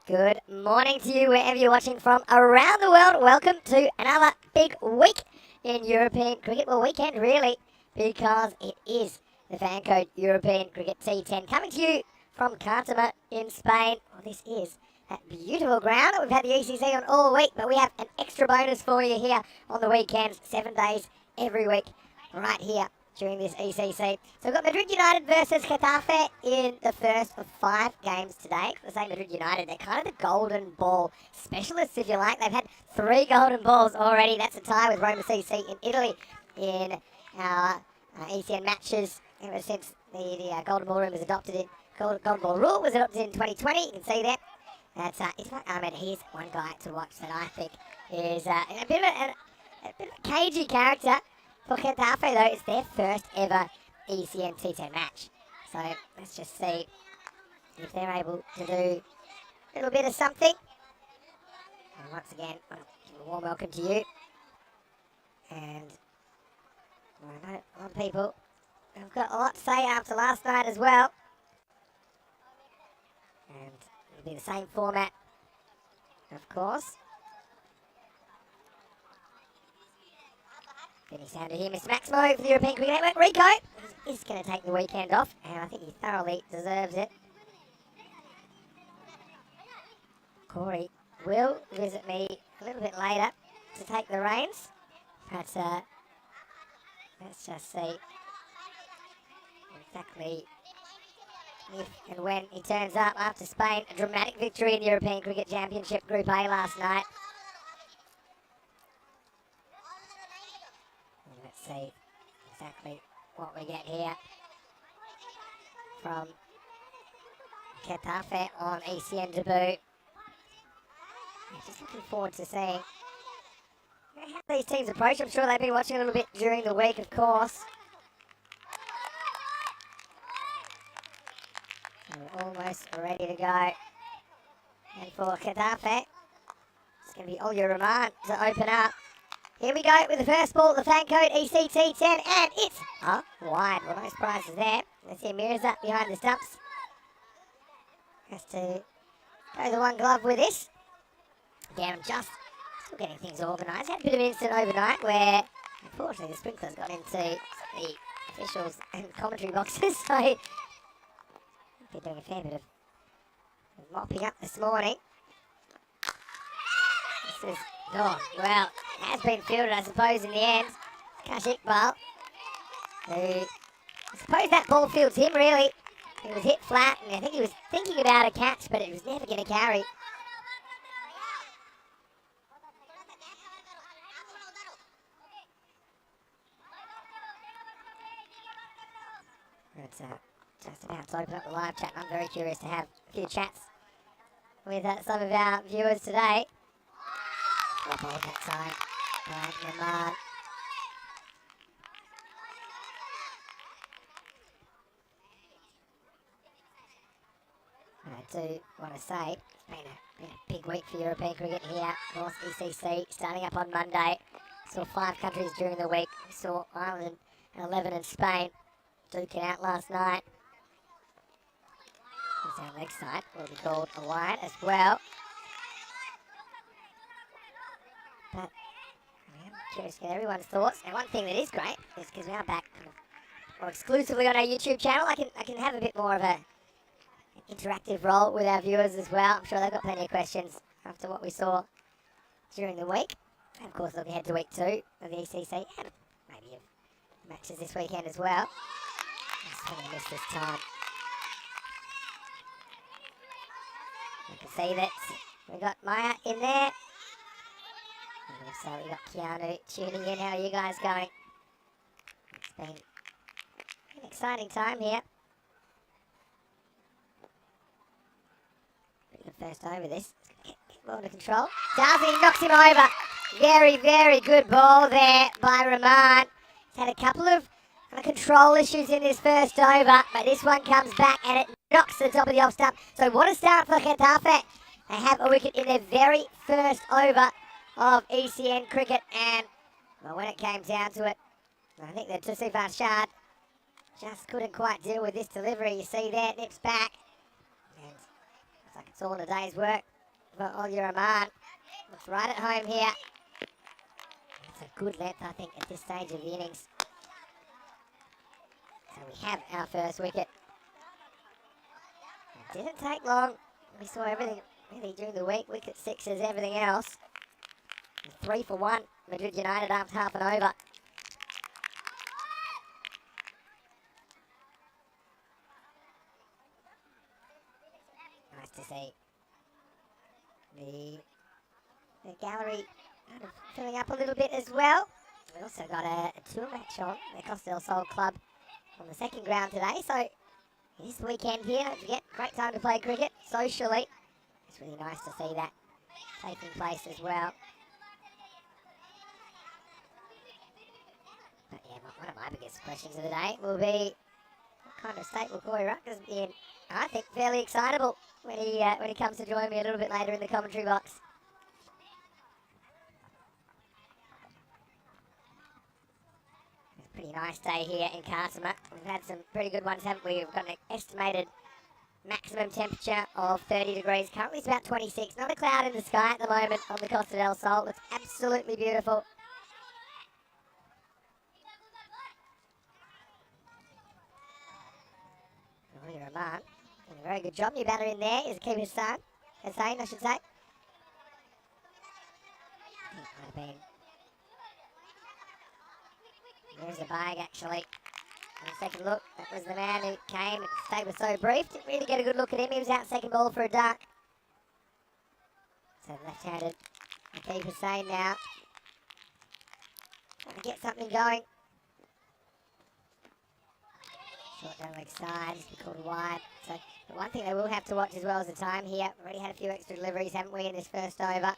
Good morning to you wherever you're watching from around the world. Welcome to another big week in European cricket. Well, weekend really, because it is the fan code European Cricket T10 coming to you from Cartagena in Spain. Well, this is that beautiful ground that we've had the ECC on all week, but we have an extra bonus for you here on the weekends, 7 days every week, right here during this ECC. So we've got Madrid United versus Getafe in the first of 5 games today. I say Madrid United, they're kind of the golden ball specialists, if you like. They've had 3 golden balls already. That's a tie with Roma CC in Italy in our ECN matches ever since the golden ball rule was adopted in golden ball rule was adopted in 2020. You can see that. That's here's one guy to watch that I think is a bit of a cagey character. For Getafe, though, it's their first ever ECN T10 match. So let's just see if they're able to do a little bit of something. And once again, a warm welcome to you. And I know a lot of people have got a lot to say after last night as well. And it'll be the same format, of course. Any sound to hear Mr. Maximo for the European Cricket Network. Rico is going to take the weekend off, and I think he thoroughly deserves it. Corey will visit me a little bit later to take the reins, but let's just see exactly if and when he turns up after Spain. A dramatic victory in the European Cricket Championship Group A last night. Let's see exactly what we get here from Getafe on ECN debut. Just looking forward to seeing how these teams approach. I'm sure they've been watching a little bit during the week, of course. So we're almost ready to go. And for Getafe, it's going to be Euro-p-e-a-n to open up. Here we go with the first ball, the fan code ECT10, and it's wide. Well, no surprises there. Let's see Mirza behind the stumps. Has to go the one glove with this. Again, I'm just still getting things organised. Had a bit of an incident overnight where, unfortunately, the sprinklers got into the officials and commentary boxes, so I've been doing a fair bit of mopping up this morning. This is, well, it has been fielded, I suppose, in the end. Kashif Iqbal, who, I suppose that ball fields him, really. He was hit flat, and I think he was thinking about a catch, but it was never going to carry. It's just about to open up the live chat. I'm very curious to have a few chats with some of our viewers today. Drop ball that side by Lamar. I do want to say it's been a big week for European cricket here. Of course, ECC starting up on Monday. Saw 5 countries during the week. We saw Ireland and 11 in Spain duking out last night. Here's our leg side. Will be called a wide as well. But I'm curious to get everyone's thoughts. And one thing that is great is because we are back more exclusively on our YouTube channel, I can have a bit more of an interactive role with our viewers as well. I'm sure they've got plenty of questions after what we saw during the week. And of course, looking ahead to week 2 of the ECC and maybe of matches this weekend as well. Just going to miss this time. You can see that we got Maya in there. And also we got Keanu tuning in. How are you guys going? It's been an exciting time here. Pretty good first over this. Get ball under control. Does he? Knocks him over. Very, very good ball there by Rahman. He's had a couple of control issues in this first over, but this one comes back and it knocks to the top of the off stump. So what a start for Getafe. They have a wicket in their very first over of ECN cricket, and well, when it came down to it, I think that Tusifar Shad just couldn't quite deal with this delivery. You see there, nips back, and looks like it's all in a day's work for Euro-p-e-a-n. Looks right at home here. It's a good length, I think, at this stage of the innings. So we have our first wicket. It didn't take long. We saw everything really during the week. Wicket sixes, everything else. 3 for 1, Madrid United after half an over. Nice to see the gallery kind of filling up a little bit as well. We also got a tour match on the Costa del Sol Club on the second ground today. So this weekend here, don't forget, great time to play cricket socially. It's really nice to see that taking place as well. But yeah, one of my biggest questions of the day will be what kind of state will Corey Rutgers be in? I think fairly excitable when he comes to join me a little bit later in the commentary box. It's a pretty nice day here in Cartama. We've had some pretty good ones, haven't we? We've got an estimated maximum temperature of 30 degrees. Currently it's about 26. Not a cloud in the sky at the moment on the Costa del Sol. Looks absolutely beautiful. Euro-p-e-a-n doing a very good job. New batter in there is Hussain, I should say. Might have been. There's a bag actually. On the second look, that was the man who came and stayed was so brief. Didn't really get a good look at him. He was out second ball for a duck. So left-handed Hussain now. Trying to get something going. Short down leg side, just be called wide. So the one thing they will have to watch as well is the time here. We've already had a few extra deliveries, haven't we, in this first over?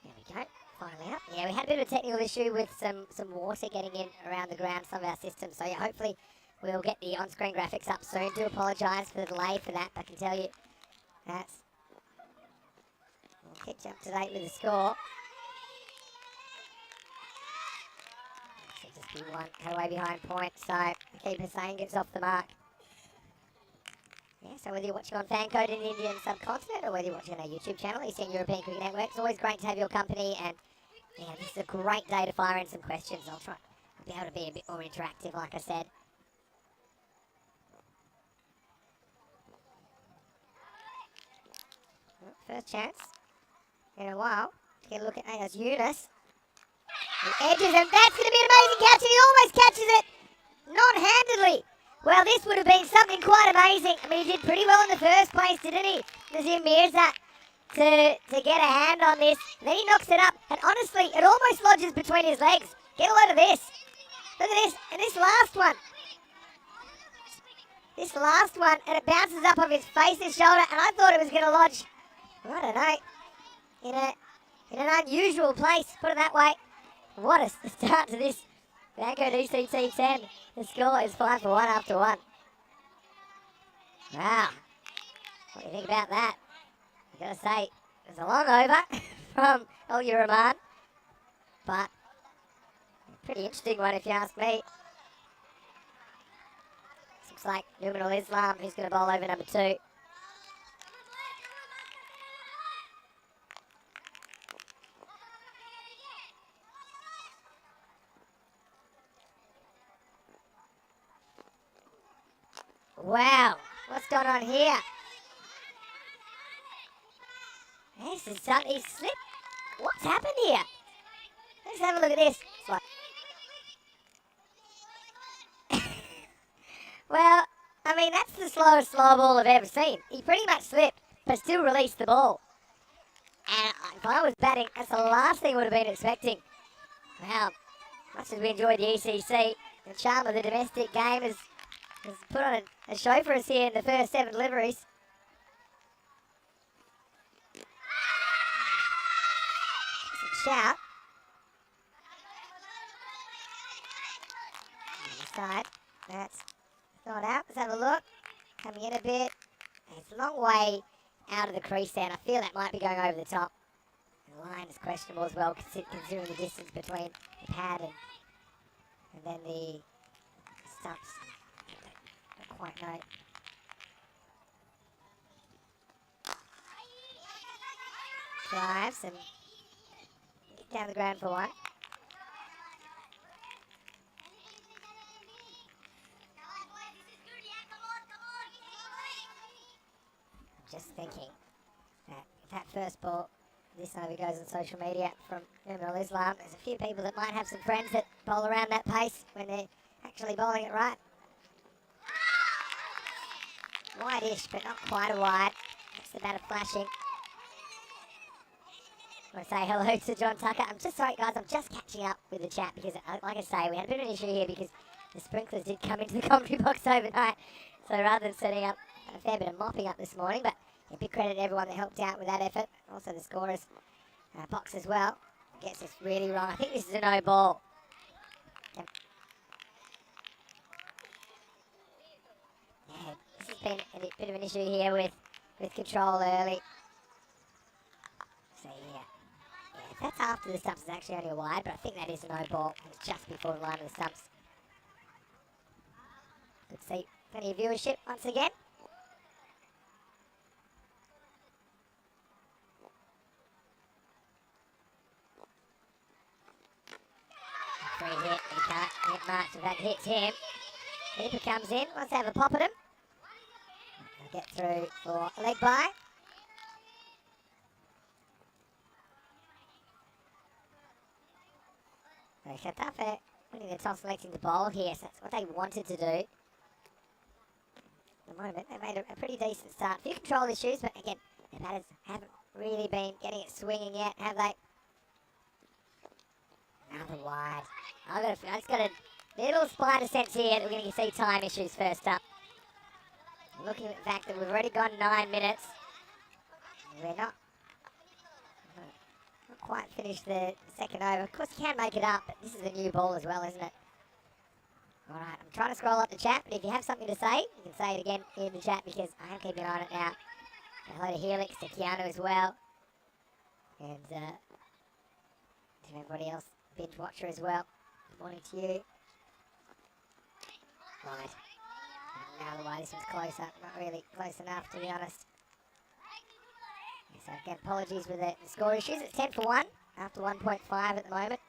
There we go, finally up. Yeah, we had a bit of a technical issue with some water getting in around the ground, some of our systems. So yeah, hopefully we'll get the on-screen graphics up soon. Do apologise for the delay for that. I can tell you that's... We'll keep you up to date with the score. Just be one cut away behind point, so the keeper saying gets off the mark. Yeah, so whether you're watching on Fancode in the Indian subcontinent or whether you're watching on our YouTube channel, you're seeing European Cricket Network, it's always great to have your company, and yeah, this is a great day to fire in some questions. I'll try to be able to be a bit more interactive, like I said. First chance in a while. Get a look at that's Yunus. He edges, and that's going to be an amazing catch, and he almost catches it non-handedly. Well, this would have been something quite amazing. I mean, he did pretty well in the first place, didn't he? Nazim Mirza to get a hand on this. And then he knocks it up, and honestly, it almost lodges between his legs. Get a load of this. Look at this, and this last one. This last one, and it bounces up off his face and shoulder, and I thought it was going to lodge, I don't know, in an unusual place, put it that way. What a start to this Vanco DCT10. The score is 5 for 1 after 1. Wow. What do you think about that? I've got to say, it was a long over from Euro-p-e-a-n, but a pretty interesting one if you ask me. Looks like Numanul Islam who's going to bowl over number 2. Wow, what's going on here? This is something, he's slipped. What's happened here? Let's have a look at this. Well, I mean, that's the slowest slow ball I've ever seen. He pretty much slipped, but still released the ball. And if I was batting, that's the last thing I would have been expecting. Wow, much as we enjoyed the ECC, the charm of the domestic game has put on a show for us here in the first 7 deliveries. Shout. On the side. That's not out. Let's have a look. Coming in a bit. It's a long way out of the crease there, and I feel that might be going over the top. The line is questionable as well, considering the distance between the pad and then the stumps. Don't quite know drives and get down the ground for one. Just thinking that if that first ball this over goes on social media from Emerald Islam, there's a few people that might have some friends that bowl around that pace when they're actually bowling it right. Wide-ish, but not quite a wide. That's the batter flashing. I want to say hello to John Tucker. I'm just sorry, guys, I'm just catching up with the chat because, like I say, we had a bit of an issue here because the sprinklers did come into the commentary box overnight. So rather than setting up a fair bit of mopping up this morning, but yeah, big credit to everyone that helped out with that effort. Also the scorers box as well. Gets this really wrong. I think this is a no ball. Yeah, this has been a bit of an issue here with control early. So yeah, if that's after the stumps, it's actually only a wide, but I think that is a no ball. It's just before the line of the stumps. Good to see plenty of viewership once again. Free hit, he can't hit much. If that hits him, keeper comes in, wants to have a pop at him. They'll get through for a leg bye. So Shatafe winning the toss, selecting the bowl here, so that's what they wanted to do. At the moment, they made a pretty decent start. A few control issues, but again, the batters haven't really been getting it swinging yet, have they? Another wide. I just got a little spider sense here that we're going to see time issues first up. Looking at the fact that we've already gone 9 minutes. We're not quite finished the second over. Of course, you can make it up, but this is a new ball as well, isn't it? All right, I'm trying to scroll up the chat, but if you have something to say, you can say it again in the chat because I am keeping an eye on it now. Hello to Helix, to Keanu as well. And to everybody else, binge watcher as well. Good morning to you. Right. Now the way this one's closer. Not really close enough, to be honest. So again, apologies with the score issues. It's 10 for 1 after 1.5 at the moment.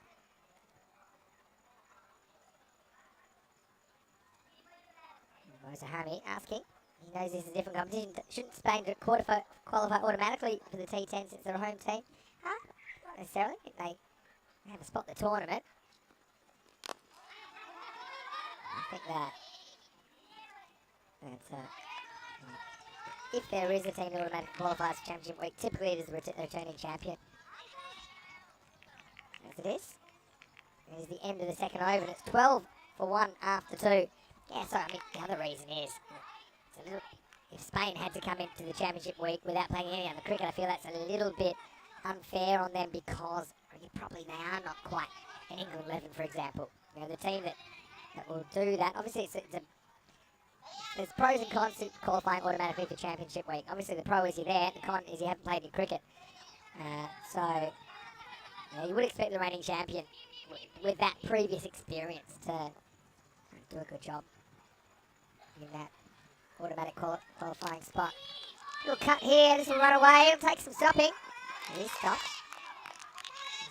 Mozahami asking. He knows this is a different competition. Shouldn't Spain qualify automatically for the T10 since they're a home team? Not necessarily. If they have a spot in the tournament. I think that if there is a team that automatically qualifies for Championship Week, typically it is the returning champion. As it is. It is the end of the second over, and it's 12 for 1 after 2. Yeah, so I mean, the other reason is, if Spain had to come into the Championship Week without playing any other cricket, I feel that's a little bit unfair on them because probably they are not quite an England 11, for example. You know, the team that will do that, obviously there's pros and cons to qualifying automatically for Championship Week. Obviously the pro is you're there, the con is you haven't played any cricket. So you would expect the reigning champion with that previous experience to do a good job in that automatic qualifying spot. Little cut here, this will run away, it'll take some stopping. It is stopped.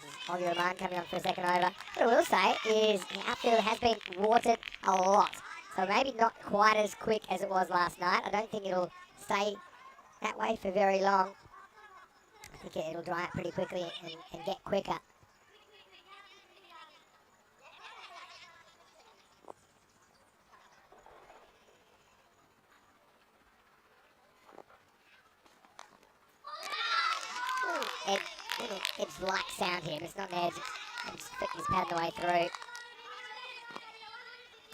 This is Euro-p-e-a-n coming on for a second over. What I will say is the outfield has been watered a lot. So maybe not quite as quick as it was last night. I don't think it'll stay that way for very long. I think it'll dry out pretty quickly and get quicker. Edge-like sound here, but it's not an edge. He's padding the way through.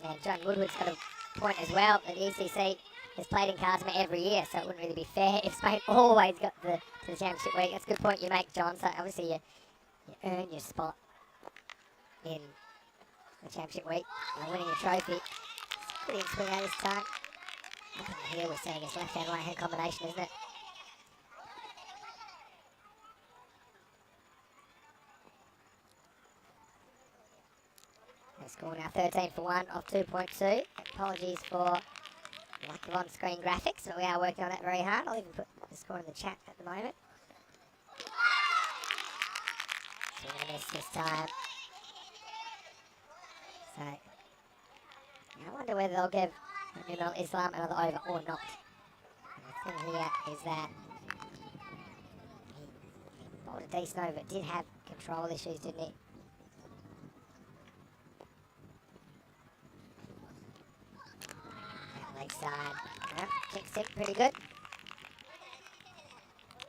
And John Woodward's got a point as well that the ECC has played in Kazima every year, so it wouldn't really be fair if Spain always got to the Championship Week. That's a good point you make, John. So obviously you earn your spot in the Championship Week by winning a trophy. Pretty in swing out this time. Up in here we're seeing this left-hand, right-hand combination, isn't it? Score now 13 for 1 off 2.2. Apologies for lack of on-screen graphics, but we are working on that very hard. I'll even put the score in the chat at the moment. Swing and a miss this time. So, I wonder whether they'll give Nurul Islam another over or not. And the thing here is that he bowled a decent over. Did have control issues, didn't he? That leg side. Yep, kicks him pretty good.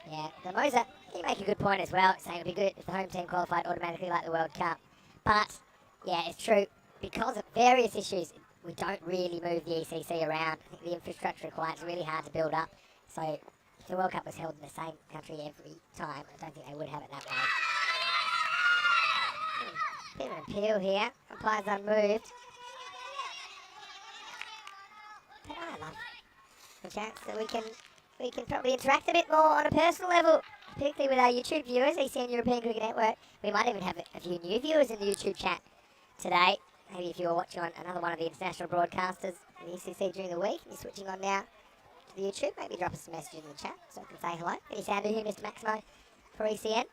Yeah, the Moser, he make a good point as well, saying it would be good if the home team qualified automatically like the World Cup. But, yeah, it's true. Because of various issues, we don't really move the ECC around. I think the infrastructure required is really hard to build up. So, if the World Cup was held in the same country every time, I don't think they would have it that way. Bit of an appeal here. Umpire's unmoved. But I love the chance that we can probably interact a bit more on a personal level, particularly with our YouTube viewers, ECN European Cricket Network. We might even have a few new viewers in the YouTube chat today. Maybe if you're watching on another one of the international broadcasters in the ECC during the week, and you're switching on now to the YouTube, maybe drop us a message in the chat so I can say hello. Any sound to you, Mr. Maximo, for ECN?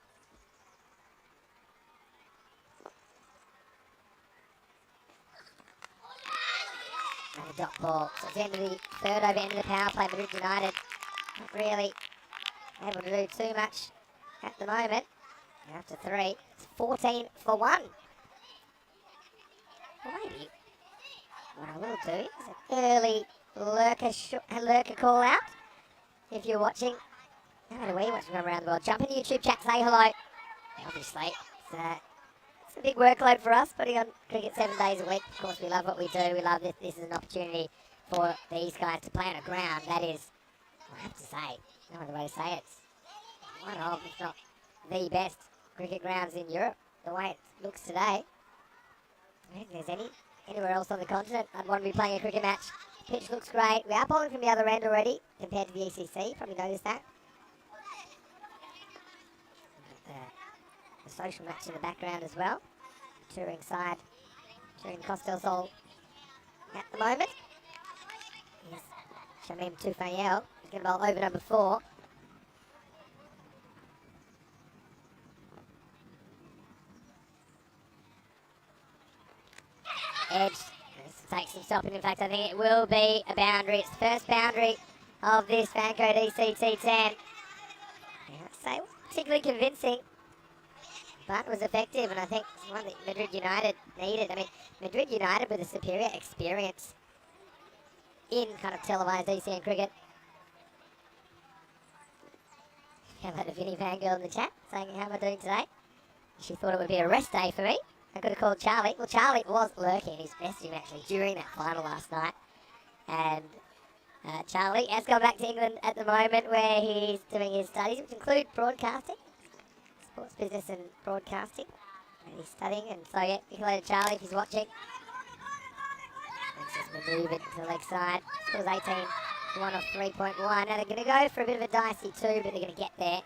And a dot ball. So it's the end of the third over, end of the power play. Madrid United not really able to do too much at the moment. After 3, it's 14 for 1. Well, maybe what I will do is an early lurker call out. If you're watching, no matter where you're watching from around the world, jump in the YouTube chat, say hello. Obviously, it's a big workload for us, putting on cricket 7 days a week. Of course, we love what we do. We love this. This is an opportunity for these guys to play on a ground that is, I have to say, no other way to say it, it's one of, if not the best cricket grounds in Europe. The way it looks today, I don't think there's anywhere else on the continent I'd want to be playing a cricket match. Pitch looks great. We are bowling from the other end already compared to the ECC. You probably noticed that. The social match in the background as well. Touring side, touring Costa del Sol at the moment. Here's Shamim Tufael. He's going to bowl over number 4. Edge. This takes some stopping. In fact, I think it will be a boundary. It's the first boundary of this Fancode ECT10. I'd say particularly convincing, but was effective, and I think it's one that Madrid United needed. I mean, Madrid United with a superior experience in kind of televised ECN cricket. How about a Vinnie Fangirl in the chat saying, how am I doing today? She thought it would be a rest day for me. I could have called Charlie. Well, Charlie was lurking. He's messaging me actually during that final last night. And Charlie has gone back to England at the moment where he's doing his studies, which include broadcasting, sports business and broadcasting. And he's studying. And so, yeah, hello to Charlie if he's watching. Let's just move it to the leg side. Scores 18, 1 off 3.1. Now they're going to go for a bit of a dicey 2, but they're going to get there.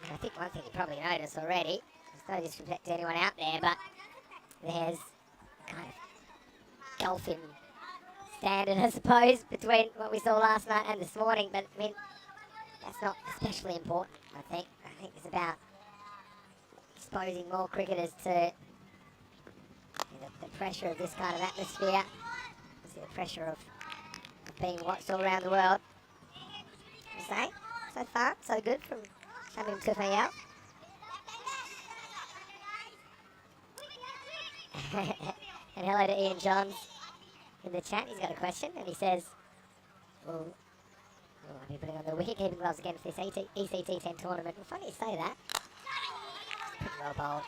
And I think one thing you probably noticed already, no disrespect to anyone out there, but there's kind of golfing standard, I suppose, between what we saw last night and this morning. But I mean, that's not especially important. I think it's about exposing more cricketers to the pressure of this kind of atmosphere. See the pressure of being watched all around the world. So far, so good from Shamim Tufael. And hello to Ian Johns in the chat. He's got a question, and he says, "Well, I'll be putting on the wicket-keeping gloves again for this ECT10 tournament." Well, funny you say that. Pretty well bowled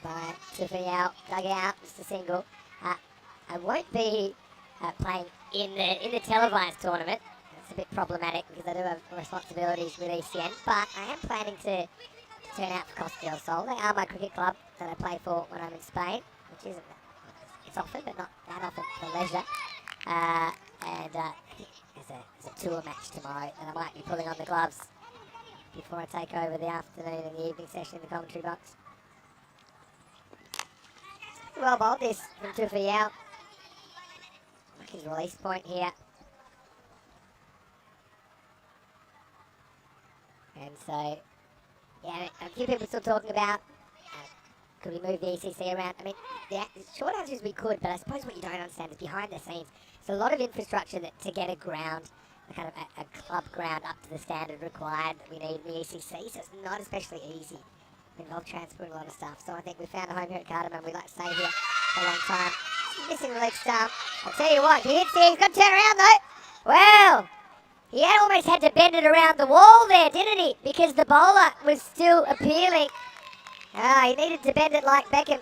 by Tufael. Dug out, just a single. I won't be playing in the televised tournament. It's a bit problematic because I do have responsibilities with ECN, but I am planning to turn out for Costa del Sol. They are my cricket club that I play for when I'm in Spain, which isn't, it's often, but not that often for leisure. And there's a tour match tomorrow, and I might be pulling on the gloves before I take over the afternoon and the evening session in the commentary box. Well bowled this from Tufael. Like his release point here. And so, Yeah, a few people still talking about could we move the ECC around? I mean, the short answer is we could, but I suppose what you don't understand is behind the scenes, it's a lot of infrastructure to get a ground, a kind of a club ground up to the standard required that we need in the ECC, so it's not especially easy. It involves transport and a lot of stuff. So I think we found a home here at Cardamom. We like to stay here for a long time. He's missing the leg stump. I'll tell you what, he hits here. He's got to turn around though. Well, he almost had to bend it around the wall there, didn't he? Because the bowler was still appealing. He needed to bend it like Beckham.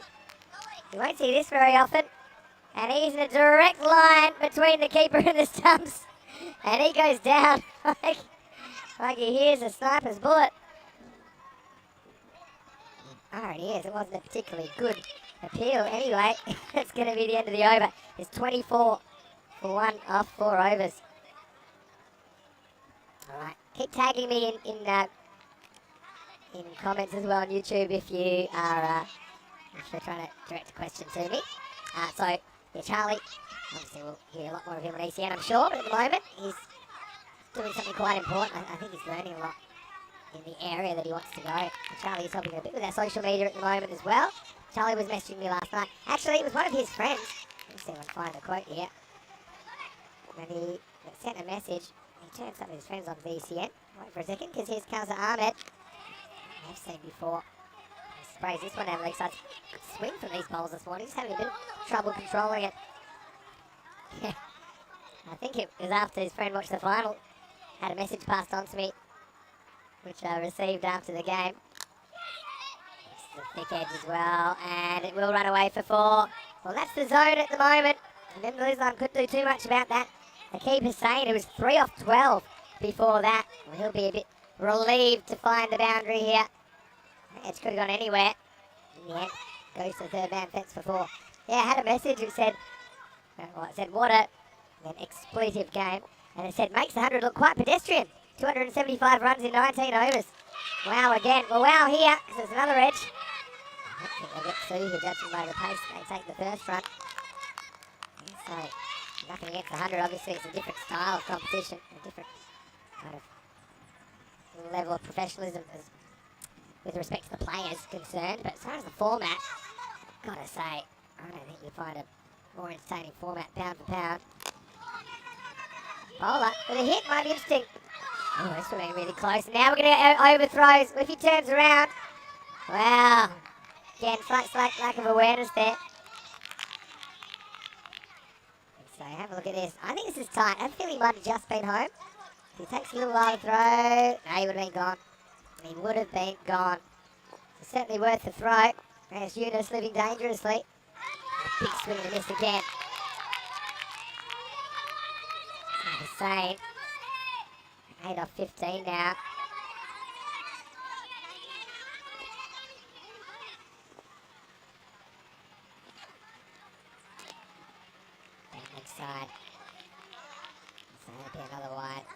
You won't see this very often. And he's in a direct line between the keeper and the stumps. And he goes down like he hears a sniper's bullet. Oh, it is. It wasn't a particularly good appeal. Anyway, it's going to be the end of the over. It's 24 for 1 off 4 overs. All right. Keep tagging me in comments as well on YouTube if you are if you're trying to direct a question to me. So, yeah, Charlie, obviously we'll hear a lot more of him on ECN, I'm sure, but at the moment he's doing something quite important. I think he's learning a lot in the area that he wants to go. And Charlie is helping a bit with our social media at the moment as well. Charlie was messaging me last night. Actually, it was one of his friends. Let me see if I can find the quote here. And he sent a message. He turned some of his friends onto the ECN. Wait for a second, because here's Kawsa Ahmed. I've seen before. He sprays this one down the leg side. Good swing from these bowls this morning. He's having a bit of trouble controlling it. Yeah. I think it was after his friend watched the final. Had a message passed on to me, which I received after the game. It's the thick edge as well, and it will run away for 4. Well, that's the zone at the moment. And then Islam couldn't do too much about that. The keeper's saying it was 3 off 12 before that. Well, he'll be a bit relieved to find the boundary here. Edge could have gone anywhere. In the end, goes to the third man fence for 4. Yeah, I had a message that said, well, it said what an expletive game. And it said makes the 100 look quite pedestrian. 275 runs in 19 overs. Wow again. Well, wow here, because there's another edge. I don't think they'll get through here, judging by the pace. They take the first run. So, nothing against the 100. Obviously, it's a different style of competition. A different kind of level of professionalism with respect to the players concerned. But as far as the format, I've got to say, I don't think you'll find a more entertaining format pound for pound. Bowler with a hit might be interesting. Oh, this will be really close. Now we're going to get overthrows. If he turns around. Wow. Again, slight lack of awareness there. So have a look at this. I think this is tight. I feel he might have just been home. He takes a little while to throw. No, he would have been gone. He would have been gone. It's certainly worth the throw. There's Yunus living dangerously. A big swing and a miss again. Hussain. 8 off 15 now. Next side. So that'll be another wide.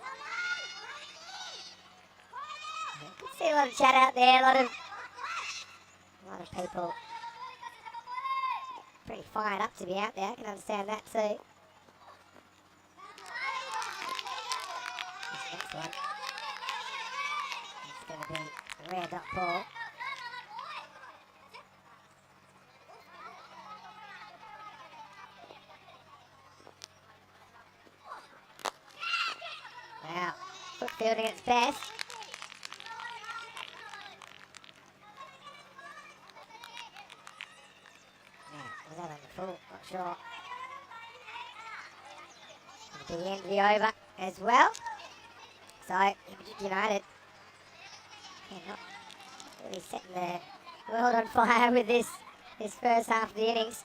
You can see a lot of chat out there, a lot of people pretty fired up to be out there. I can understand that too. This next one. It's going to be a rare dot ball. Wow, foot fielding at its best. Was that on the full? Not sure. It'll be the end of the over as well. So, United, not really setting the world on fire with this first half of the innings.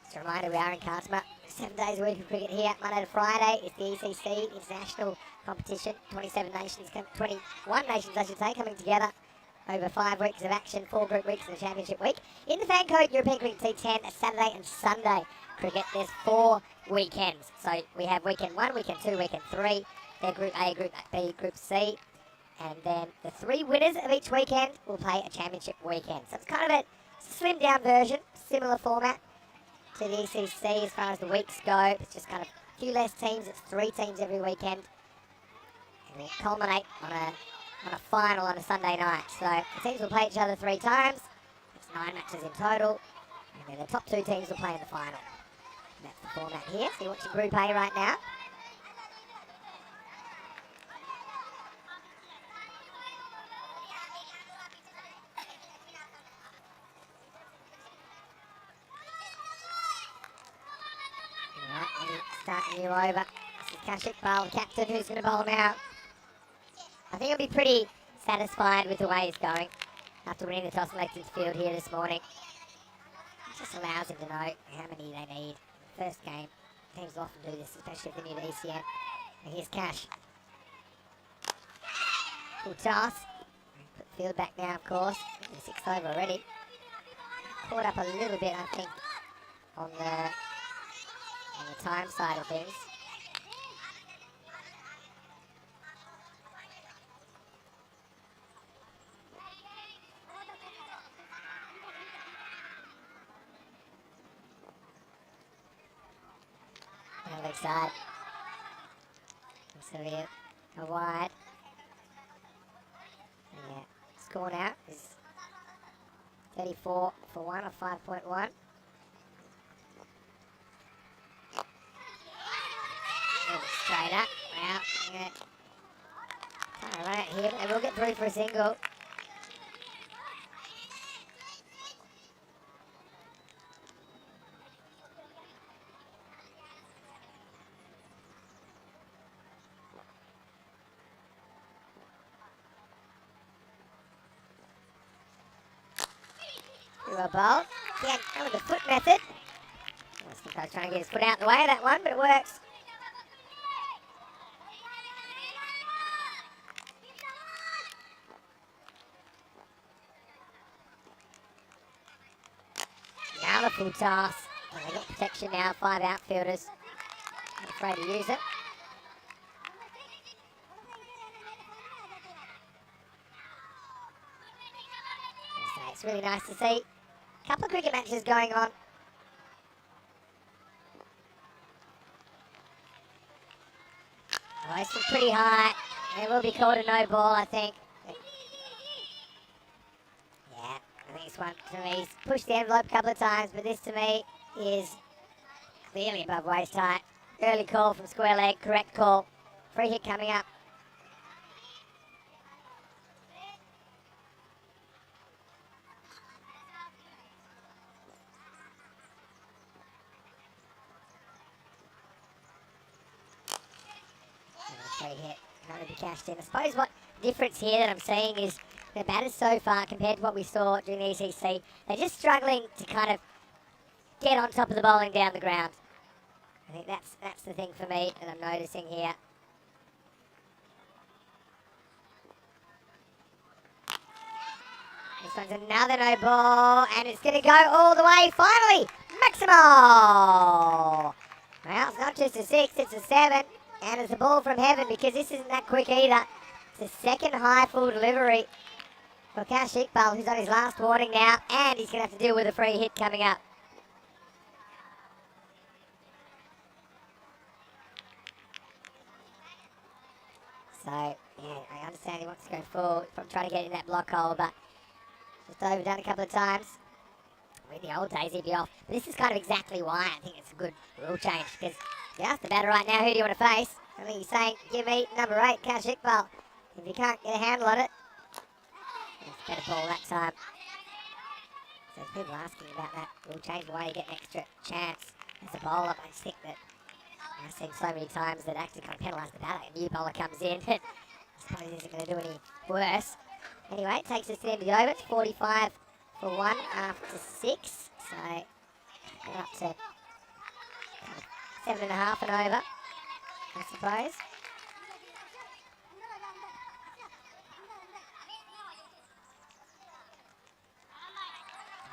Just a reminder, we are in Cardamom. 7 days a week of cricket here, Monday to Friday. It's the ECC international competition. 21 nations I should say, coming together over 5 weeks of action, 4 group weeks and a championship week. In the fan code European Cricket-T10, Saturday and Sunday cricket, there's 4 weekends. So we have weekend 1, weekend 2, weekend 3. They're Group A, Group B, Group C. And then the 3 winners of each weekend will play a championship weekend. So it's kind of a slimmed down version, similar format to the ECC as far as the weeks go. It's just kind of a few less teams. It's 3 teams every weekend. And we culminate on a on a final on a Sunday night. So the teams will play each other 3 times. It's 9 matches in total. And then the top 2 teams will play in the final. And that's the format here. So you're watching Group A right now. Starting you over. This is Kashik, the captain, who's going to bowl now. I think he'll be pretty satisfied with the way he's going after winning the toss and elected field here this morning. It just allows him to know how many they need. First game, teams often do this, especially if they're new to ECN. And here's Cash. Full toss. Put the field back now, of course. 6th over already. Caught up a little bit, I think, on the time side of things. Leg side. So here, a wide. Yeah, score now is 34 for 1 or 5.1. Straight up. Well, yeah. Kind of run it here, but they will get through for a single. A bowl. Again, with the foot method. I think I was trying to get his foot out the way of that one, but it works. Now the full toss. Oh, they got protection now, 5 outfielders. Not afraid to use it. So it's really nice to see. Couple of cricket matches going on. Oh, this is pretty high. It will be called a no ball, I think. Yeah, I think this one to me, he's pushed the envelope a couple of times, but this to me is clearly above waist height. Early call from square leg, correct call. Free hit coming up. Hit, not to be cashed in. I suppose what difference here that I'm seeing is the batters so far compared to what we saw during the ECC, they're just struggling to kind of get on top of the bowling down the ground. I think that's the thing for me that I'm noticing here. This one's another no ball, and it's going to go all the way, finally! Maximal! Well, it's not just a 6, it's a 7. And it's a ball from heaven because this isn't that quick either. It's a second high full delivery for Kashik, who's on his last warning now, and he's going to have to deal with a free hit coming up. So, yeah, I understand he wants to go full, from trying to get in that block hole, but just overdone a couple of times. In the old days, he'd be off. But this is kind of exactly why I think it's a good rule change, because you ask the batter right now, who do you want to face? I think he's saying, give me number 8, Kashik. If you can't get a handle on it, it's better ball that time. So there's people asking about that rule change, why you get an extra chance as a bowler. I just think that I've seen so many times that actually kind of penalise the batter. A new bowler comes in, I suppose he isn't going to do any worse. Anyway, it takes us to the end of the over. It's 45 for 1 after 6. So we're up to 7.5 and over, I suppose.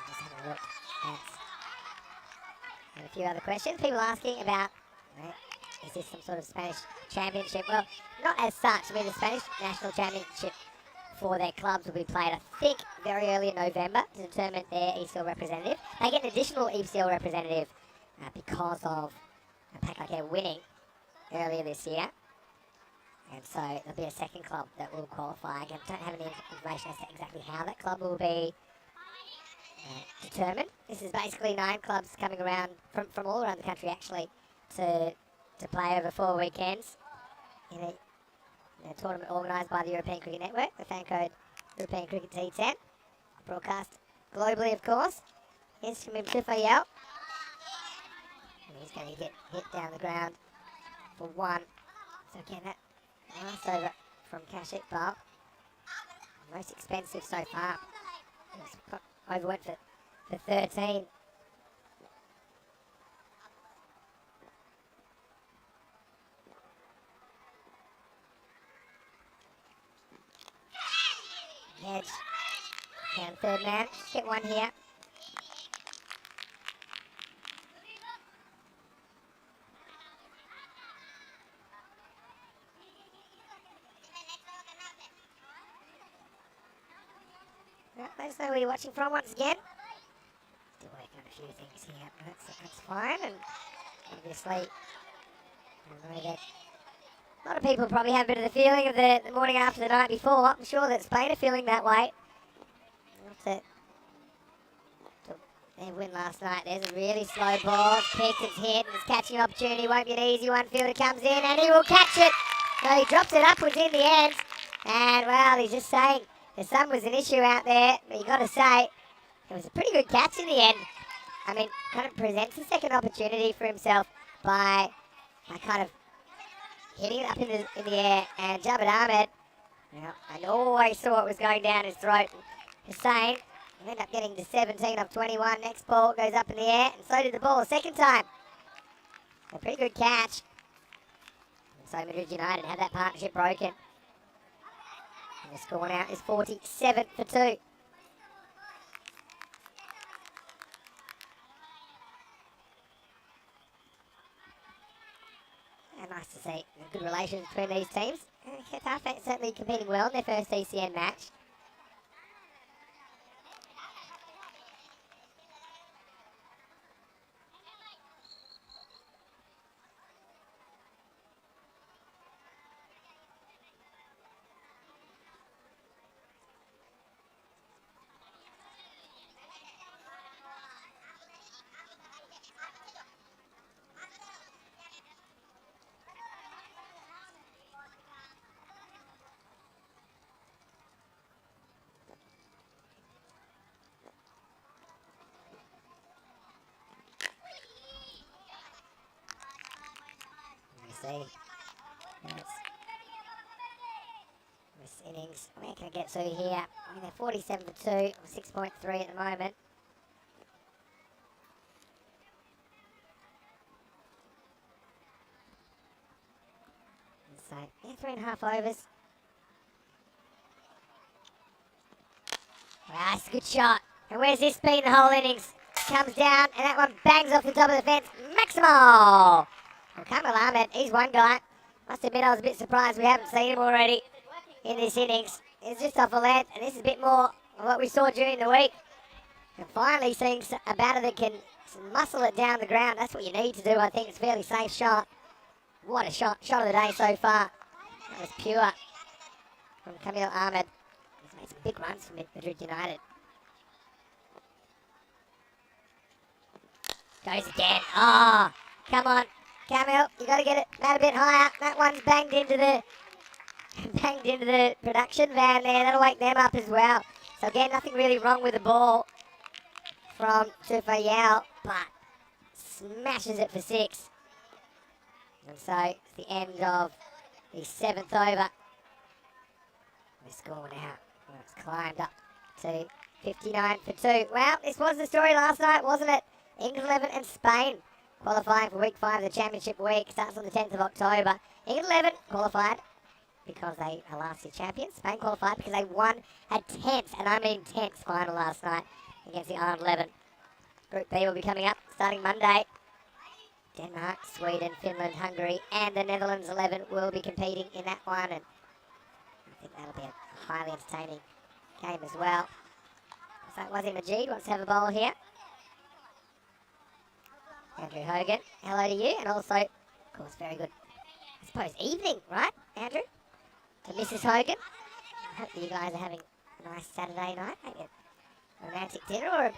Just have a look at a few other questions. People asking about, is this some sort of Spanish championship? Well, not as such. I mean, the Spanish national championship for their clubs will be played, I think, very early in November to determine their ECL representative. They get an additional ECL representative because of a pack like they're winning earlier this year. And so there'll be a second club that will qualify. Again, don't have any information as to exactly how that club will be determined. This is basically 9 clubs coming around from all around the country actually to play over 4 weekends in a tournament organised by the European Cricket Network, the fan code European Cricket T10. Broadcast globally, of course. Here's from Euro-p-e-a-n. And he's going to get hit down the ground for 1. So again, that last over from Kashif Bal. Most expensive so far. Overwent for 13. Edge. And third man. Get 1 here. Let us know where you're watching from once again. Still working on a few things here. That's fine. And obviously, I know that a lot of people probably have a bit of the feeling of the morning after the night before. I'm sure that Spain are feeling that way. After their win last night, there's a really slow ball. It's picked, it's hit, and it's catching an opportunity. Won't be an easy one. Fielder comes in and he will catch it. So he drops it upwards in the end. And, well, he's just saying the sun was an issue out there. But you got to say, it was a pretty good catch in the end. I mean, kind of presents a second opportunity for himself by kind of hitting it up in the air. And Jabbar Ahmed, well, I always saw what was going down his throat. Hussain will end up getting to 17 off 21. Next ball goes up in the air, and so did the ball a second time. A pretty good catch. And so Madrid United had that partnership broken. And the score now is 47 for 2. And nice to see good relations between these teams. Qatar certainly competing well in their first ECN match. See, this innings, where can I get to here? I mean, they're 47 for 2, or 6.3 at the moment. And so, yeah, 3.5 overs. Wow, that's a good shot. And where's this been the whole innings? Comes down, and that one bangs off the top of the fence. Maximal! Well, Kamal Ahmed, he's one guy. Must admit I was a bit surprised we haven't seen him already in this innings. It's just off a length, and this is a bit more of what we saw during the week. And finally seeing a batter that can muscle it down the ground. That's what you need to do, I think. It's a fairly safe shot. What a shot. Shot of the day so far. That was pure from Kamil Ahmed. He's made some big runs for Madrid United. Goes again. Oh, come on. Camille, you got to get it that a bit higher. That one's banged into the production van there. That'll wake them up as well. So again, nothing really wrong with the ball from Euro-p-e-a-n, but smashes it for 6. And so it's the end of the 7th over. The score now, well, it's climbed up to 59 for 2. Well, this was the story last night, wasn't it? England 11 and Spain qualifying for week 5 of the championship week. Starts on the 10th of October. England 11 qualified because they are last year champions. Spain qualified because they won a 10th, and I mean 10th final last night against the Ireland 11. Group B will be coming up starting Monday. Denmark, Sweden, Finland, Hungary, and the Netherlands 11 will be competing in that one. And I think that'll be a highly entertaining game as well. So Wazir Majid wants to have a bowl here. Andrew Hogan, hello to you, and also, of course, very good, I suppose, evening, right, Andrew? to Mrs. Hogan. I hope you guys are having a nice Saturday night. Maybe a romantic dinner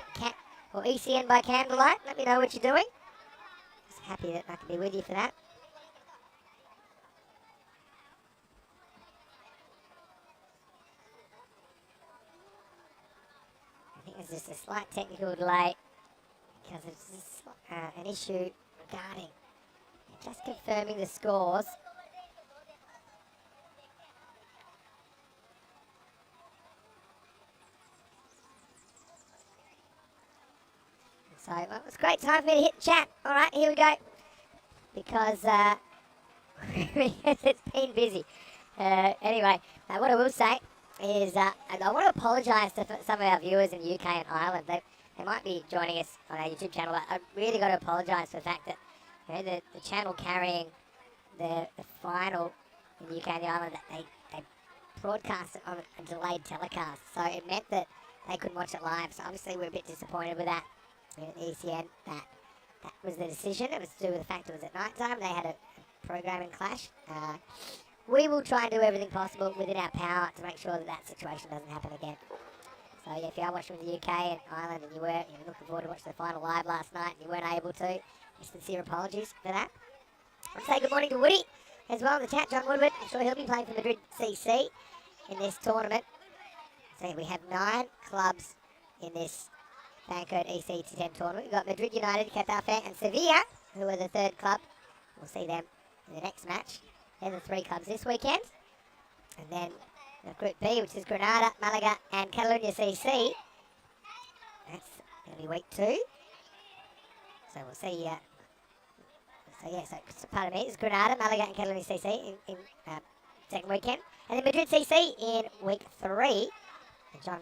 or ECN by candlelight. Let me know what you're doing. Just happy that I can be with you for that. I think there's just a slight technical delay because it's an issue regarding just confirming the scores. So well, it was a great time for me to hit chat. All right, here we go. Because it's been busy. Anyway, what I will say is, and I want to apologise to some of our viewers in the UK and Ireland. They might be joining us on our YouTube channel. But I really got to apologise for the fact that the channel carrying the final in the UK and the Ireland, they broadcast it on a delayed telecast. So it meant that they couldn't watch it live. So obviously we're a bit disappointed with that. At ECN, that was the decision. It was to do with the fact it was at night time. They had a programming clash. We will try and do everything possible within our power to make sure that situation doesn't happen again. So yeah, if you are watching from the UK and Ireland and you were looking forward to watching the final live last night and you weren't able to, sincere apologies for that. I want to say good morning to Woody as well in the chat. John Woodward, I'm sure he'll be playing for Madrid CC in this tournament. So we have 9 clubs in this Fancode EC10 tournament. We've got Madrid United, Getafe and Sevilla, who are the 3rd club. We'll see them in the next match. They're the 3 clubs this weekend. And then the Group B, which is Granada, Malaga and Catalunya CC. That's going to be week 2. So we'll see. So pardon me, it's Granada, Malaga and Catalunya CC in second weekend. And then Madrid CC in week 3. And John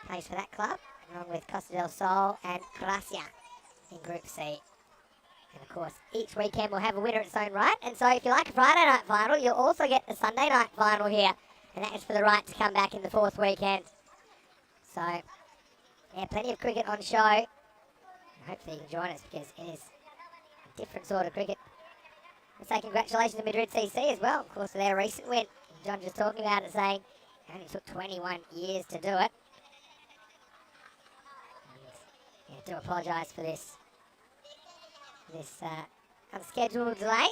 plays for that club, along with Costa del Sol and Gracia in Group C. And of course, each weekend we'll have a winner in its own right. And so if you like a Friday night final, you'll also get a Sunday night final here. And that is for the right to come back in the 4th weekend. So, yeah, plenty of cricket on show. And hopefully you can join us because it is a different sort of cricket. Let's say congratulations to Madrid CC as well, of course, for their recent win. John just talking about it, saying it only took 21 years to do it. Yeah, I do apologise for this unscheduled delay.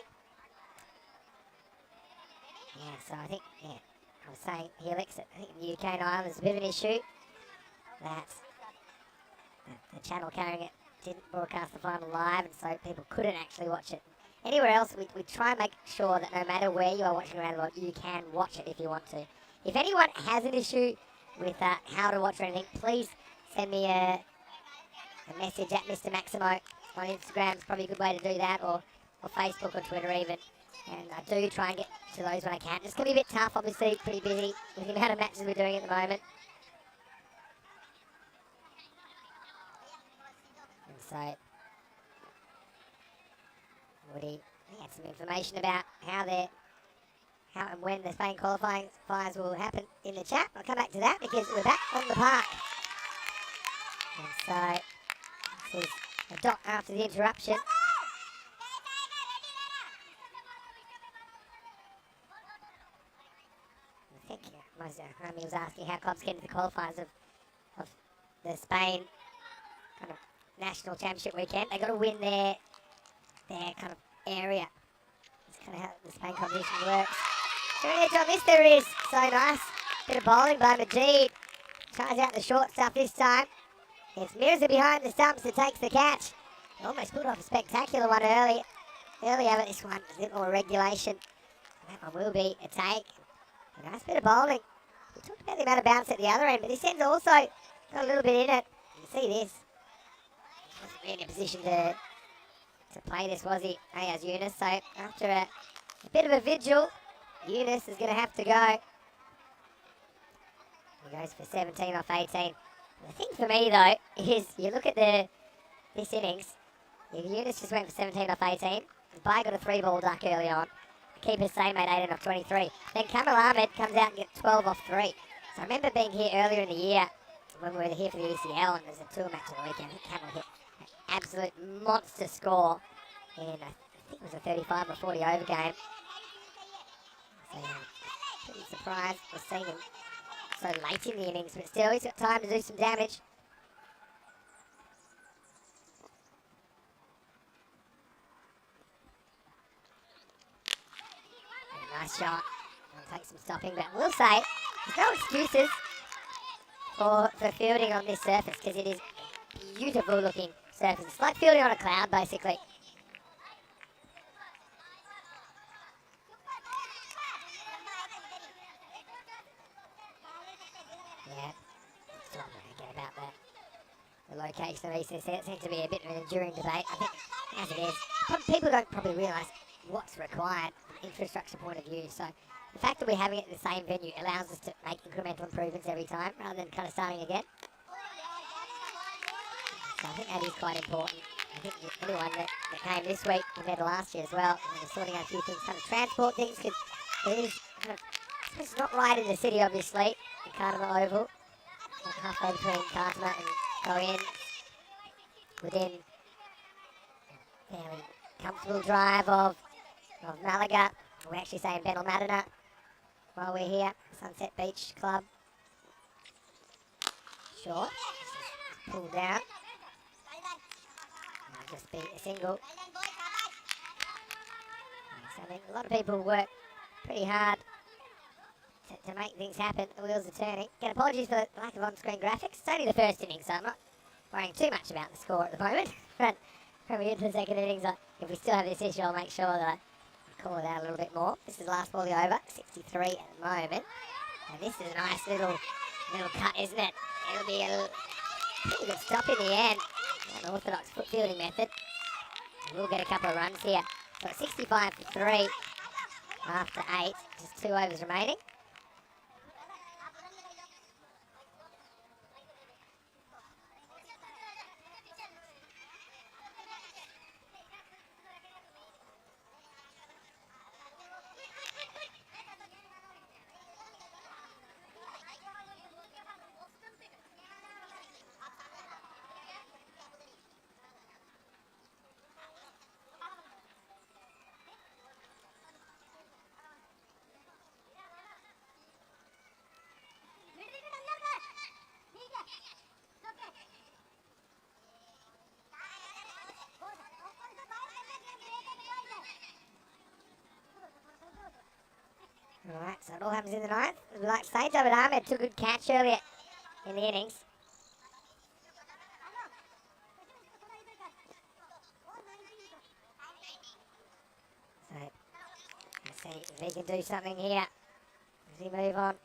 Yeah, so I think, I was saying, Helix, I think in the UK and Ireland there's a bit of an issue that the channel carrying it didn't broadcast the final live, and so people couldn't actually watch it. Anywhere else, we try and make sure that no matter where you are watching around the world, you can watch it if you want to. If anyone has an issue with how to watch or anything, please send me a message at Mr. Maximo on Instagram. It's probably a good way to do that, or Facebook or Twitter even. And I do try and get to those when I can. It's going to be a bit tough, obviously, pretty busy with the amount of matches we're doing at the moment. And so, Woody had some information about how and when the Spain qualifying fires will happen in the chat. I'll come back to that because we're back on the park. And so, this is a dot after the interruption. I think Rami was asking how clubs get into the qualifiers of the Spain kind of national championship weekend. They got to win their kind of area. That's kind of how the Spain competition works. So edge on this there is. So nice. Bit of bowling by Majid. Tries out the short stuff this time. It's Mirza behind the stumps that takes the catch. Almost put off a spectacular one earlier, but this one a little more regulation. That one will be a take. A nice bit of bowling. We talked about the amount of bounce at the other end, but this end's also got a little bit in it. You can see this. Wasn't really in a position to play this, was he? Ayaz Yunus. So after a bit of a vigil, Yunus is going to have to go. He goes for 17 off 18. The thing for me, though, is you look at this innings. Yunus just went for 17 off 18. Bai got a 3-ball duck early on. The keeper same made 18 off 23. Then Kamal Ahmed comes out and gets 12 off 3. So I remember being here earlier in the year when we were here for the ECL, and there's a tour match on the weekend. Kamal hit an absolute monster score in, I think it was a 35 or 40 over game. So, Pretty surprised we're seeing him so late in the innings, but still he's got time to do some damage. Nice shot. I'll take some stopping, but we'll say there's no excuses for fielding on this surface because it is a beautiful looking surface. It's like fielding on a cloud, basically. Yeah, still not going to get about the location of these. It seems to be a bit of an enduring debate. I think, as it is, people don't probably realise what's required from an infrastructure point of view. So the fact that we're having it in the same venue allows us to make incremental improvements every time rather than kind of starting again. So I think that is quite important. I think anyone that came this week compared to last year as well, they're sorting out a few things, kind of transport things, because it is kind of, it's not right in the city, obviously, the Cartama Oval, like halfway between Cartama and go in within fairly comfortable drive of Malaga. We're actually saying Benalmadena while we're here. Sunset Beach Club. Short. Pulled down. Might just be a single. So I think a lot of people work pretty hard to make things happen. The wheels are turning. Again, apologies for the lack of on-screen graphics. It's only the first inning, so I'm not worrying too much about the score at the moment. But when we get to the second innings, if we still have this issue, I'll make sure that I call it out a little bit more. This is last ball of the over, 63 at the moment. And this is a nice little cut, isn't it? It'll be a pretty good stop in the end. An orthodox foot fielding method. We'll get a couple of runs here. So 65 for 3 after 8. Just 2 overs remaining. Alright, so it all happens in the ninth. As we like to say, David Ahmed took a good catch earlier in the innings. So, let's see if he can do something here. Does he move on?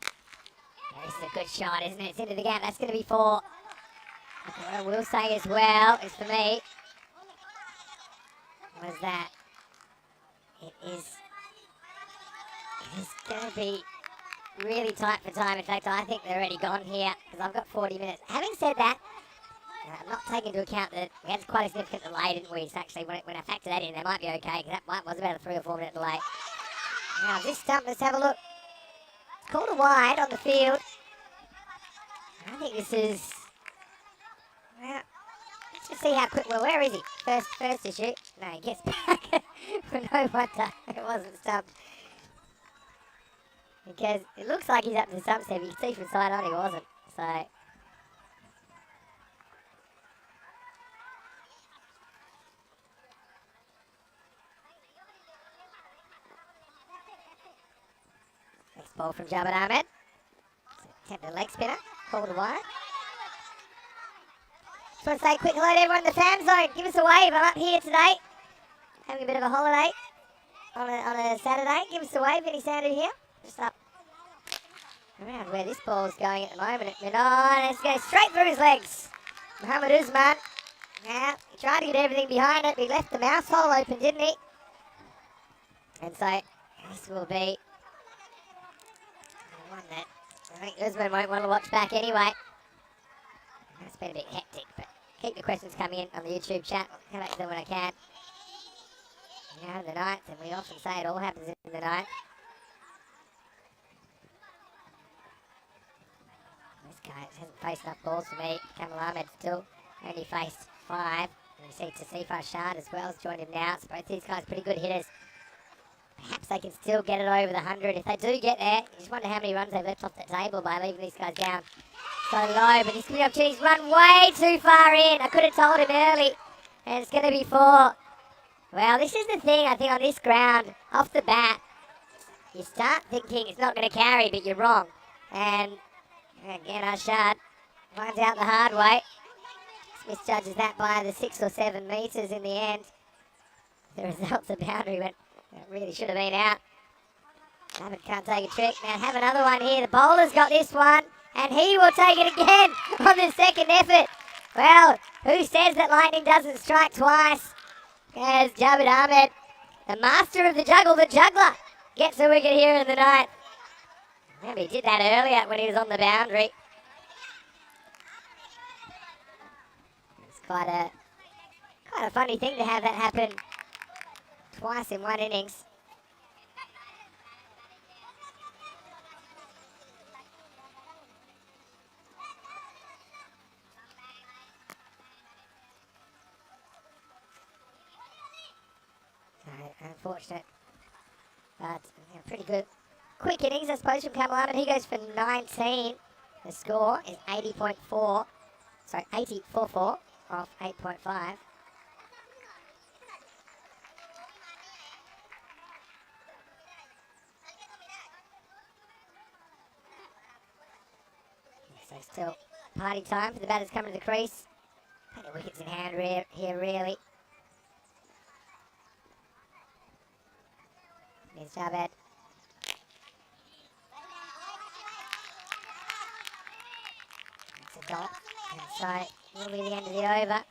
Yeah, this is a good shot, isn't it? It's into the gap. That's going to be 4. What I will say as well is for me, was that it is going to be really tight for time. In fact, I think they're already gone here because I've got 40 minutes. Having said that, I'm not taking into account that we had quite a significant delay, didn't we? So actually, when I factor that in, they might be okay because that was about a 3 or 4 minute delay. Now, this stump, let's have a look. It's called a wide on the field. I think this is... Well, let's just see how quick... Well, where is he? First issue. No, he gets back. No wonder it wasn't stumped. Because it looks like he's up to the stump step. You can see from side on he wasn't. So... Next ball from Jabbar Ahmed. Attempted leg spinner. Called a wide. Just want to say a quick hello to everyone in the fan zone. Give us a wave. I'm up here today. Having a bit of a holiday on a Saturday. Give us a wave. Any sound in here? Just up around where this ball is going at the moment. And it's going straight through his legs. Mohamed Usman. Now, he tried to get everything behind it, but he left the mouse hole open, didn't he? And so, this will be one that I think Usman won't want to watch back anyway. It's been a bit hectic, but keep the questions coming in on the YouTube chat. I'll come back to them when I can. Now, the ninth, and we often say it all happens in the ninth. This guy hasn't faced enough balls for me. Kamal Ahmed still only faced 5. And you see Tasif Arshad as well has joined him now. So both these guys pretty good hitters. Perhaps perhaps they can still get it over the 100. If they do get there, you just wonder how many runs they've left off the table by leaving these guys down so low. But this could be an opportunity. He's run way too far in. I could have told him early. And it's going to be 4. Well, this is the thing, I think, on this ground. Off the bat, you start thinking it's not going to carry, but you're wrong. And again, Ashad finds out the hard way. Misjudges that by the 6 or 7 metres in the end. The result's a boundary when it really should have been out. David can't take a trick. Now have another one here. The bowler's got this one, and he will take it again on the second effort. Well, who says that lightning doesn't strike twice? As Jabir Ahmed, the master of the juggle, the juggler, gets a wicket here in the 9th. Maybe he did that earlier when he was on the boundary. It's quite a funny thing to have that happen twice in one innings. Unfortunate, but pretty good. Quick innings, I suppose, from Kamal Ahmed. He goes for 19. The score is 80.4. Sorry, 80.44 off 8.5. So still party time for the batters coming to the crease. Plenty of wickets in hand here, really. Here's Javed. That's a dot. And so it will be the end of the over.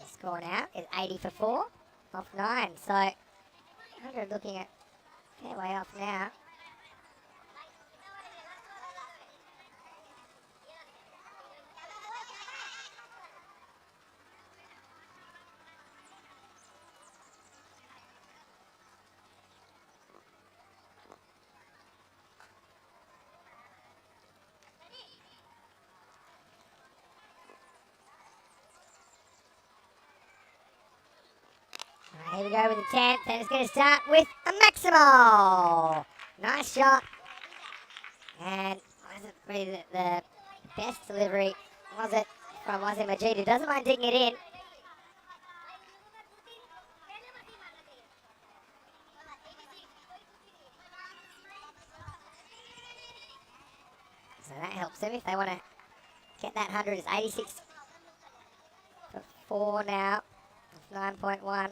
The score now is 80 for 4 off 9. So 100 looking at fair way off now. Here we go with the 10th, and it's going to start with a Maximal. Nice shot. And wasn't really the best delivery, was it, from Wasim Majid, who doesn't mind digging it in. So that helps them if they want to get that 100. It's 86 for 4 now, 9.1.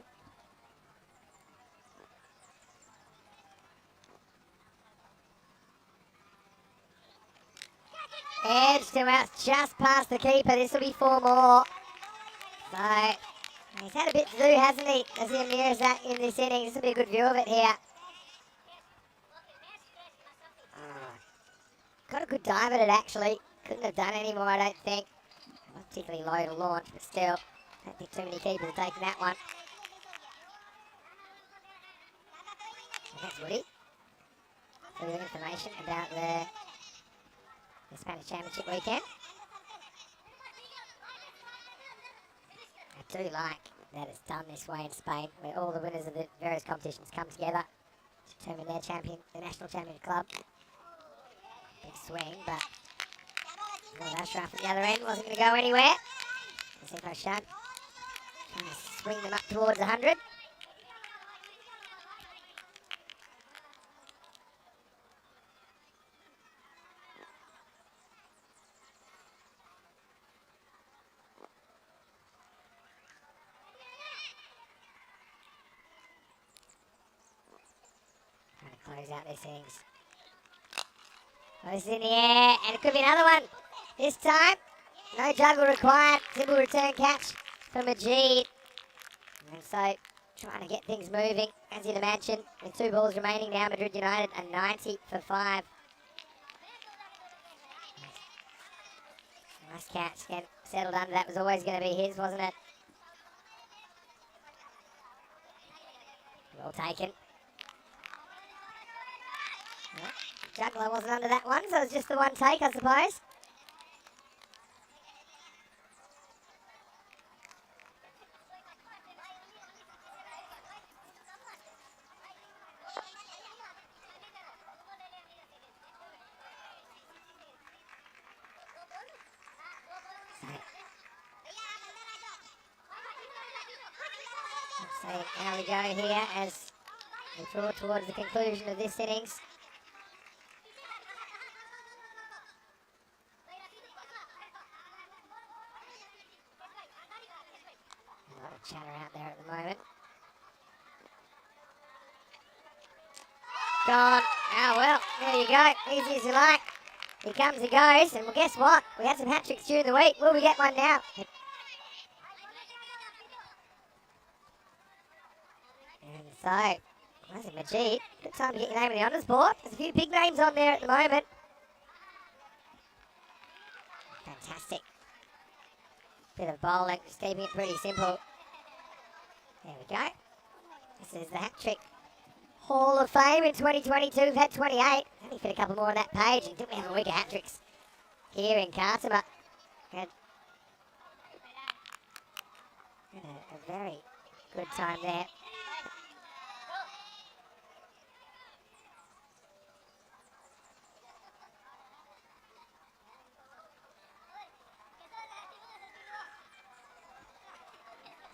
Edge to out just past the keeper. This will be 4 more. So he's had a bit to do, hasn't he? As he mirrors that in this inning. This will be a good view of it here. Got a good dive at it, actually. Couldn't have done any more, I don't think. Not particularly low to launch, but still. I don't think too many keepers have taken that one. And that's Woody. Further information about the Spanish Championship weekend. I do like that it's done this way in Spain, where all the winners of the various competitions come together to determine their champion, the national champion club. Big swing, but Ashraf at the other end wasn't going to go anywhere. Simpo Shad trying to swing them up towards 100. Close out these things. Oh, this is in the air, and it could be another one. This time, no juggle required. Simple return catch for Majid. And so, trying to get things moving, as you'd imagine. With 2 balls remaining now, Madrid United a 90 for 5. Nice catch. Get settled under. That was always going to be his, wasn't it? Well taken. Juggler wasn't under that one, so it was just the one take, I suppose. So now we go here as we draw towards the conclusion of this innings. A lot of chatter out there at the moment. Gone. Oh well, there you go. Easy as you like. He comes, he goes, and well, guess what? We had some hat-tricks during the week. Will we get one now? And so, that's a Majid. Good time to get your name on the honours board. There's a few big names on there at the moment. Fantastic. Bit of bowling, just keeping it pretty simple. There we go. This is the hat-trick Hall of Fame in 2022. We've had 28. Only fit a couple more on that page. And didn't we have a week of hat-tricks here in Khartoum? Had a very good time there.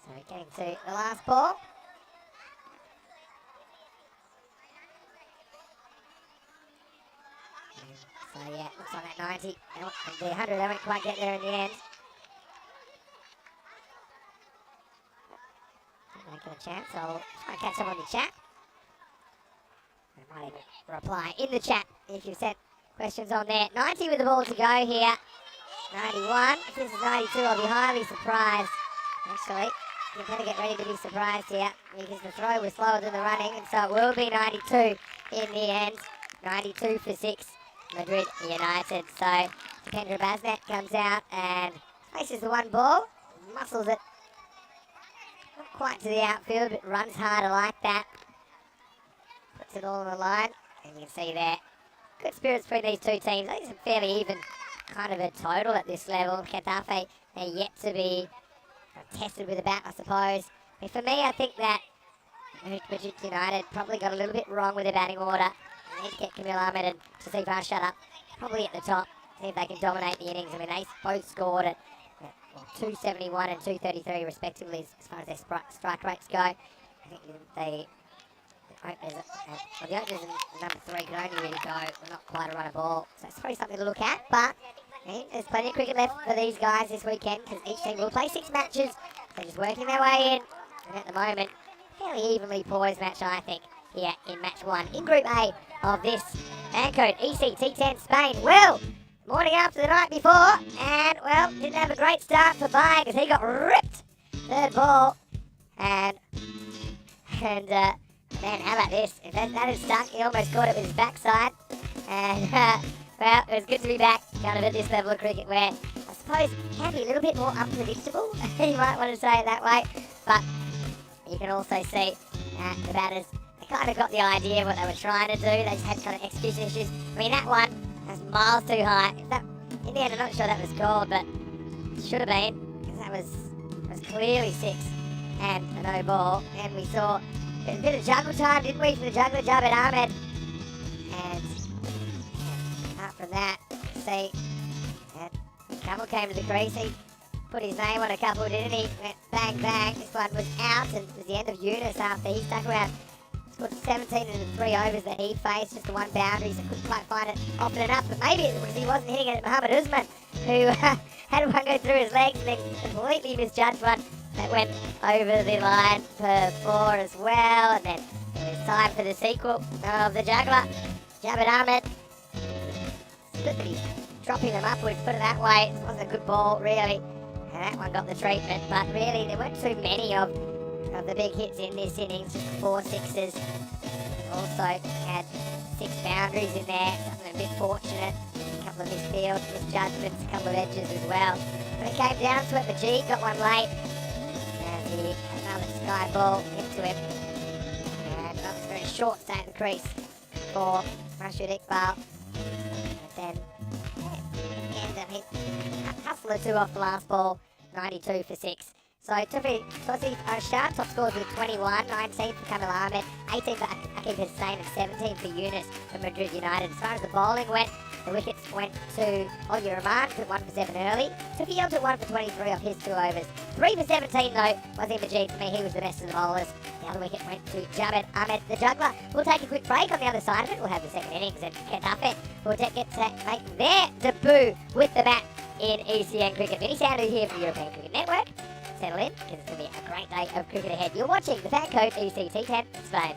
So getting to the last ball. So yeah, looks like that 90. And the 100, they won't quite get there in the end. Making a chance, so I'll try and catch them on the chat. I might even reply in the chat if you've sent questions on there. 90 with the ball to go here. 91. If this is 92, I'll be highly surprised. Actually, you better get ready to be surprised here because the throw was slower than the running, and so it will be 92 in the end. 92 for 6. Madrid United. So Takendra Basnet comes out and faces the one ball, muscles it not quite to the outfield, but runs hard. I like that. Puts it all on the line, and you can see there good spirits between these two teams. I think it's a fairly even kind of a total at this level. Getafe, they're yet to be tested with a bat, I suppose. But for me, I think that Madrid United probably got a little bit wrong with their batting order. Need to get Camille Ahmed and Tasif shut up, probably at the top, see if they can dominate the innings. I mean, they both scored at 271 and 233 respectively as far as their strike rates go. I think the openers and number 3 can only really go not quite a run of ball. So it's probably something to look at, but there's plenty of cricket left for these guys this weekend because each team will play 6 matches. They're just working their way in, and at the moment, fairly evenly poised match, I think, here in match 1 in Group A of this Fancode T10-Spain. Well, morning after the night before, and well, didn't have a great start for Bayern because he got ripped third ball, and man, how about this? If that had stuck, he almost caught it with his backside, and well, it was good to be back, kind of at this level of cricket where I suppose it can be a little bit more unpredictable. You might want to say it that way, but you can also see the batters kind of got the idea of what they were trying to do. They just had kind of execution issues. I mean, that one was miles too high. In the end, I'm not sure that was called, but it should have been, because that was clearly 6 and a no ball. And we saw a bit of juggle time, didn't we, for the juggler, Jabed Ahmed. And apart from that, see, Campbell came to the crease. He put his name on a couple, didn't he? Went bang, bang. This one was out, and it was the end of Yunus after he stuck around. Scored 17 in the 3 overs that he faced, just the one boundary, so couldn't quite find it often enough. But maybe it was he wasn't hitting it at Mohamed Usman, who had one go through his legs and then completely misjudged one that went over the line for 4 as well. And then it was time for the sequel of the juggler, Jabed Ahmed. It's good that he's dropping them upwards, put it that way. It wasn't a good ball, really. And that one got the treatment, but really there weren't too many of the big hits in this innings, just 4 sixes. Also had 6 boundaries in there, something a bit fortunate. A couple of misfields, misjudgments, a couple of edges as well. When it came down to it, Majid got one late. And another sky ball into him. And that was very short stay at the crease for Rashid Iqbal. And then ended up hitting a hustle or 2 off the last ball, 92 for 6. So Tasif Ashar, top scores with 21, 19 for Kamil Ahmed, 18 for Akib Hussain, and 17 for Yunus for Madrid United. As far as the bowling went, the wickets went to Oliver Rahman, took 1 for 7 early. Sufiel took 1 for 23 off his 2 overs. 3 for 17 though was Imajid. For me, he was the best of the bowlers. The other wicket went to Javed Ahmed, the juggler. We'll take a quick break. On the other side of it, we'll have the second innings, and Ketafe will get to make their debut with the bat in ECN Cricket. Vinny Sandu here for the European Cricket Network. Settle in, because it's going to be a great day of cricket ahead. You're watching the fan code ECT10 Spain.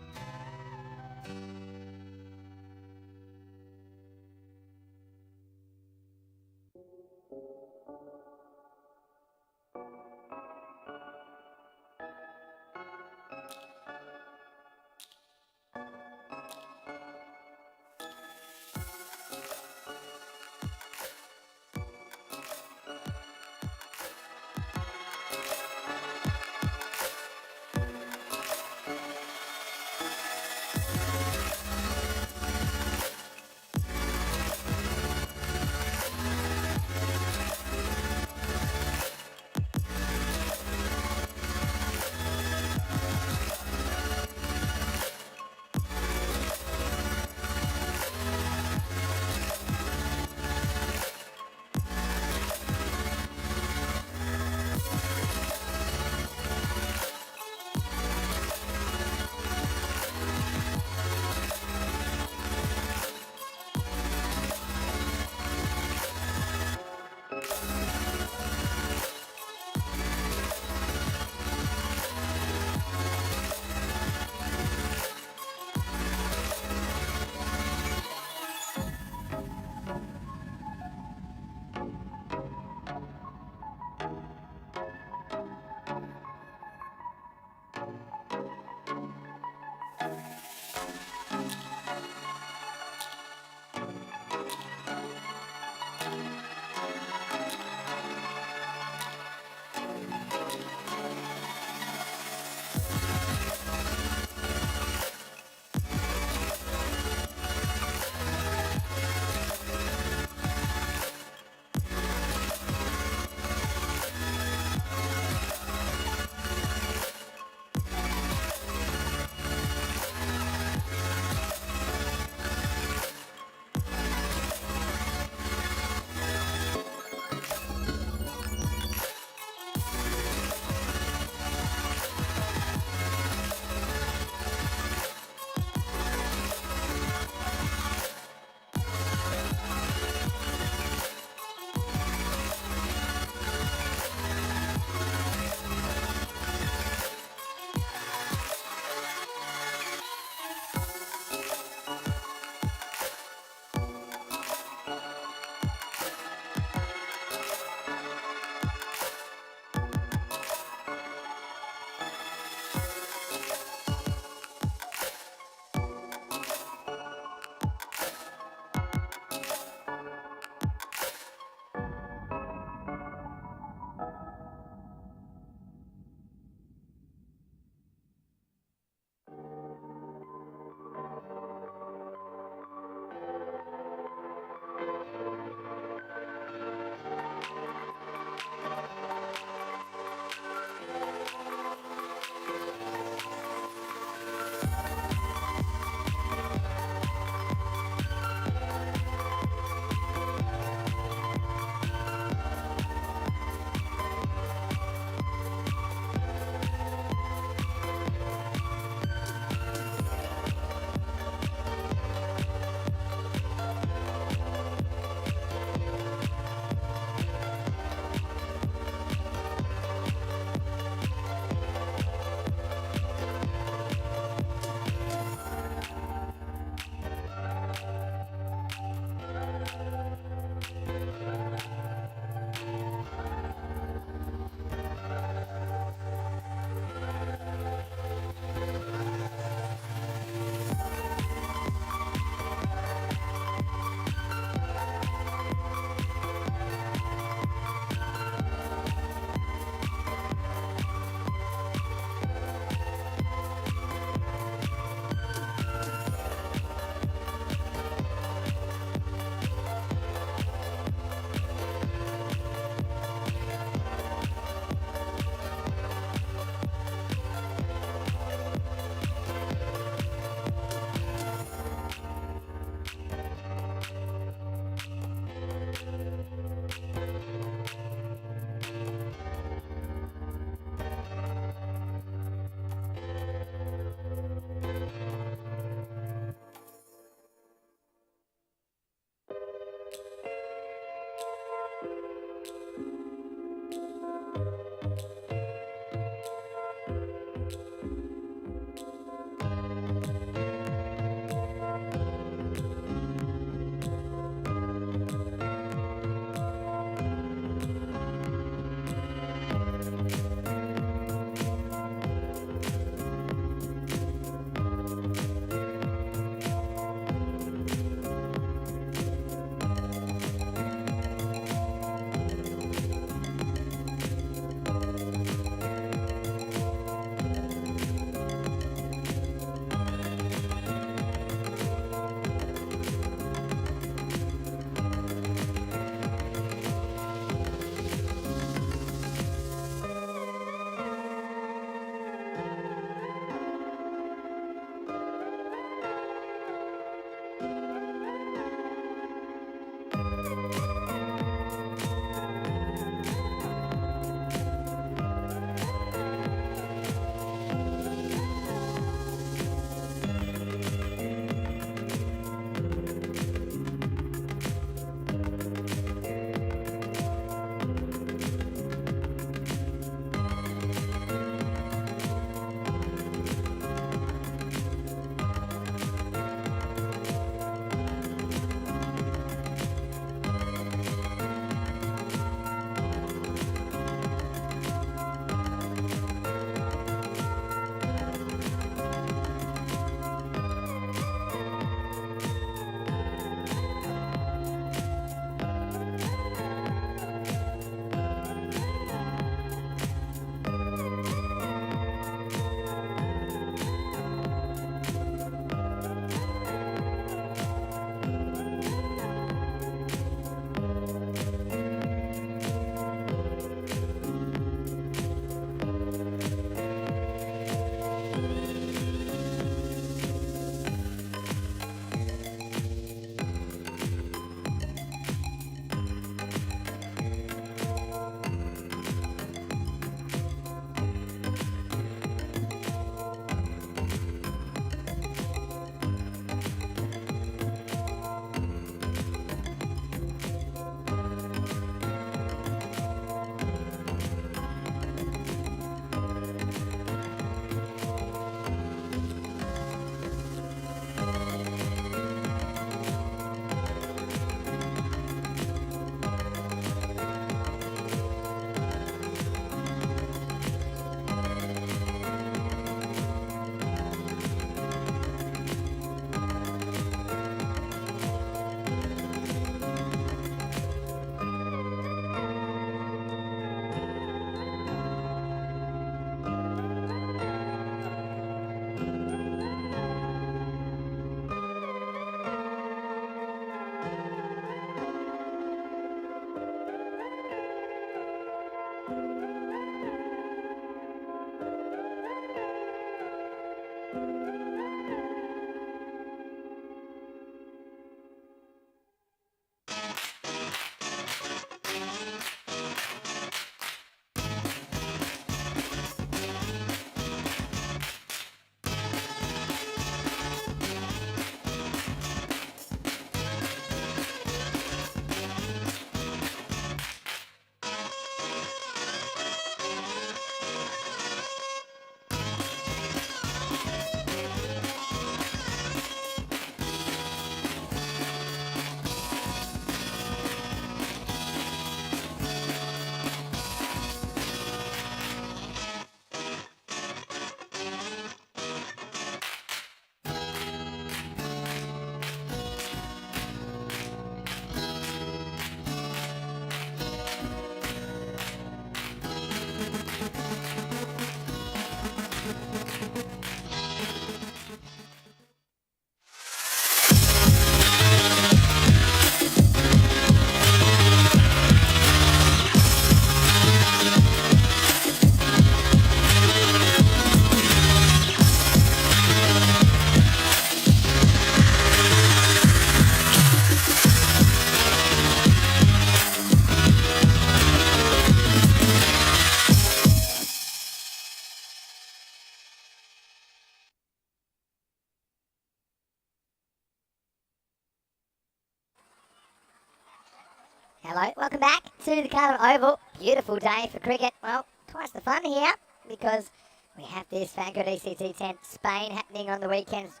Hello, welcome back to the Carlton Oval. Beautiful day for cricket. Well, twice the fun here because we have this Fanco T10-Spain happening on the weekends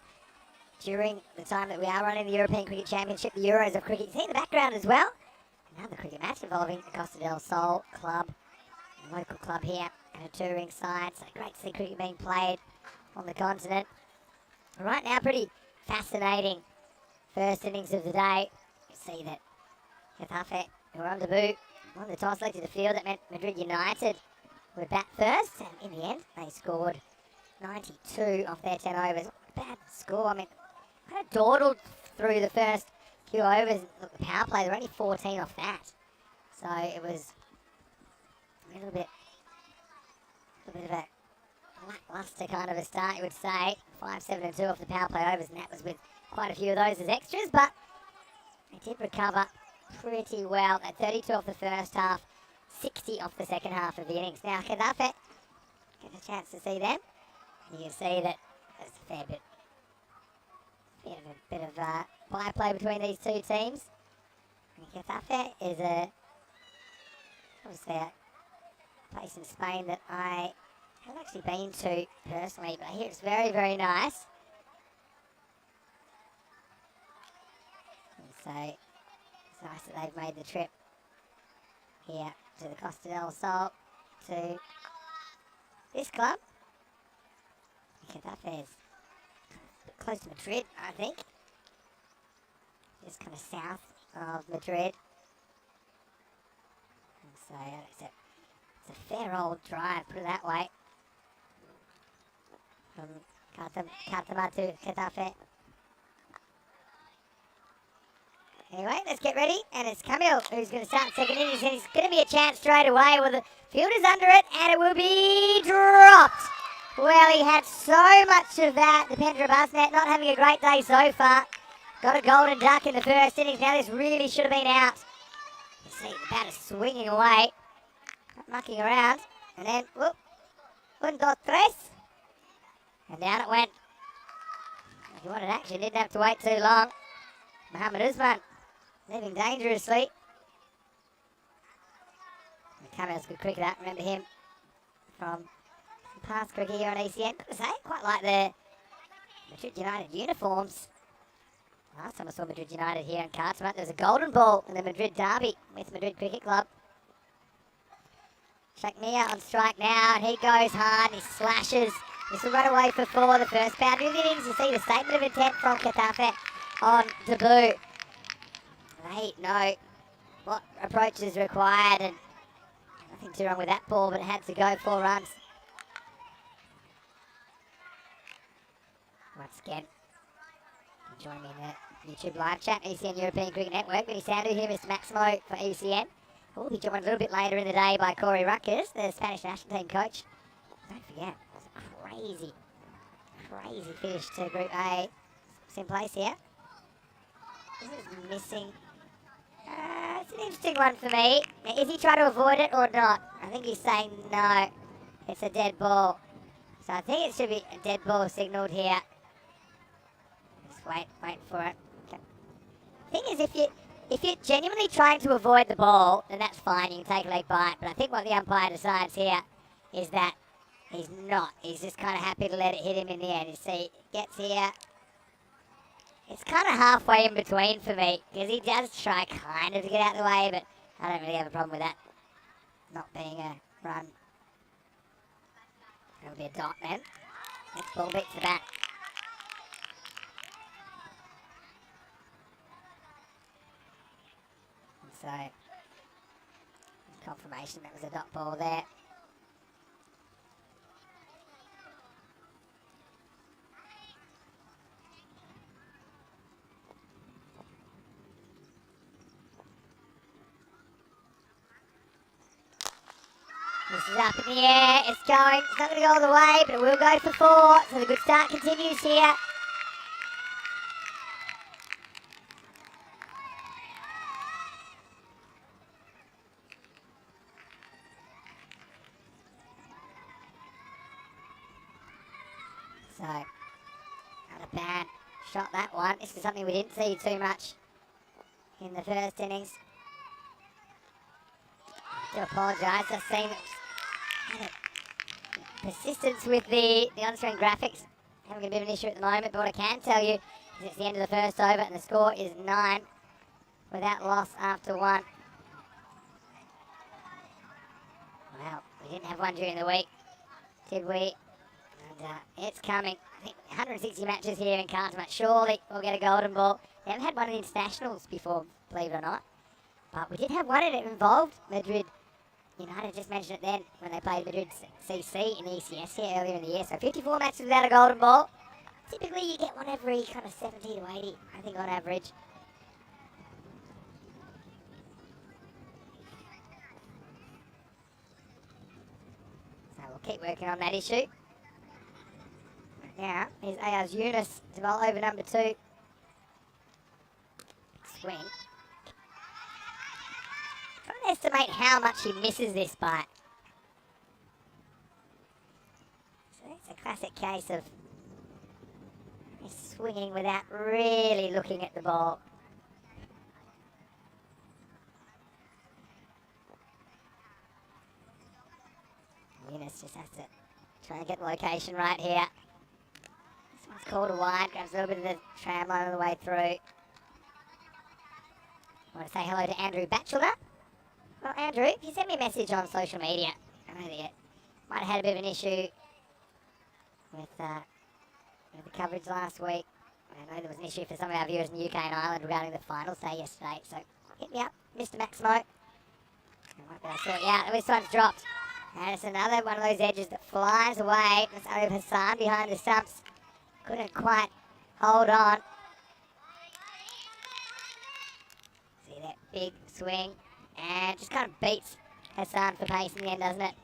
during the time that we are running the European Cricket Championship, the Euros of Cricket. You see in the background as well, another cricket match involving the Costa del Sol club, a local club here, and a touring side. So great to see cricket being played on the continent. Right now, pretty fascinating first innings of the day. You see that Getafe, who were on debut, won the toss, selected the field. That meant Madrid United would bat first, and in the end, they scored 92 off their 10 overs. Bad score. I mean, kind of dawdled through the first few overs. Look, the power play, they were only 14 off that. So it was a little bit of a lackluster kind of a start, you would say. 5, 7 and 2 off the power play overs, and that was with quite a few of those as extras, but they did recover pretty well. At 32 off the first half, 60 off the second half of the innings. Now, Getafe, get a chance to see them. You can see that there's a fair bit of byplay between these two teams. And Getafe is obviously a place in Spain that I haven't actually been to personally, but I hear it's very, very nice. And so it's nice that they've made the trip here to the Costa del Sol to this club. Getafe is close to Madrid, I think. Just kind of south of Madrid. And so it's a fair old drive, put it that way. From Cartama to Getafe. Anyway, let's get ready. And it's Camille who's going to start second innings. And it's going to be a chance straight away. Well, the field is under it and it will be dropped. Well, he had so much of that. The Pendra Busnet not having a great day so far. Got a golden duck in the first innings. Now this really should have been out. You see the batter swinging away. Not mucking around. And then, whoop. 1, 2, 3. And down it went. If you wanted action, didn't have to wait too long. Mohamed Usman living dangerously. Camille's a good cricketer. Remember him from past cricket here on ECN. Got to say, quite like the Madrid United uniforms. Last time I saw Madrid United here in Cartama, there was a golden ball in the Madrid derby with Madrid Cricket Club. Shakmir on strike now, and he goes hard, he slashes. This will run away for 4, the first boundary of the innings. You see the statement of intent from Getafe on debut. They know what approach is required, and nothing too wrong with that ball, but it had to go 4 runs. Once again, join me in the YouTube live chat, ECN European Cricket Network. Vinny Sandu here, Mr. Maximo for ECN. We'll be joined a little bit later in the day by Corey Ruckers, the Spanish national team coach. Don't forget, it's a crazy finish to Group A. It's in place here. This is missing. It's an interesting one for me. Is he trying to avoid it or not? I think he's saying no. It's a dead ball. So I think it should be a dead ball signalled here. Just wait for it. Okay. Thing is, if you're genuinely trying to avoid the ball, then that's fine. You can take a leg bite. But I think what the umpire decides here is that he's not. He's just kind of happy to let it hit him in the end. You see, gets here. It's kind of halfway in between for me, because he does try kind of to get out of the way, but I don't really have a problem with that not being a run. That'll be a dot then. Next ball beats the bat. And so, confirmation that was a dot ball there. This is up in the air, it's going, it's not going to go all the way, but it will go for 4, so the good start continues here. So, not a bad shot that one. This is something we didn't see too much in the first innings. do apologise. Just seeing persistence with the on-screen graphics. Having a bit of an issue at the moment, but what I can tell you is it's the end of the first over and the score is 9 without loss after 1. Well, we didn't have one during the week, did we? And it's coming. I think 160 matches here in Carlton. Surely we'll get a golden ball. We haven't had one in the internationals before, believe it or not. But we did have one and it involved Madrid United. Just mentioned it then when they played Madrid CC in the ECS here earlier in the year. So 54 matches without a golden ball. Typically you get one every kind of 70 to 80, I think, on average. So we'll keep working on that issue. Now, here's AR's Yunus to bowl over number 2. Swing. Trying to estimate how much he misses this by. So it's a classic case of swinging without really looking at the ball. Yunus just has to try and get the location right here. This one's called a wide, grabs a little bit of the tram line on the way through. I want to say hello to Andrew Batchelor. Well, Andrew, if you send me a message on social media, I know that you might have had a bit of an issue with the coverage last week. I know there was an issue for some of our viewers in the UK and Ireland regarding the finals day yesterday, so hit me up, Mr. Maximo. I might be able to sort you out. This one's dropped. And it's another one of those edges that flies away. It's over Hassan behind the stumps. Couldn't quite hold on. See that big swing. And just kind of beats Hassan for pace in the end, doesn't it?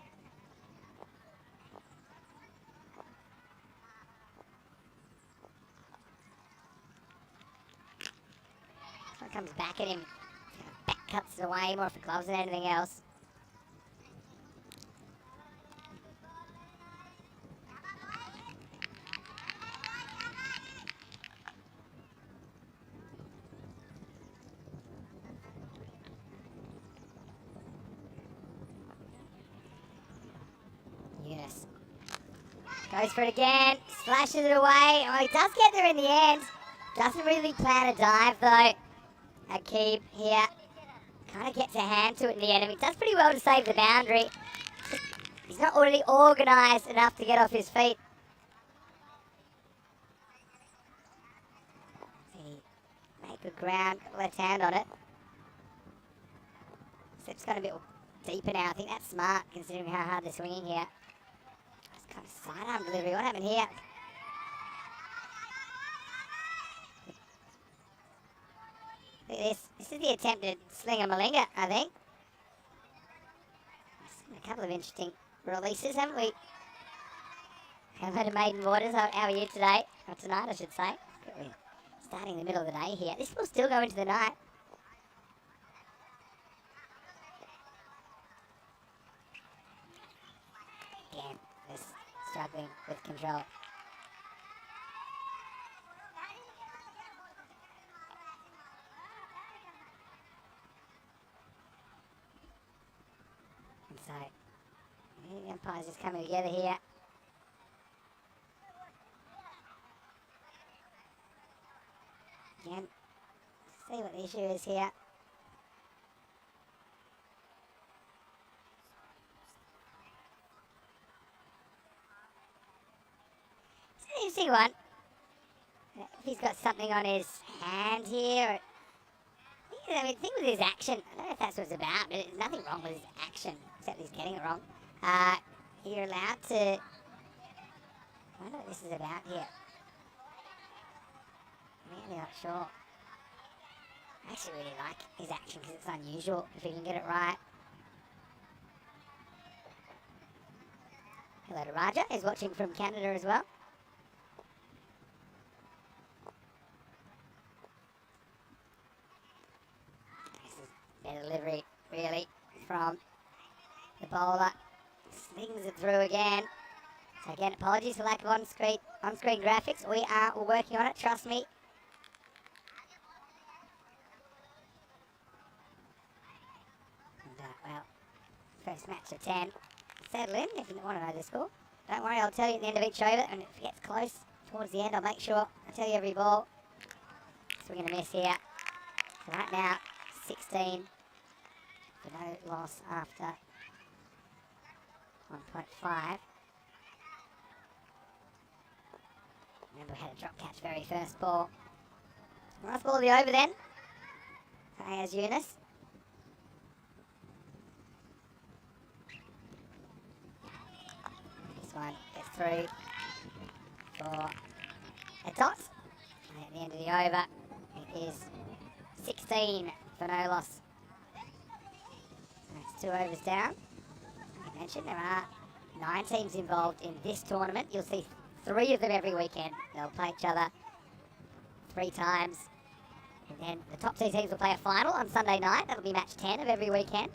One comes back at him. Back cuts it away more for gloves than anything else. Yunus goes for it again, slashes it away. Oh, he does get there in the end. Doesn't really plan a dive though. Akib here kind of gets a hand to it in the end. I mean, does pretty well to save the boundary. He's not really organised enough to get off his feet. See, make good ground, left hand on it. Slip's got a bit deeper now. I think that's smart considering how hard they're swinging here. Just kind of sidearm delivery. What happened here? Look at this. This is the attempted sling-a-malinga, I think. A couple of interesting releases, haven't we? Hello to Maiden Waters. How are you today? Or tonight, I should say. We're starting in the middle of the day here. This will still go into the night. Again, just struggling with control. So, the umpire's just coming together here. Again, see what the issue is here. It's an interesting one. If he's got something on his hand here. I mean, the thing with his action, I don't know if that's what it's about, but there's nothing wrong with his action, except he's getting it wrong. You're allowed to... I wonder what this is about here. I'm really not sure. I actually really like his action because it's unusual if he can get it right. Hello to Raja, he's watching from Canada as well. Better delivery, really, from the bowler. Slings it through again. So again, apologies for lack of on-screen graphics. We are working on it, trust me. And, well, First match of 10. Settle in if you want to know the score. Don't worry, I'll tell you at the end of each over, and if it gets close towards the end, I'll make sure I tell you every ball. So we're going to miss here. So right now, 16 for no loss after 1.5. Remember, we had a drop catch very first ball. Last ball of the over then. As Eunice. This one gets through for a dot. And at the end of the over, it is 16 for no loss. That's 2 overs down. Like I mentioned, there are 9 teams involved in this tournament. You'll see 3 of them every weekend. They'll play each other 3 times. And then the top 2 teams will play a final on Sunday night. That'll be match 10 of every weekend.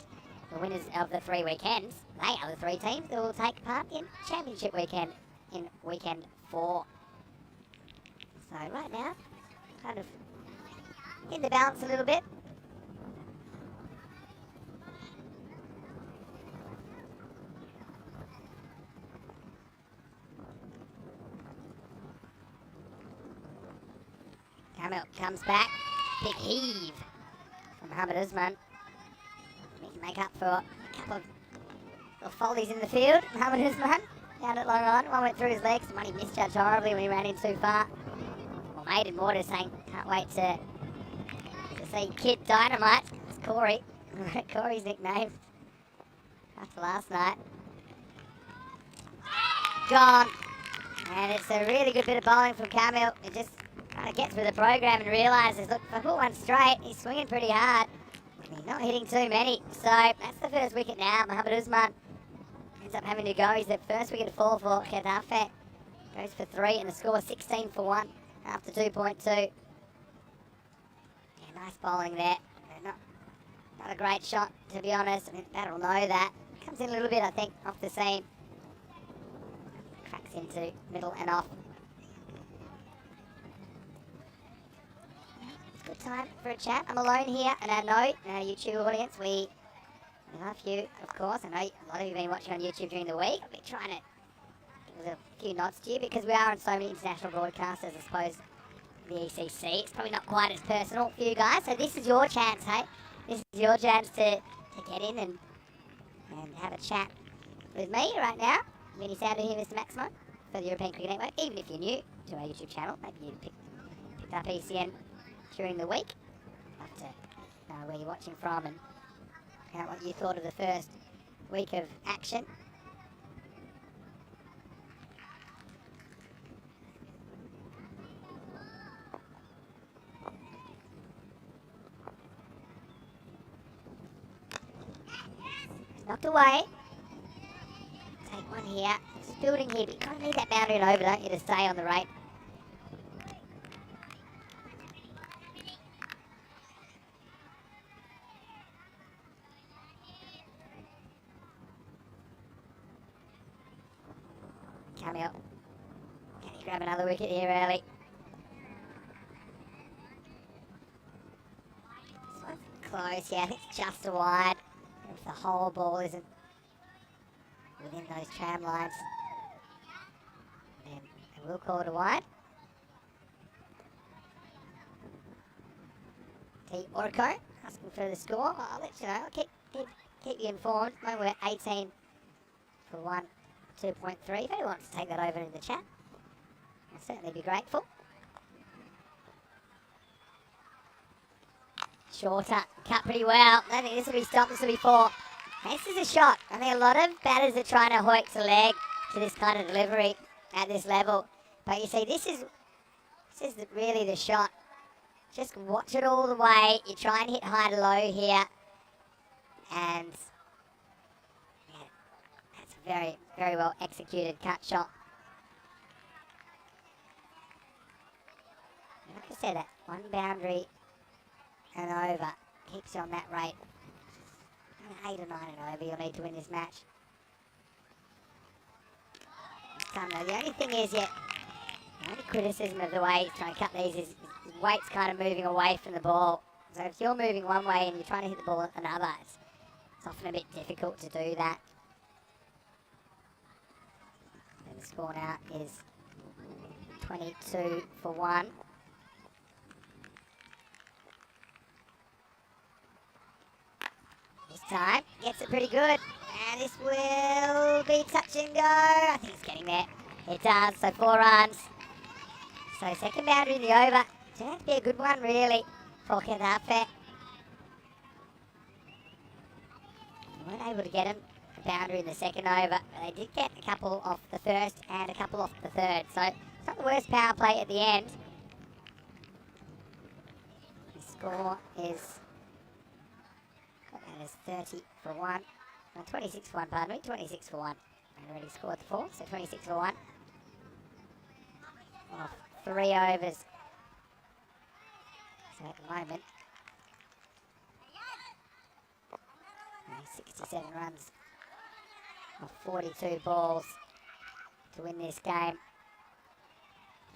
The winners of the 3 weekends, they are the 3 teams that will take part in championship weekend in weekend 4. So right now, kind of in the balance a little bit. Camille comes back. Big heave from Mohamed Usman. He can make up for a couple of little foldies in the field. Mohamed Usman down at long on. One went through his legs. One he misjudged horribly when he ran in too far. Well, Maiden Mortar saying, can't wait to see Kid Dynamite. It's Corey. Corey's nickname after last night. Gone. And it's a really good bit of bowling from Camille. It just kind of get through the program and realises, look, if I put one straight, he's swinging pretty hard. He's not hitting too many. So that's the first wicket now. Mohamed Usman ends up having to go. He's the first wicket to fall for Khadafe. Goes for 3 and the score 16 for 1 after 2.2. Yeah, nice bowling there. Not a great shot, to be honest. I mean, that'll know that. Comes in a little bit, I think, off the seam. Cracks into middle and off. Good time for a chat. I'm alone here, and I know our YouTube audience, we love you, of course. I know a lot of you have been watching on YouTube during the week. I've been trying to give a few nods to you because we are on so many international broadcasts as opposed to the ECC. It's probably not quite as personal for you guys, so this is your chance, hey? This is your chance to get in and have a chat with me right now. Vinny Sounder here, Mr. Maximo, for the European Cricket Network. Even if you're new to our YouTube channel, maybe you picked up ECN during the week. I'd love to know where you're watching from and what you thought of the first week of action. It's knocked away. Take one here. It's building here, but you kind of need that boundary and over, don't you, to stay on the rate. Camille. Can he grab another wicket here early? This one's close, yeah, I think it's just a wide. If the whole ball isn't within those tram lines, then they will call it a wide. T Orco asking for the score. I'll let you know. I'll keep you informed. At the moment we're 18 for 1. 2.3. If anyone wants to take that over in the chat, I'll certainly be grateful. Shorter, cut pretty well. I think this will be stopped, this will be 4. This is a shot. I think a lot of batters are trying to hoik a leg to this kind of delivery at this level. But you see, this is really the shot. Just watch it all the way. You try and hit high to low here. And yeah, that's a very, very well executed cut shot. And like I said, that one boundary and over keeps you on that rate. 8 or 9 and over, you'll need to win this match. The only thing is, the only criticism of the way he's trying to cut these is his weight's kind of moving away from the ball. So if you're moving one way and you're trying to hit the ball another, it's It's often a bit difficult to do that. And the score now is 22 for 1. This time, gets it pretty good. And this will be touch and go. I think it's getting there. It does, so 4 runs. So second boundary in the over. Turned out to be a good one, really, for K10-Highlights. They weren't able to get him a boundary in the second over, but they did get a couple off the first and a couple off the third. So it's not the worst power play at the end. The score is 30 for 1. No, 26 for 1, pardon me. 26 for 1. I already scored the 4, so 26 for 1. Off 3 overs. So at the moment, 67 runs off 42 balls to win this game.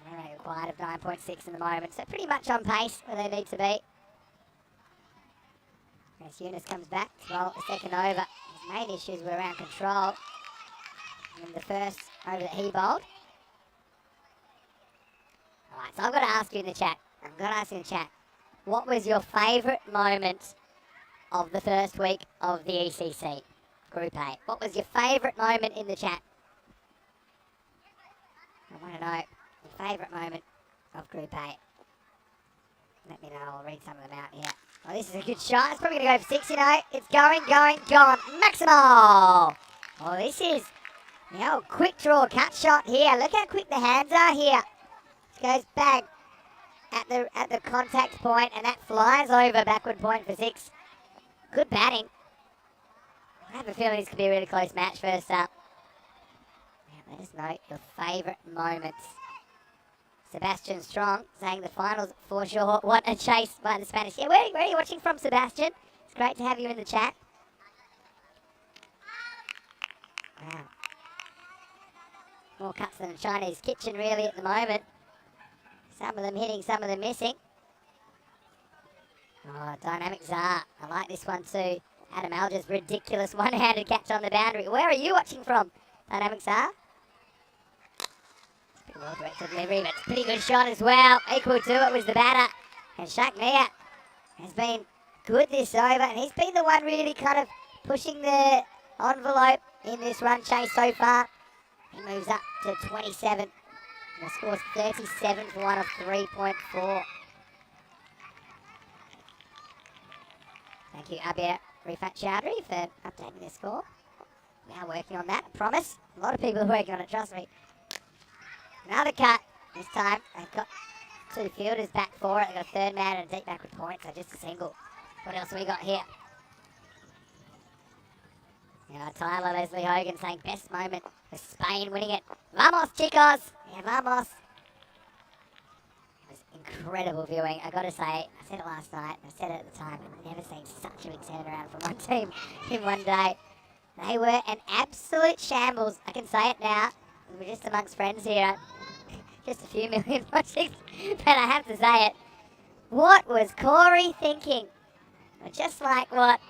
Run rate required of 9.6 in the moment, so pretty much on pace where they need to be. As Eunice comes back to roll the second over, his main issues were around control. And the first over that he bowled. Alright, so I've got to ask you in the chat. What was your favourite moment of the first week of the ECC Group A? What was your favourite moment in the chat? I want to know your favourite moment of Group A. Let me know, I'll read some of them out here. Oh, this is a good shot. It's probably going to go for 6, you know. It's going, gone. Maximal! Oh, this is the old quick draw cut shot here. Look how quick the hands are here. It goes bang at the contact point, and that flies over backward point for 6. Good batting. I have a feeling this could be a really close match first up. Now, let us know your favourite moments. Sebastian Strong saying the finals for sure. What a chase by the Spanish. Yeah, where are you watching from, Sebastian? It's great to have you in the chat. Wow. More cuts than a Chinese kitchen really at the moment. Some of them hitting, some of them missing. Oh, Dynamic Czar. I like this one too. Adam Alger's ridiculous one-handed catch on the boundary. Where are you watching from, Dynamic Czar? Well-directed delivery, but it's a pretty good shot as well. Equal to it was the batter. And Shaq-Mia has been good this over, and he's been the one really kind of pushing the envelope in this run chase so far. He moves up to 27. And the score's 37 for 1 of 3.4. Thank you, Abir Rifat Chowdhury, for updating the score. Now working on that, I promise. A lot of people are working on it, trust me. Another cut. This time, they've got 2 fielders back for it. They've got a third man and a deep backward point, so just a single. What else have we got here? Tyler Leslie Hogan saying best moment was Spain winning it. Vamos, chicos! Yeah, vamos. It was incredible viewing, I gotta say. I said it last night, I said it at the time. I've never seen such a big turnaround from one team in one day. They were an absolute shambles. I can say it now. We're just amongst friends here. Just a few million watching, but I have to say it. What was Corey thinking? Just like what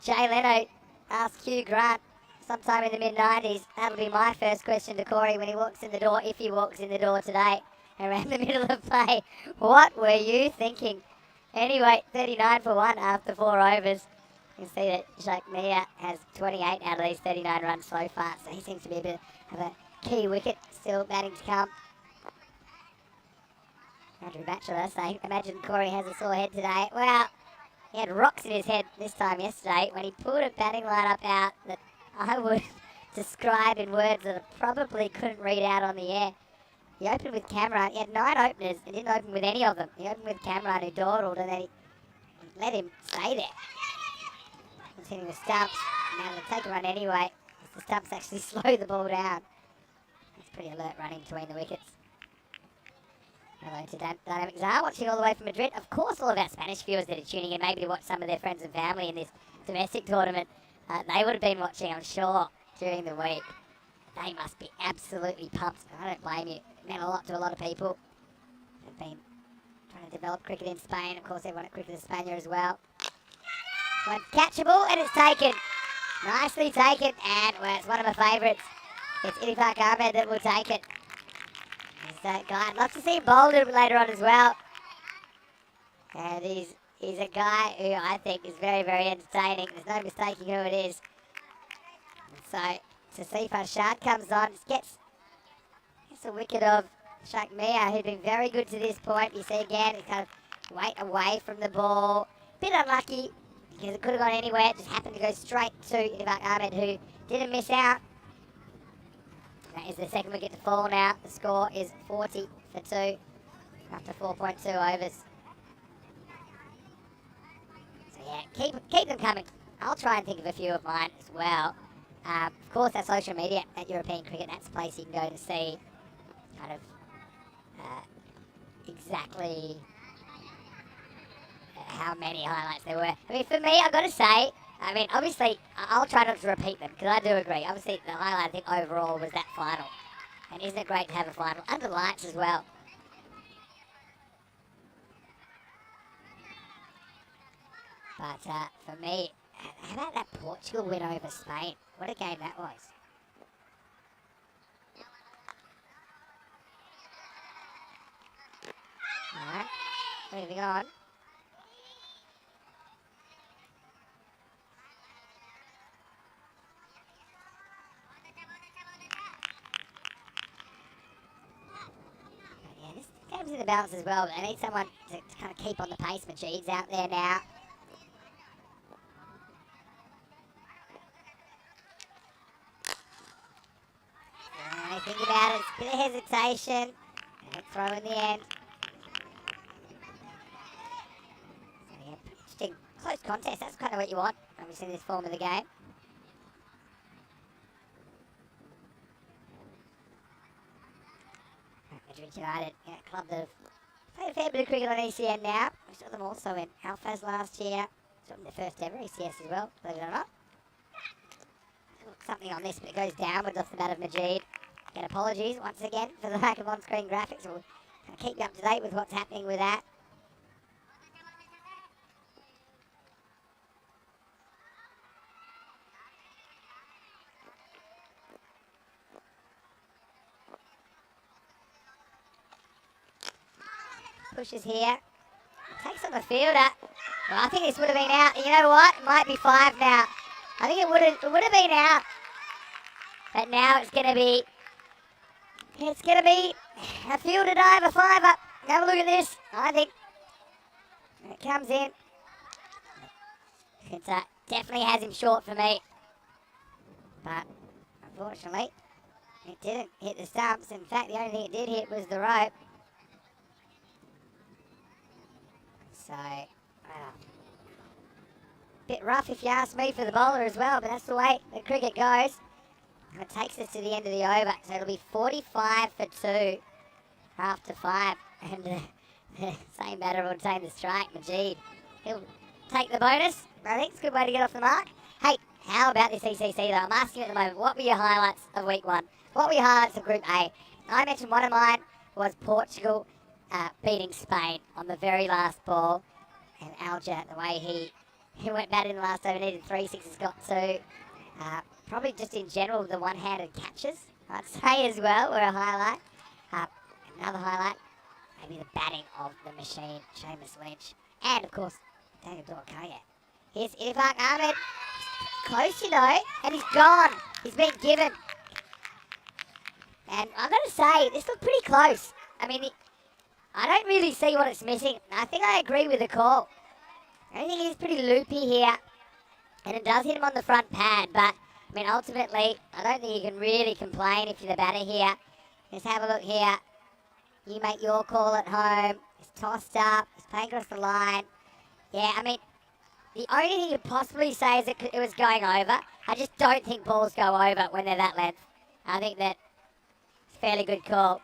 Jay Leno asked Hugh Grant sometime in the mid-90s. That'll be my first question to Corey when he walks in the door, if he walks in the door today, around the middle of play. What were you thinking? Anyway, 39 for 1 after 4 overs. You can see that Shaq-Mia has 28 out of these 39 runs so far, so he seems to be a bit of a key wicket, still batting to come. Andrew Batchelor saying, imagine Corey has a sore head today. Well, he had rocks in his head this time yesterday when he pulled a batting lineup out that I would describe in words that I probably couldn't read out on the air. He opened with Cameron. He had 9 openers and didn't open with any of them. He opened with Cameron, who dawdled, and then he let him stay there. He was hitting the stumps. Now they'll take a run anyway. The stumps actually slow the ball down. It's pretty alert running between the wickets. Hello to Dynamic Czar, watching all the way from Madrid. Of course, all of our Spanish viewers that are tuning in, maybe to watch some of their friends and family in this domestic tournament, they would have been watching, I'm sure, during the week. They must be absolutely pumped. I don't blame you. It meant a lot to a lot of people. They've been trying to develop cricket in Spain. Of course, everyone at Cricket España as well. One's catchable, and it's taken. Nicely taken, and well, it's one of my favourites. It's Euro-p-e-a-n that will take it. So, guy, I'd love to see him bowl a little bit later on as well. And he's a guy who I think is very, very entertaining. There's no mistaking who it is. So, Sasifa Shad comes on. Gets a wicket of Euro-p-e-a-n, who'd been very good to this point. You see again, he's kind of away from the ball. Bit unlucky because it could have gone anywhere. It just happened to go straight to Euro-p-e-a-n, who didn't miss out. That is the second wicket to fall now. The score is 40 for 2 after 4.2 overs. So yeah, keep them coming. I'll try and think of a few of mine as well. Of course, our social media at European Cricket, that's a place you can go to see kind of exactly how many highlights there were. I mean, for me, I've got to say, I mean, obviously, I'll try not to repeat them, because I do agree. Obviously, the highlight, I think, overall was that final. And isn't it great to have a final? Under lights as well. But for me, how about that Portugal win over Spain? What a game that was. Alright, moving on. Yeah, this game's in the balance as well, but I need someone to kind of keep on the pace. Majid's out there now. Think about it, it's a bit of hesitation, and throw in the end. So yeah, interesting, close contest, that's kind of what you want, obviously in this form of the game. Madrid United, yeah, club that have played a fair bit of cricket on ECN now. We saw them also in Alphas last year, saw them in the first ever ECS as well, believe it or not. Something on this, but it goes downwards off the bat of Majid. Again, apologies once again for the lack of on-screen graphics. We'll keep you up to date with what's happening with that. Pushes here. Takes on the fielder. Well, I think this would have been out. You know what? It might be 5 now. I think it would have been out. But now it's going to be a fielder dive, a 5 up. Have a look at this. I think it comes in. It definitely has him short for me. But unfortunately, it didn't hit the stumps. In fact, the only thing it did hit was the rope. So, well, bit rough if you ask me for the bowler as well, but that's the way the cricket goes. And it takes us to the end of the over, so it'll be 45 for 2 after 5. And the same batter will take the strike, Majid. He'll take the bonus. I think it's a good way to get off the mark. Hey, how about this ECC though? I'm asking at the moment, what were your highlights of week 1? What were your highlights of Group A? I mentioned one of mine was Portugal beating Spain on the very last ball. And Alja, the way he went bad in the last over, needed 3 sixes, got 2. Probably just in general, the one-handed catches, I'd say as well, were a highlight. Another highlight, maybe the batting of the machine, Seamus Lynch. And, of course, Daniel Dorkaya. Here's Euro-p-e-a-n, close, you know, and he's gone. He's been given. And I've got to say, this looked pretty close. I mean, I don't really see what it's missing. I think I agree with the call. I think he's pretty loopy here. And it does hit him on the front pad, but I mean, ultimately, I don't think you can really complain if you're the batter here. Just have a look here. You make your call at home. It's tossed up. It's playing across the line. Yeah, I mean, the only thing you could possibly say is it was going over. I just don't think balls go over when they're that length. I think that it's a fairly good call.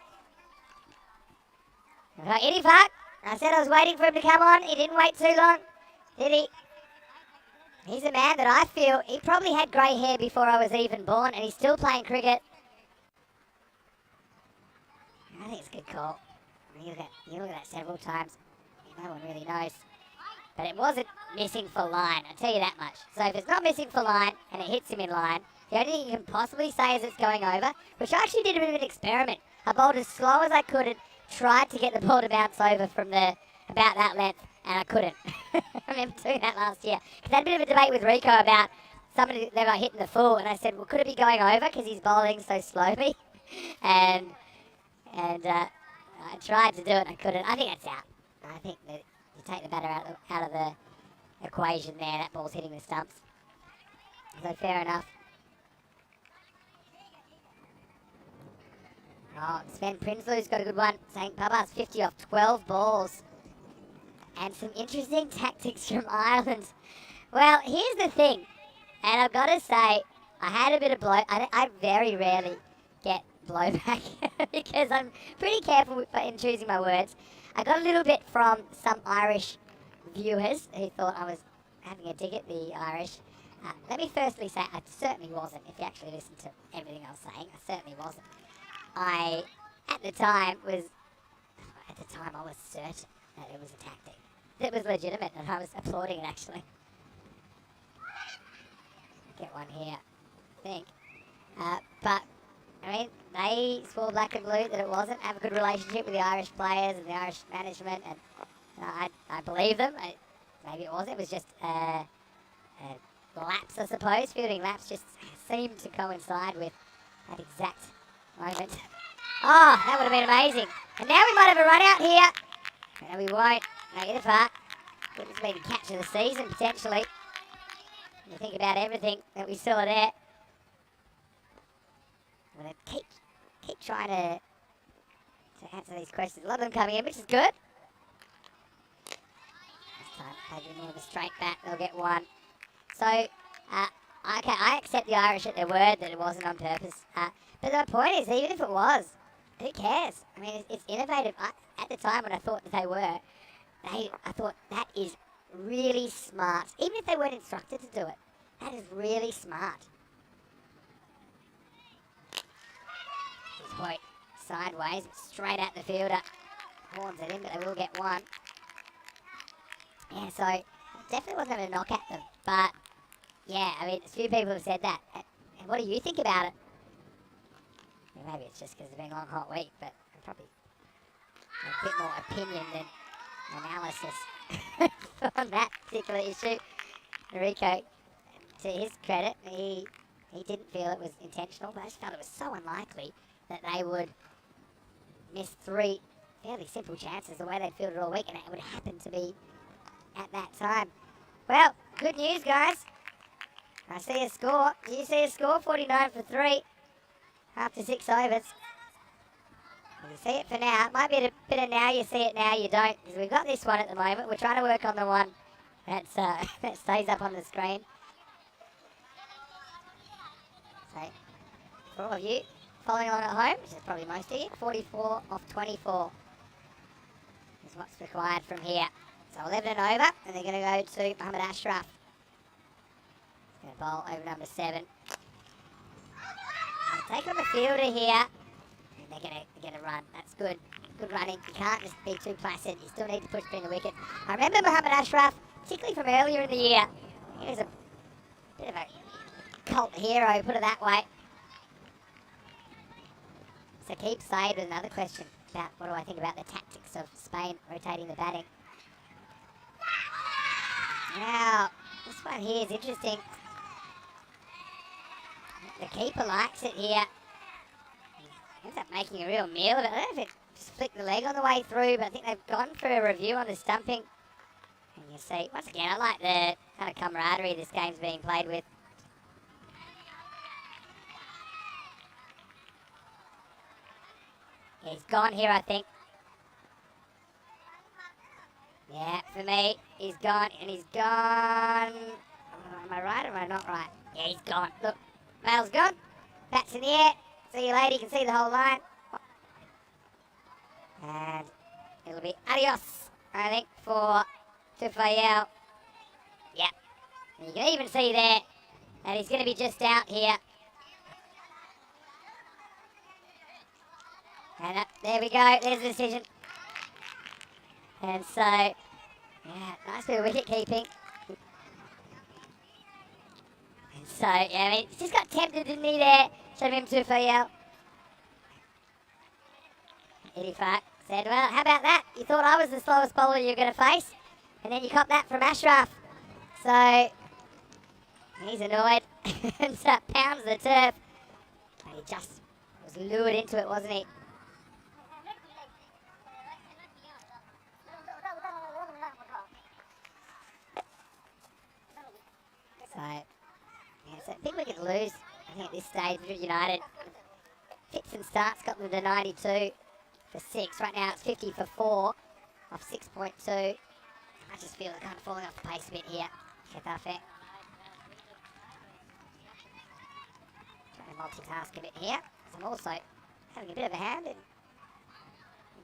Euro-p-e-a-n, I said I was waiting for him to come on. He didn't wait too long, did he? He's a man that I feel, he probably had grey hair before I was even born, and he's still playing cricket. I think it's a good call. You look at that several times. No one really knows. but it wasn't missing for line, I'll tell you that much. So if it's not missing for line and it hits him in line, the only thing you can possibly say is it's going over, which I actually did a bit of an experiment. I bowled as slow as I could and tried to get the ball to bounce over from about that length, and I couldn't. I remember doing that last year. Because I had a bit of a debate with Rico about somebody they were hitting the full, and I said, well, could it be going over because he's bowling so slowly? and I tried to do it, and I couldn't. I think that's out. I think that you take the batter out of the equation there. That ball's hitting the stumps. So fair enough. Oh, Sven Prinsloo's got a good one. St. Papa's 50 off 12 balls. And some interesting tactics from Ireland. Well, here's the thing. And I've got to say, I had a bit of blow. I very rarely get blowback because I'm pretty careful in choosing my words. I got a little bit from some Irish viewers who thought I was having a dig at the Irish. Let me firstly say I certainly wasn't. If you actually listen to everything I was saying, I certainly wasn't. At the time, I was certain that it was a tactic. It was legitimate, and I was applauding it, actually. Get one here, I think. But, I mean, they swore black and blue that it wasn't. Have a good relationship with the Irish players and the Irish management, and I believe them. Maybe it wasn't. It was just a lapse, I suppose. Fielding lapse just seemed to coincide with that exact moment. Oh, that would have been amazing. And now we might have a run out here. No, we won't. Make it a part. Could have been catch of the season, potentially. When you think about everything that we saw there. I'm going to keep trying to answer these questions. A lot of them coming in, which is good. This time, maybe more of a straight bat. They'll get one. So, okay, I accept the Irish at their word that it wasn't on purpose. But the point is, even if it was, who cares? I mean, it's innovative. At the time when I thought that they were, I thought that is really smart. Even if they weren't instructed to do it, that is really smart. This point sideways, straight at the fielder. Horns it in, but they will get one. Yeah, so definitely wasn't going to knock at them. But, yeah, I mean, a few people have said that. And what do you think about it? Maybe it's just because it's been a long, hot week, but I'm probably a bit more opinion than analysis on that particular issue. Rico, to his credit, he didn't feel it was intentional, but I just felt it was so unlikely that they would miss three fairly simple chances the way they'd fielded all week, and it would happen to be at that time. Well, good news, guys. I see a score. Do you see a score? 49 for 3 after 6 overs. You see it for now. It might be a bit of now you see it, now you don't. Because we've got this one at the moment. We're trying to work on the one that's, that stays up on the screen. So, for all of you following along at home, which is probably most of you, 44 off 24 is what's required from here. So 11 and over, and they're going to go to Mohammad Ashraf. He's going to bowl over number 7. Take on the fielder here. And they're going to get a run. That's good. Good running. You can't just be too placid. You still need to push between the wicket. I remember Mohammad Ashraf, particularly from earlier in the year. He was a bit of a cult hero, put it that way. So keep Said with another question about what do I think about the tactics of Spain rotating the batting. Now, this one here is interesting. The keeper likes it here. He ends up making a real meal of it. I don't know if it just flicked the leg on the way through, but I think they've gone for a review on the stumping. And you see, once again, I like the kind of camaraderie this game's being played with. Yeah, he's gone here, I think. Yeah, for me, he's gone, and he's gone. Am I right or am I not right? Yeah, he's gone. Look. Mail's gone. Bats in the air. See you later. You can see the whole line. And it'll be adios, I think, for Tufael. Yep. And you can even see there that he's going to be just out here. And there we go. There's the decision. And so Yeah, nice bit of wicket keeping. So, yeah, I mean, he just got tempted, didn't he, there? Showed him to T10. 85 said, well, how about that? You thought I was the slowest bowler you were going to face, and then you caught that from Ashraf. So, he's annoyed and pounds the turf. But he just was lured into it, wasn't he? So, yeah, so big wicket to lose, I think, at this stage. Madrid United fits and starts, got them to 92 for 6. Right now it's 50 for 4 off 6.2. I just feel kind of falling off the pace a bit here. Getafe. Trying to multitask a bit here. So I'm also having a bit of a hand in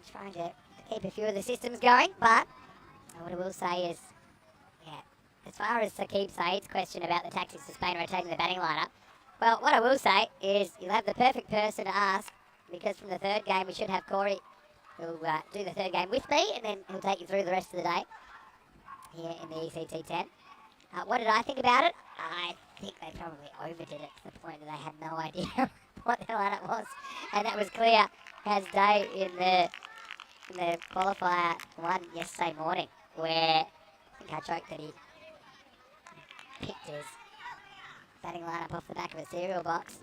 trying to keep a few of the systems going. But what I will say is, yeah, as far as Saqib Saeed's question about the tactics of Spain rotating the batting lineup, well, what I will say is you'll have the perfect person to ask, because from the third game we should have Corey who'll do the third game with me, and then he'll take you through the rest of the day here in the ECT10. What did I think about it? I think they probably overdid it to the point that they had no idea what their lineup was, and that was clear as day in the qualifier one yesterday morning, where I think I joked that he picked his batting lineup off the back of a cereal box.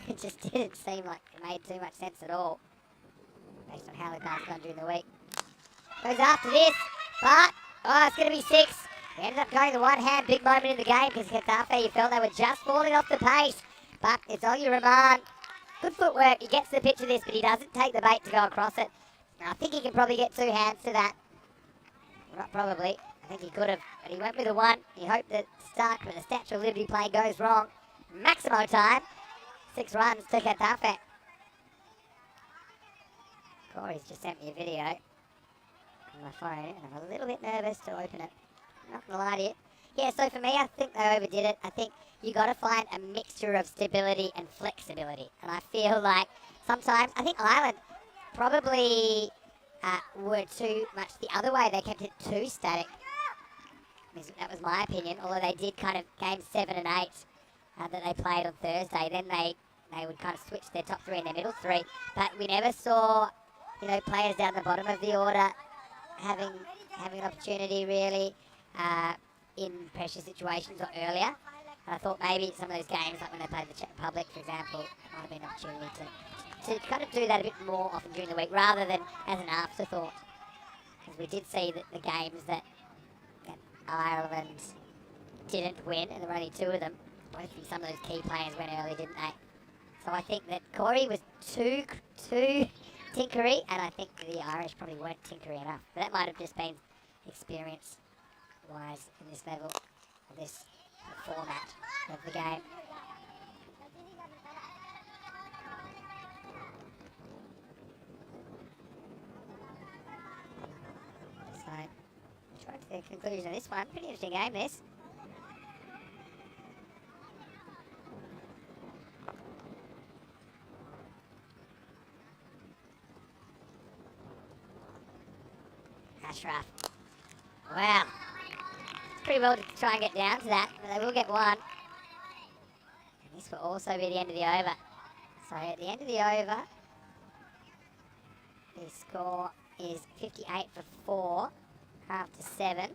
It just didn't seem like it made too much sense at all, based on how the cards gone during the week. Goes after this, but, oh, it's going to be 6. He ended up going the one-hand big moment in the game because Getafe, you felt they were just falling off the pace. But it's Ollie Rahman. Good footwork. He gets the pitch of this, but he doesn't take the bait to go across it. I think he can probably get 2 hands to that. Not probably. I think he could have, but he went with a 1. He hoped that Stark, but the Statue of Liberty play goes wrong. Maximo time. 6 runs to Getafe. Corey's just sent me a video on my phone, and I'm a little bit nervous to open it. Not gonna lie to you. Yeah, so for me, I think they overdid it. I think you got to find a mixture of stability and flexibility. And I feel like sometimes, I think Ireland probably were too much the other way. They kept it too static. That was my opinion, although they did kind of games 7 and 8 that they played on Thursday. Then they would kind of switch their top 3 and their middle 3. But we never saw, you know, players down the bottom of the order having an opportunity really in pressure situations or earlier. And I thought maybe some of those games, like when they played the Czech Republic, for example, might have been an opportunity to kind of do that a bit more often during the week rather than as an afterthought. Because we did see that the games that Ireland didn't win, and there were only 2 of them, both some of those key players went early, didn't they? So I think that Corey was too tinkery, and I think the Irish probably weren't tinkery enough. But that might have just been experience-wise in this level, of this format of the game. So, trying to the conclusion of this one. Pretty interesting game, this. Ashraf. Wow. It's pretty well to try and get down to that, but they will get 1. And this will also be the end of the over. So at the end of the over, the score is 58 for 4 after 7.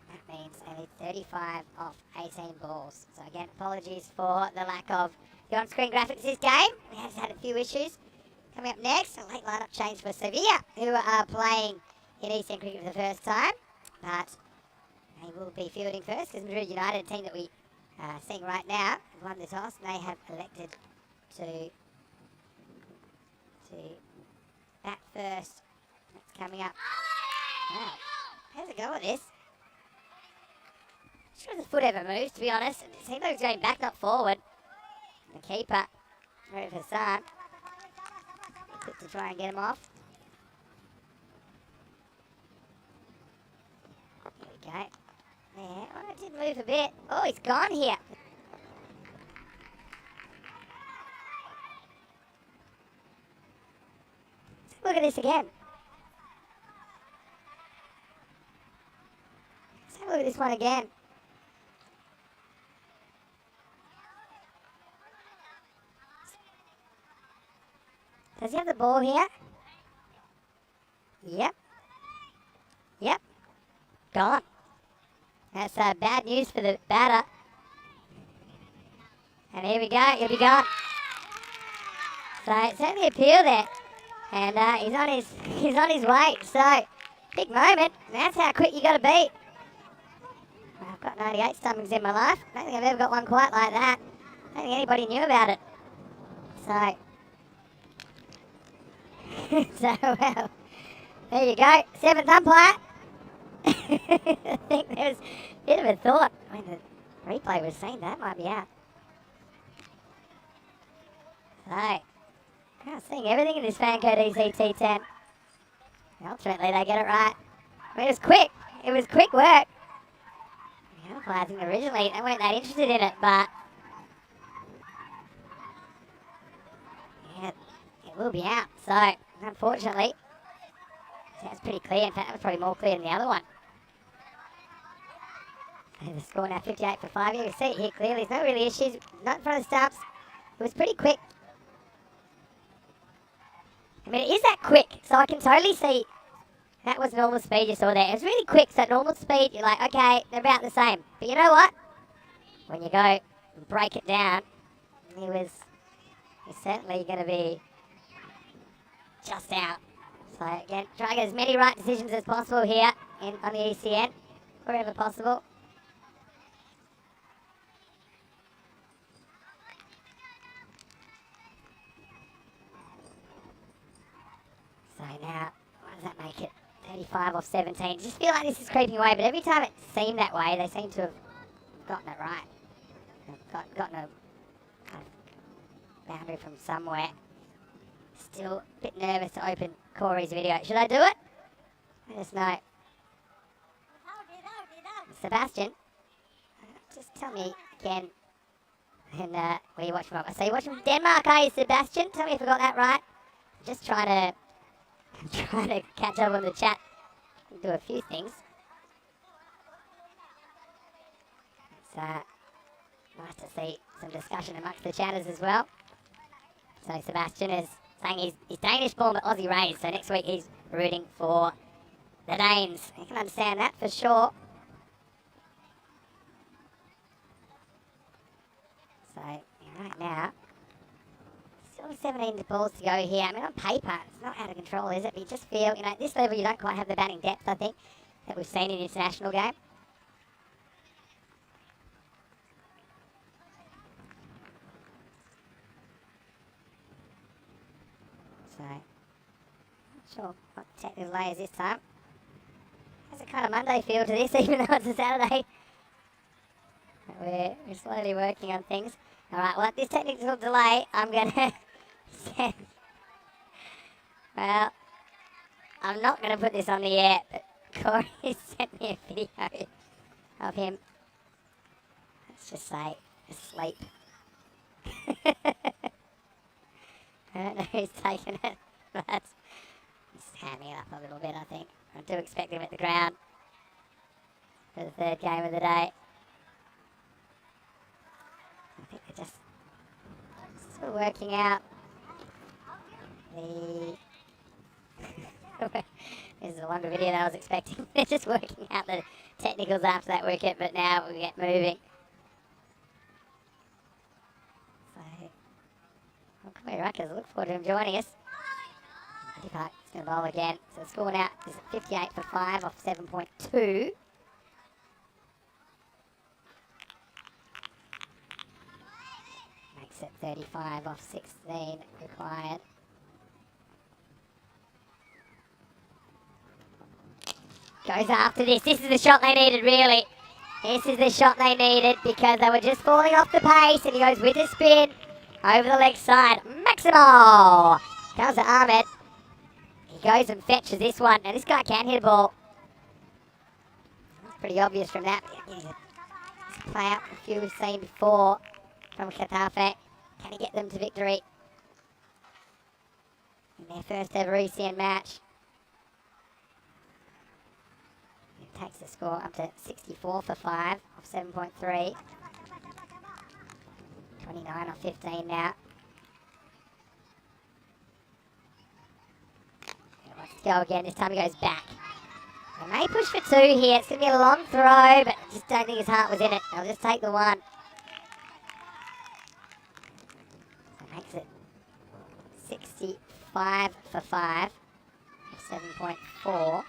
That means only 35 off 18 balls. So again, apologies for the lack of the on-screen graphics this game. We have had a few issues. Coming up next, a late lineup change for Sevilla, who are playing in Eastern Cricket for the first time. But they will be fielding first because Madrid United, a team that we are seeing right now, have won the toss. And they have elected to bat first. That's coming up. Wow. How's it go with this? I'm sure the foot ever moves, to be honest. It seemed like it was going back, not forward. The keeper, Euro Hassan, quick to try and get him off. Here we go. Yeah, oh, it did move a bit. Oh, he's gone here. Look at this again. look at this one again. Does he have the ball here? Yep. Yep. Gone. That's bad news for the batter. And here we go. He'll be gone. So it's only a peel there. And he's on his way. So big moment. That's how quick you got to be. I've got 98 stomachs in my life. I don't think I've ever got one quite like that. I don't think anybody knew about it. So, well, there you go. 7th umpire. I think there's a bit of a thought. I mean, the replay was saying that might be out. So, I'm seeing everything in this Fanco DC T10. Ultimately, they get it right. I mean, it was quick. It was quick work. The umpire, I think originally they weren't that interested in it, but yeah, it will be out. So, unfortunately, that's pretty clear. In fact, that was probably more clear than the other one. And the score now 58 for 5. You can see it here clearly. There's no really issues. Not in front of the stumps. It was pretty quick. I mean, it is that quick, so I can totally see that was normal speed you saw there. It was really quick, so at normal speed, you're like, okay, they're about the same. But you know what? When you go and break it down, he's certainly going to be just out. So again, try to get as many right decisions as possible here on the ECN, wherever possible. So now, what does that make it? 35 off 17. Just feel like this is creeping away, but every time it seemed that way, they seem to have gotten it right. Gotten a kind of boundary from somewhere. Still a bit nervous to open Corey's video. Should I do it? Let us know. Sebastian, just tell me again and where you watch from. So you watch from Denmark, are you, Sebastian? Tell me if I got that right. Just trying to catch up on the chat and do a few things. It's nice to see some discussion amongst the chatters as well. So Sebastian is saying he's Danish born but Aussie raised, so next week he's rooting for the Danes. You can understand that for sure. So right now, still 17 balls to go here. I mean, on paper, it's not out of control, is it? But you just feel, at this level, you don't quite have the batting depth, I think, that we've seen in the international game. So, not sure what technical lay is this time. There's a kind of Monday feel to this, even though it's a Saturday. But we're slowly working on things. Alright, well, this technical delay, I'm going to send... Well, I'm not going to put this on the air, but Corey sent me a video of him, let's just say, asleep. I don't know who's taken it, but he's hamming it up a little bit, I think. I do expect him at the ground for the third game of the day. I think they're just still working out the... This is a longer video than I was expecting. They're just working out the technicals after that wicket, but now we'll get moving. So, Corey Ruckers, I look forward to him joining us. He's going to bowl again. So the score now is 58 for 5 off 7.2. Makes it 35 off 16 required. Goes after this. This is the shot they needed, really. This is the shot they needed because they were just falling off the pace. And he goes with a spin over the leg side. Maximal! Comes to Ahmed. He goes and fetches this one. Now, this guy can hit a ball. It's pretty obvious from that. Let's play out a few we've seen before from Katafe. Can he get them to victory in their first ever ECN match? takes the score up to 64 for 5 off 7.3. 29 off 15 now. Let's go again. This time he goes back. They may push for 2 here. It's going to be a long throw, but I just don't think his heart was in it. I'll just take the 1. That makes it 65 for 5. 7.4.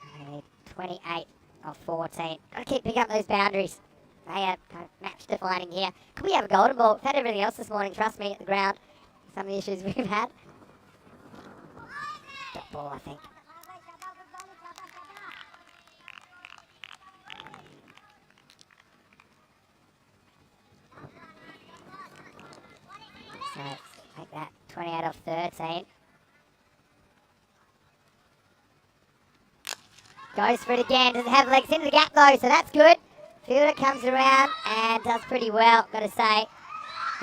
I need 28 of 14. Got to keep picking up those boundaries. They are match defining here. Could we have a golden ball? We've had everything else this morning, trust me, at the ground. Some of the issues we've had. Dot ball, I think. So, take that. 28 off 13. Goes for it again. Doesn't have legs into the gap though, so that's good. Fielder comes around and does pretty well, got to say.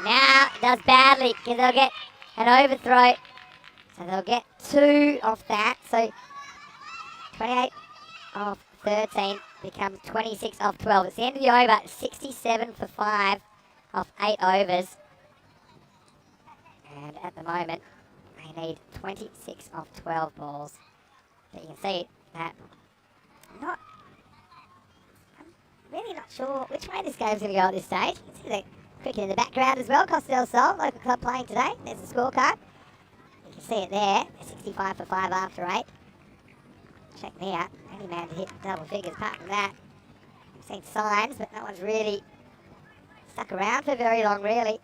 Now it does badly because they'll get an overthrow. So they'll get 2 off that. So 28 off 13 becomes 26 off 12. It's the end of the over. 67 for 5 off 8 overs. And at the moment, they need 26 off 12 balls. But you can see that I'm really not sure which way this game's going to go at this stage. You can see the cricket in the background as well. Costa del Sol, local club playing today. There's the scorecard. You can see it there. 65 for 5 after 8. Check me out. Only man to hit double figures. Apart from that, I've seen signs, but no one's really stuck around for very long, really.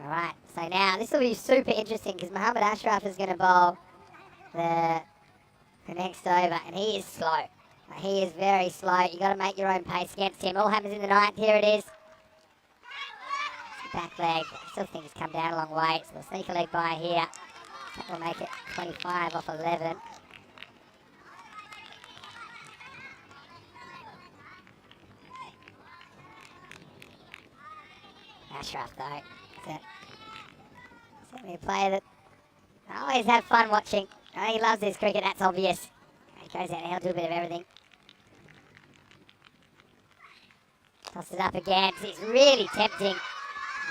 All right, so now this will be super interesting because Mohammad Ashraf is going to bowl the next over, and he is slow. He is very slow. You've got to make your own pace against him. All happens in the 9th. Here it is. Back leg. I still think it's come down a long way, so we'll sneak a leg by here. That will make it 25 off 11. Ashraf, though. Certainly a player that I always have fun watching. Oh, he loves this cricket, that's obvious. He goes out and he'll do a bit of everything. Toss it up again. It's really tempting.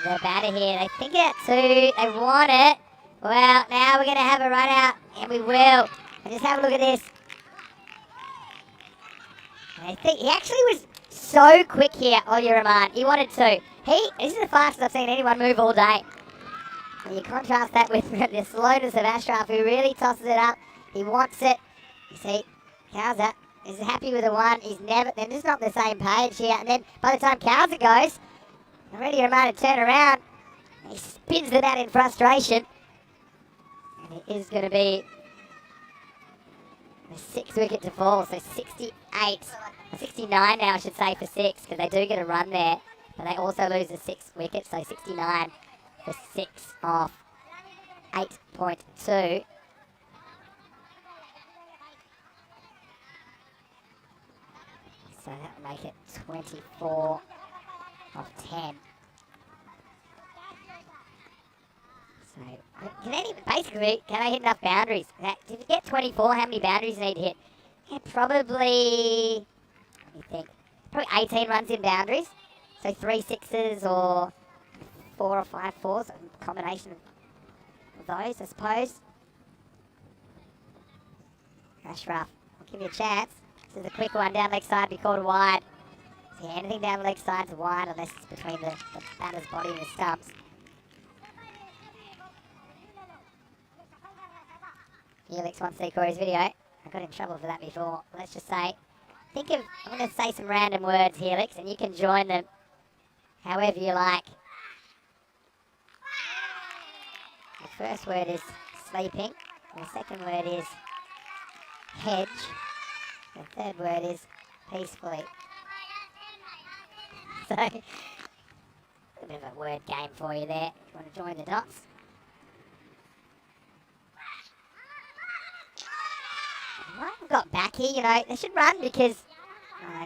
The batter here. They think it 2. They want it. Well, now we're going to have a run out, and we will. And just have a look at this. I think he actually was so quick here, Euro-p-e-a-n. He wanted 2. This is the fastest I've seen anyone move all day. And you contrast that with the slowness of Ashraf, who really tosses it up. He wants it. You see, Kauser is happy with the 1. They're just not on the same page here. And then by the time Kauser goes, already reminded to turn around. He spins it out in frustration. And it is going to be the 6th wicket to fall. So 69 now, I should say, for 6, because they do get a run there. But they also lose the 6th wicket, so 69 for 6 off 8.2. So that will make it 24 off 10. So, can I hit enough boundaries? If you get 24, how many boundaries do you need to hit? Yeah, probably 18 runs in boundaries. So 3 6s or 4 or 5 4s, a combination of those, I suppose. Ashraf, I'll give you a chance. This is a quick one down leg side, be called a wide. So yeah, anything down the leg side's a wide unless it's between the batter's body and the stumps. Helix wants to see Corey's video. I got in trouble for that before. Let's just say, I'm going to say some random words, Helix, and you can join them however you like. The first word is sleeping. The second word is hedge. The third word is peacefully. So, a bit of a word game for you there. If you want to join the dots. I haven't got back here, they should run because...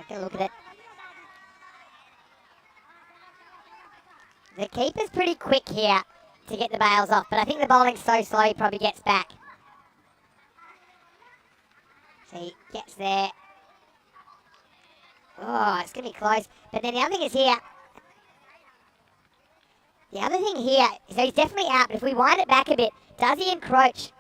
Get a look at it. The keeper's pretty quick here to get the bails off, but I think the bowling's so slow he probably gets back. So he gets there. Oh, it's going to be close. But then the other thing is here. The other thing here, so he's definitely out, but if we wind it back a bit, does he encroach?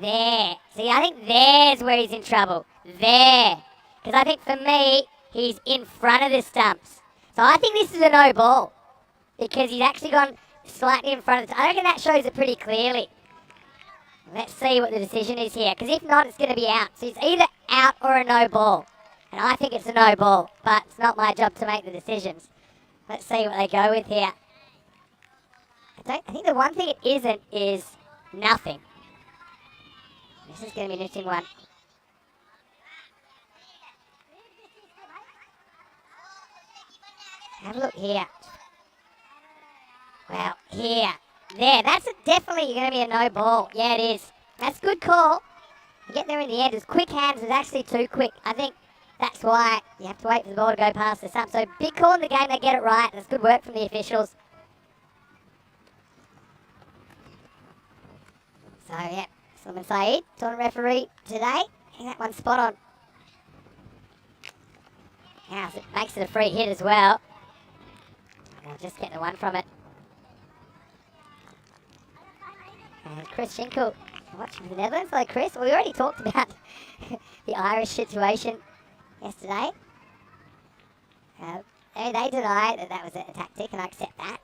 There. See, I think there's where he's in trouble. There. Because I think for me, he's in front of the stumps. So I think this is a no ball. Because he's actually gone slightly in front of the... I reckon that shows it pretty clearly. Let's see what the decision is here. Because if not, it's going to be out. So it's either out or a no ball. And I think it's a no ball. But it's not my job to make the decisions. Let's see what they go with here. I think the one thing it isn't is nothing. This is going to be an interesting one. Have a look here. Well, here. There. That's definitely going to be a no ball. Yeah, it is. That's a good call. You get there in the end. His quick hands was actually too quick. I think that's why you have to wait for the ball to go past the stump. So big call in the game. They get it right. That's good work from the officials. So, yeah. Sulaiman Saeed, tournament referee today. And that one's spot on. Now, it makes it a free hit as well. I'll just get the one from it. And Chris Schinkel, watching the Netherlands. Hello, Chris. Well, we already talked about the Irish situation yesterday. They deny that that was a tactic, and I accept that.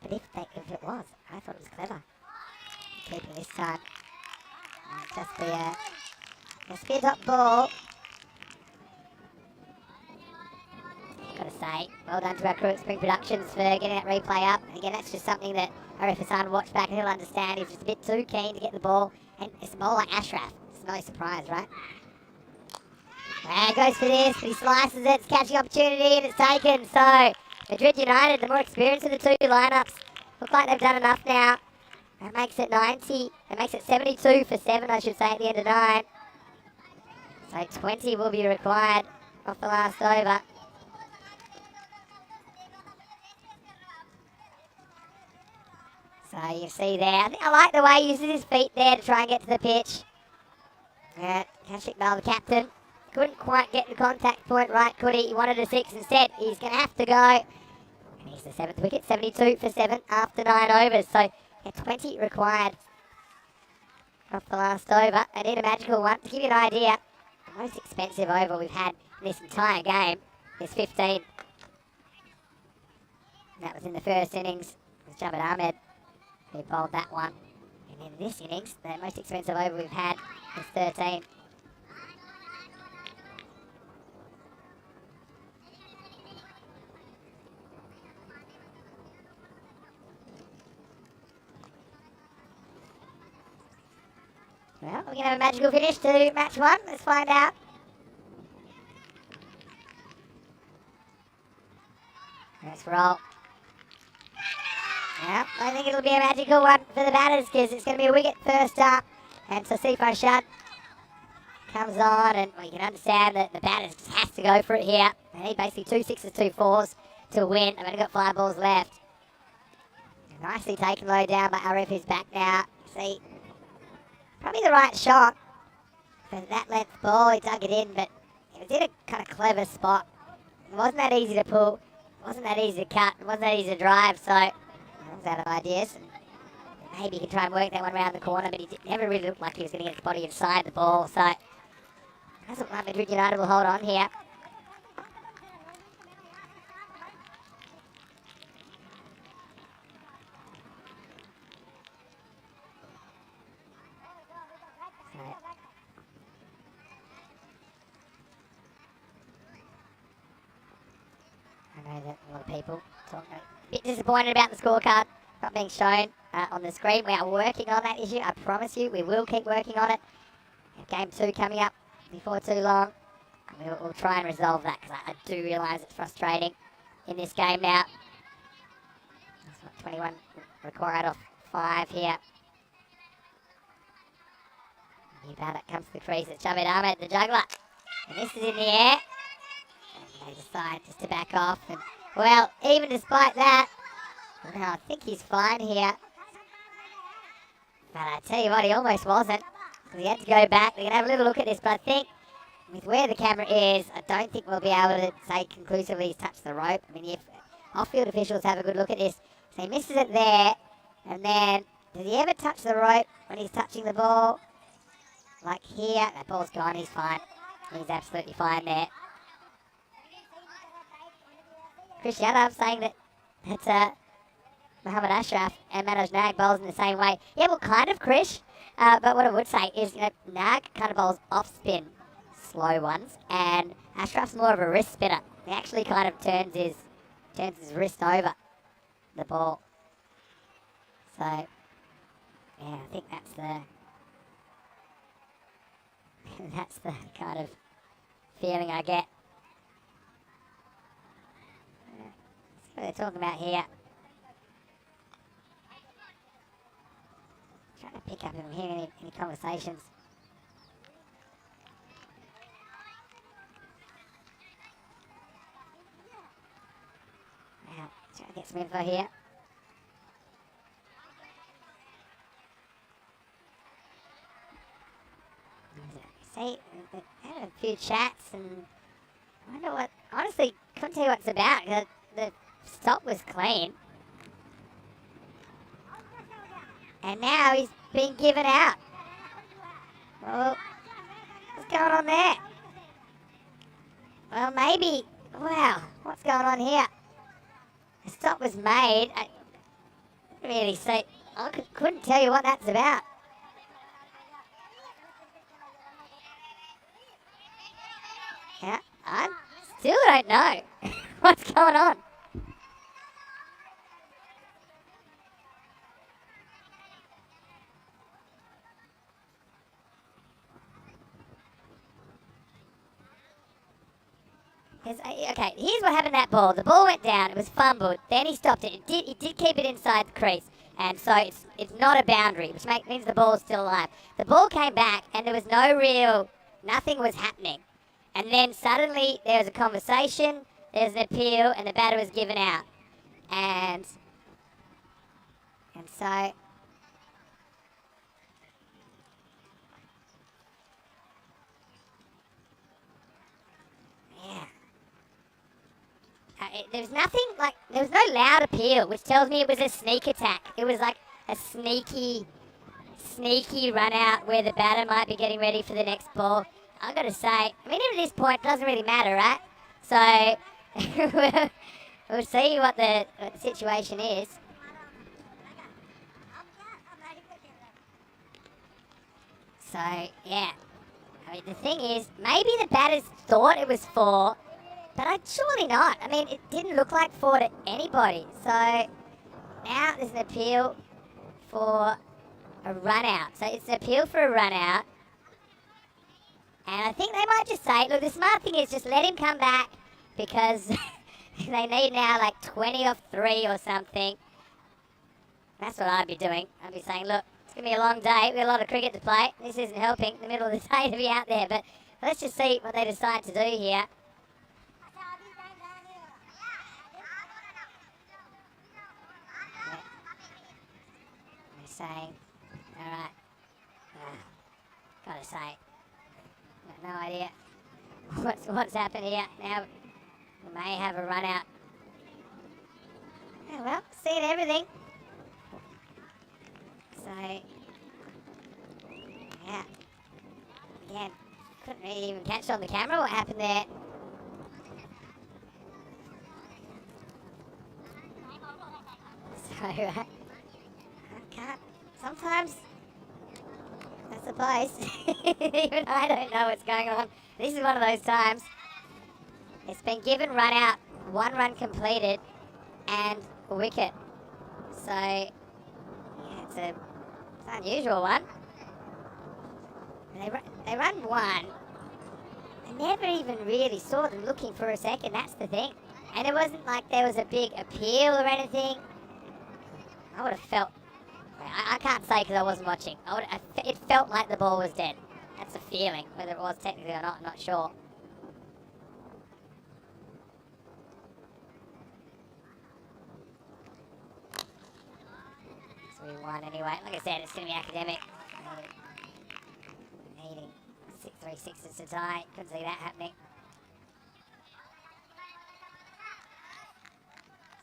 But if it was, I thought it was clever. Keeping this time. Just be a top ball. Gotta say, well done to our crew at Spring Productions for getting that replay up. And again, that's just something that Arif Hassan will watch back and he'll understand. He's just a bit too keen to get the ball. And it's a ball like Ashraf. It's no surprise, right? And goes for this, but he slices it. It's catching opportunity and it's taken. So, Madrid United, the more experienced of the two lineups, look like they've done enough now. That makes it 90. That makes it 72 for 7, I should say, at the end of 9. So 20 will be required off the last over. So you see there, I like the way he uses his feet there to try and get to the pitch. Kashik Bell, the captain, couldn't quite get the contact point right, could he? He wanted a 6 instead. He's going to have to go. And he's the 7th wicket, 72 for 7 after 9 overs. So 20 required off the last over. They need a magical one. To give you an idea, the most expensive over we've had in this entire game is 15. That was in the first innings. It was Jabir Ahmed who bowled that one. And in this innings, the most expensive over we've had is 13. Well, we're going to have a magical finish to match 1. Let's find out. Let's roll. Well, I think it'll be a magical one for the batters because it's going to be a wicket first up. And Sasif Arshad comes on, and we can understand that the batters just has to go for it here. They need basically 2 6s, 2 4s to win. They've only got 5 balls left. Nicely taken low down by Arif, who's back now. See, probably the right shot for that length ball. He dug it in, but it was in a kind of clever spot. It wasn't that easy to pull. It wasn't that easy to cut. It wasn't that easy to drive, so I was out of ideas. And maybe he could try and work that one around the corner, but he never really looked like he was going to get his body inside the ball. So it doesn't look like Madrid United will hold on here. I know that a lot of people talk a bit disappointed about the scorecard not being shown on the screen. We are working on that issue. I promise you, we will keep working on it. Game 2 coming up before too long. We'll try and resolve that because I do realise it's frustrating in this game now. That's what 21 required off 5 here. New batter comes to the crease. It's Jabir Ahmed, the juggler. And this is in the air. And they decide just to back off. And, well, even despite that, I think he's fine here. But I tell you what, he almost wasn't. He had to go back. We're going to have a little look at this, but I think with where the camera is, I don't think we'll be able to say conclusively he's touched the rope. I mean, if off-field officials have a good look at this, so he misses it there, and then does he ever touch the rope when he's touching the ball? Like here, that ball's gone, he's fine. He's absolutely fine there. Chris Yadav saying that Mohammad Ashraf and Manoj Nag bowls in the same way. Yeah, well, kind of, Chris. But what I would say is, Nag kind of bowls off-spin, slow ones, and Ashraf's more of a wrist spinner. He actually kind of turns his wrist over the ball. So, yeah, I think that's the kind of feeling I get. That's what they're talking about here. Trying to pick up if I'm hearing any conversations. Now, trying to get some info here. See, they had a few chats, and I wonder what. Honestly, couldn't tell you what it's about. The stop was clean, and now he's been given out. Well, what's going on there? Well, maybe. Wow, what's going on here? The stop was made. I didn't really see. I couldn't tell you what that's about. Yeah, I still don't know what's going on. Okay, here's what happened to that ball. The ball went down, it was fumbled, then he stopped it. He did keep it inside the crease, and so it's not a boundary, which means the ball is still alive. The ball came back, and there was nothing was happening. And then suddenly there was a conversation, there's an appeal, and the batter was given out. And so, yeah. There was nothing, there was no loud appeal, which tells me it was a sneak attack. It was like a sneaky run out where the batter might be getting ready for the next ball. I've got to say, I mean, even at this point, it doesn't really matter, right? So, we'll see what the situation is. So, yeah. I mean, the thing is, maybe the batters thought it was 4, but surely not. I mean, it didn't look like 4 to anybody. So, now there's an appeal for a run out. So, it's an appeal for a run out. And I think they might just say, look, the smart thing is just let him come back because they need now 20 off 3 or something. That's what I'd be doing. I'd be saying, look, it's going to be a long day. We've got a lot of cricket to play. This isn't helping in the middle of the day to be out there. But let's just see what they decide to do here. They're saying, all right, gotta say, no idea what's happened here. Now we may have a run out. Oh, well, seeing everything. So, yeah. Again, couldn't really even catch on the camera what happened there. So, I can't. Sometimes, I suppose, even I don't know what's going on. This is one of those times. It's been given run out, 1 run completed, and a wicket. So, yeah, it's an unusual one. And they run 1. I never even really saw them looking for a second, that's the thing. And it wasn't like there was a big appeal or anything. I would have felt, I can't say because I wasn't watching. It felt like the ball was dead. That's a feeling. Whether it was technically or not, I'm not sure. So we 31 anyway. Like I said, it's going to be academic. Needing 3 sixes to tie. Couldn't see that happening.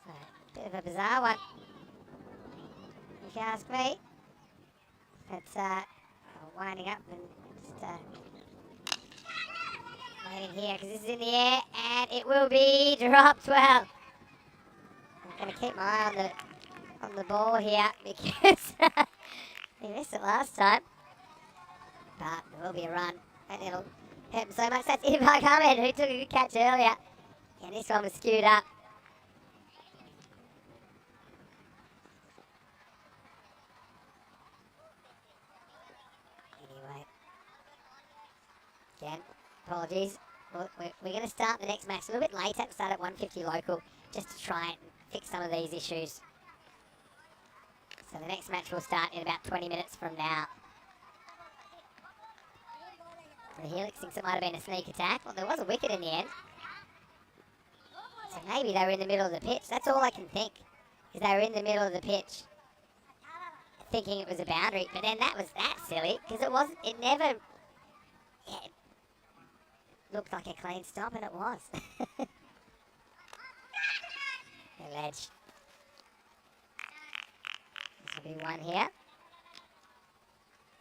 So, bit of a bizarre one, if you ask me. But winding up and just waiting here because this is in the air and it will be dropped well. I'm going to keep my eye on the ball here because he missed it last time. But there will be a run and it'll hurt him so much. That's Ivan Ahmed who took a good catch earlier. And this one was skewed up. Anyway. Again, apologies. We're going to start the next match a little bit later. We'll start at 1:50 local just to try and fix some of these issues. So the next match will start in about 20 minutes from now. The Helix thinks it might have been a sneak attack. Well, there was a wicket in the end. So maybe they were in the middle of the pitch. That's all I can think, is they were in the middle of the pitch thinking it was a boundary. But then that was that silly, because it never looked like a clean stop, and it was. The ledge. This will be one here.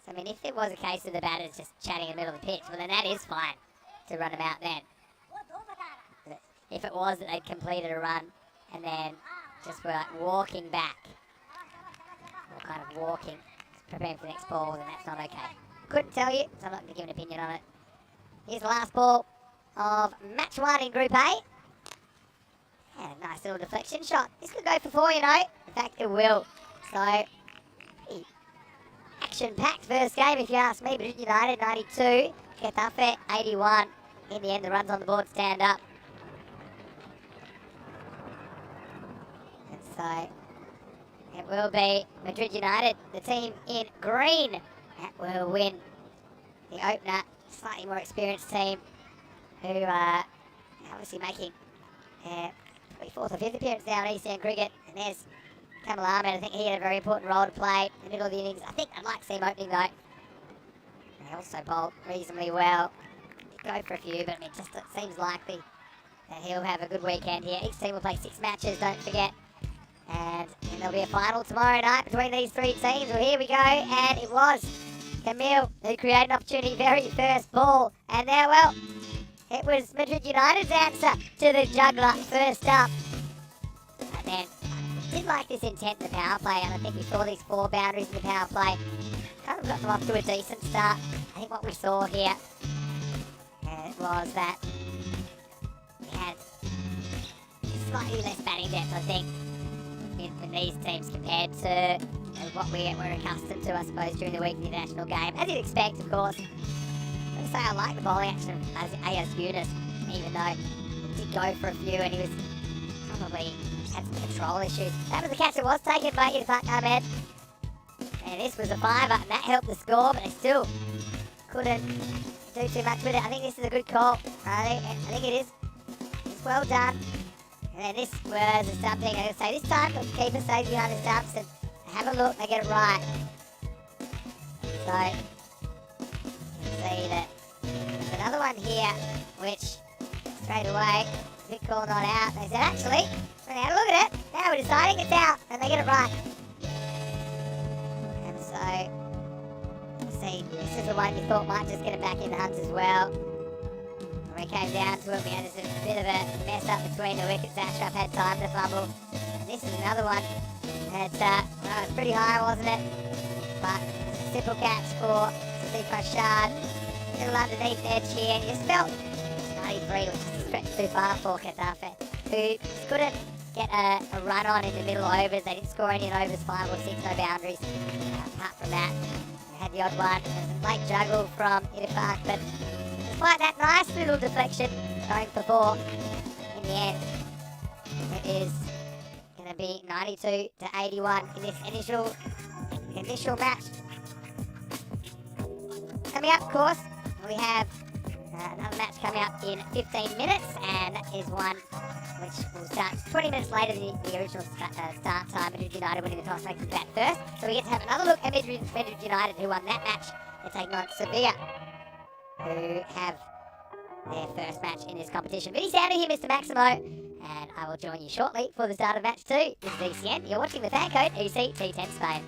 So, I mean, if it was a case of the batters just chatting in the middle of the pitch, well, then that is fine to run them out then. But if it was that they'd completed a run and then just were like walking back, or kind of walking, preparing for the next ball, then that's not okay. Couldn't tell you, so I'm not going to give an opinion on it. Here's the last ball of match 1 in Group A. And a nice little deflection shot. This could go for 4, you know. In fact, it will. So, action-packed first game, if you ask me. But United 92, Getafe 81. In the end, the runs on the board stand up. And so, it will be Madrid United, the team in green, that will win the opener. Slightly more experienced team who are obviously making 4th or 5th appearance now in ECN cricket. And there's Kamal Ahmed. I think he had a very important role to play in the middle of the innings. I think I'd like to see him opening though. They also bowled reasonably well. Go for a few, but I mean, it seems likely that he'll have a good weekend here. Each team will play 6 matches, don't forget. And there'll be a final tomorrow night between these 3 teams. Well, here we go, and it was Camille who created an opportunity, very first ball. And there, well, it was Madrid United's answer to the juggler first up. And then, I did like this intent in the power play, and I think we saw these 4 boundaries in the power play. Kind of got them off to a decent start. I think what we saw here was that we had slightly less batting depth, I think, in these teams compared to what we were accustomed to, I suppose, during the week of the international game. As you'd expect, of course. I'd say I like the bowling action of Ayaz Yunus, even though he did go for a few and he was probably had some control issues. That was the catch that was taken by Irfan Ahmed. And this was a 5-er, and that helped the score, but they still couldn't do too much with it. I think this is a good call. I think it is. It's well done. And then this was something, I'm going to say this time, the keeper stays behind the stumps and have a look, they get it right. So, you can see that there's another one here, which straight away, big call not out. They said, actually, when they had a look at it, now we're deciding it's out, and they get it right. And so, see, this is the one you thought might just get it back in the hunt as well. When we came down to it, we had a bit of a mess up between the wickets. Ashraf had time to fumble. And this is another one. It's, well, it was pretty high, wasn't it? But simple catch for Sadiq Rashad. A little underneath the edge here. And you just felt 93, which is stretched too far for Getafe, who couldn't get a run on in the middle overs. They didn't score any in overs 5 or 6, no boundaries. Apart from that, they had the odd one. There's a late juggle from Irfan, but despite that nice little deflection going for 4, in the end, it is going to be 92 to 81 in this initial match. Coming up, of course, we have another match coming up in 15 minutes, and that is one which will start 20 minutes later than the original start time. Madrid United winning the toss, making that first. So we get to have another look at Madrid United, who won that match. They're taking on Sevilla, who have their first match in this competition. But he's down to here, Mr. Maximo, and I will join you shortly for the start of match 2. This is ECN. You're watching the fan code EC T10 Spain.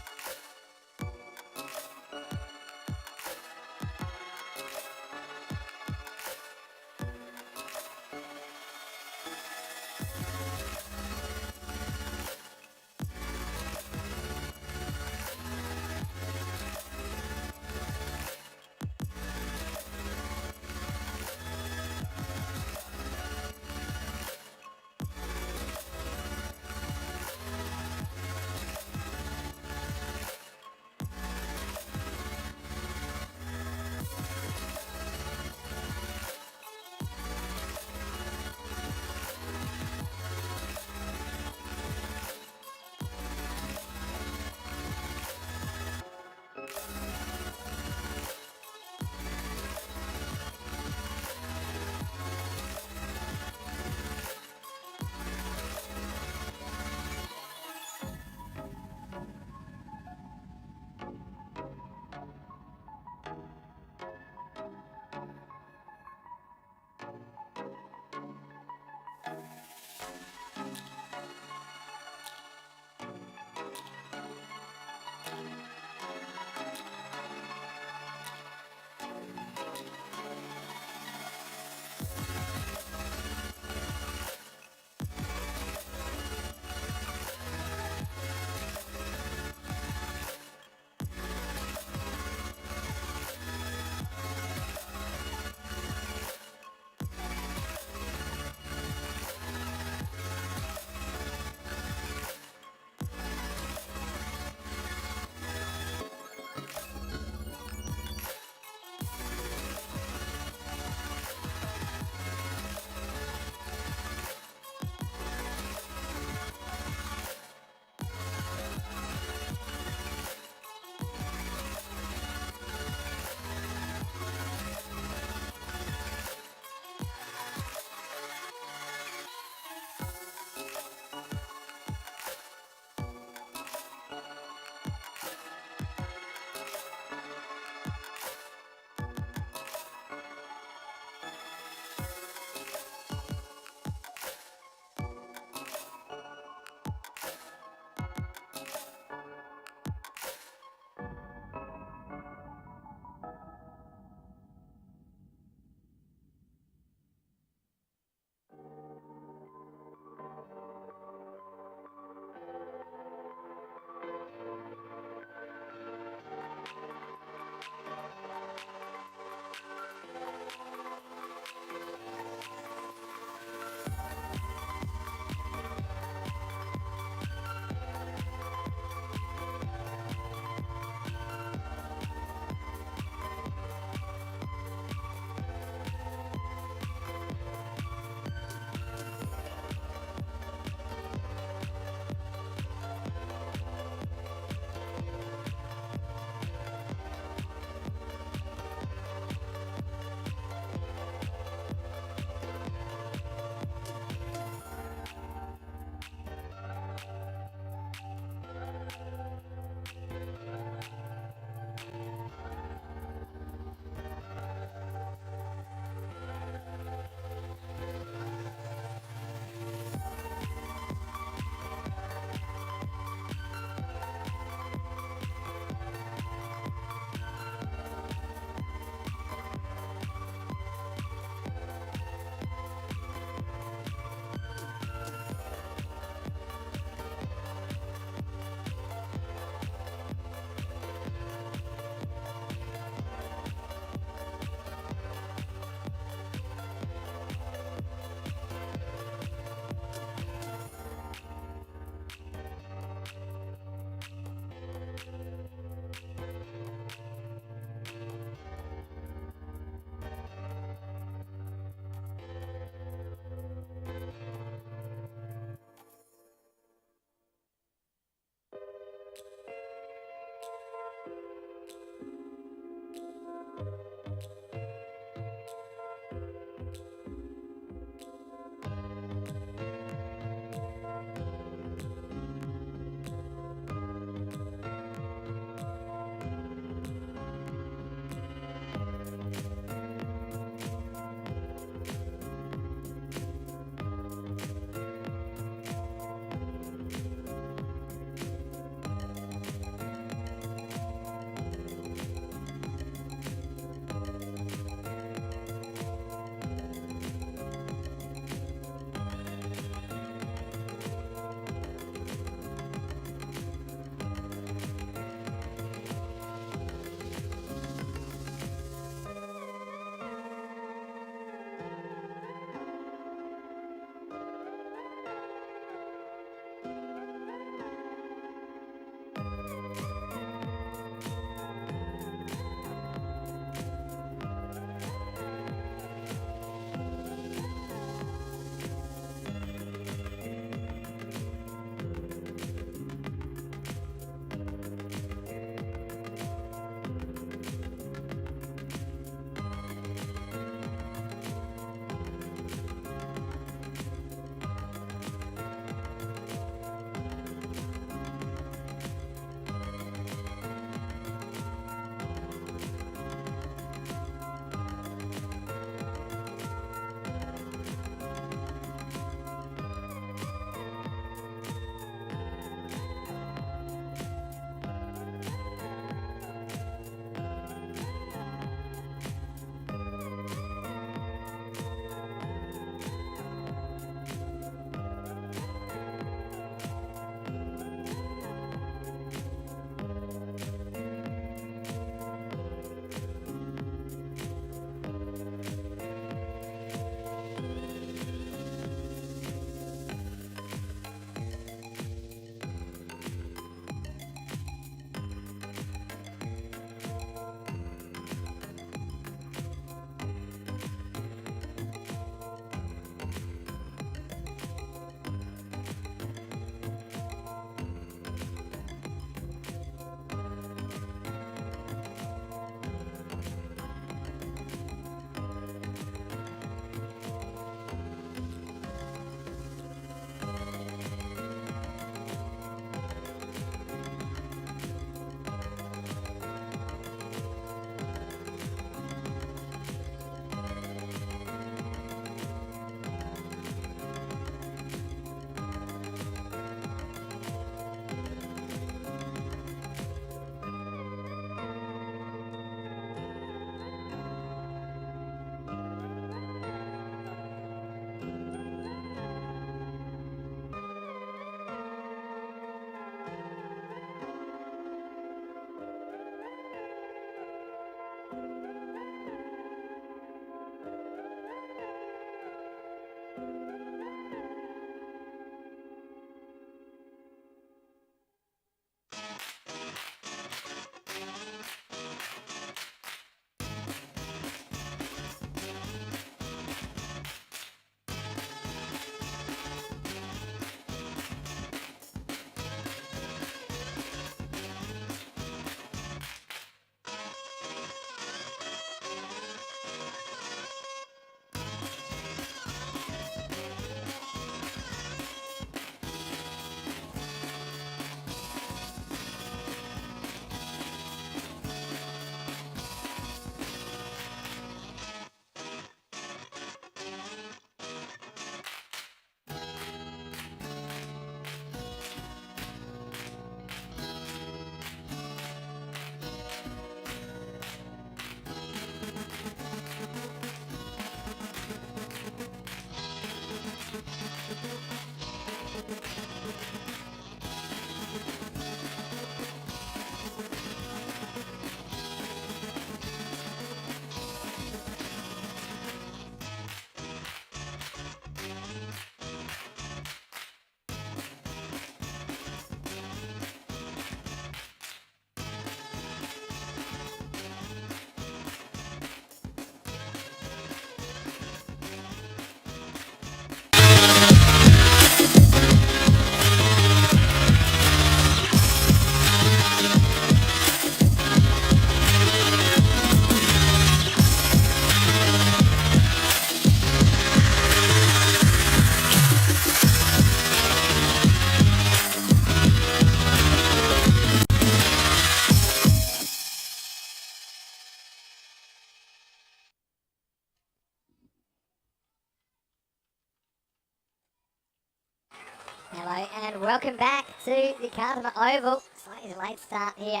welcome back to the Carlton Oval. Slightly delayed start here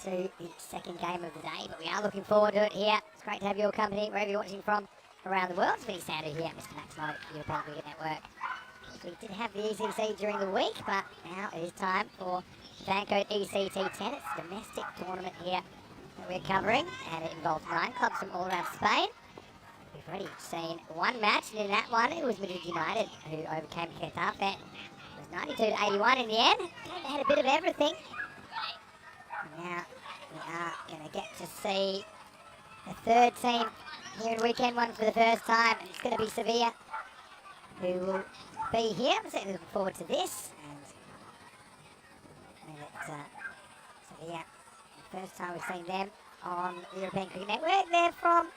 to the second game of the day, but we are looking forward to it here. It's great to have your company wherever you're watching from around the world. It's been standard here at Mr. Max Mode, Euro-p-e-a-n Cricket Network. We did have the ECC during the week, but now it is time for the fan code ECT10. It's a domestic tournament here that we're covering, and it involves 9 clubs from all around Spain. We've already seen one match, and in that one it was Madrid United who overcame Getafe. It was 92-81 in the end. They had a bit of everything. And now we are going to get to see the third team here in weekend one for the first time, and it's going to be Sevilla who will be here. I'm certainly looking forward to this. And Sevilla, the first time we've seen them on the European Cricket Network. They're from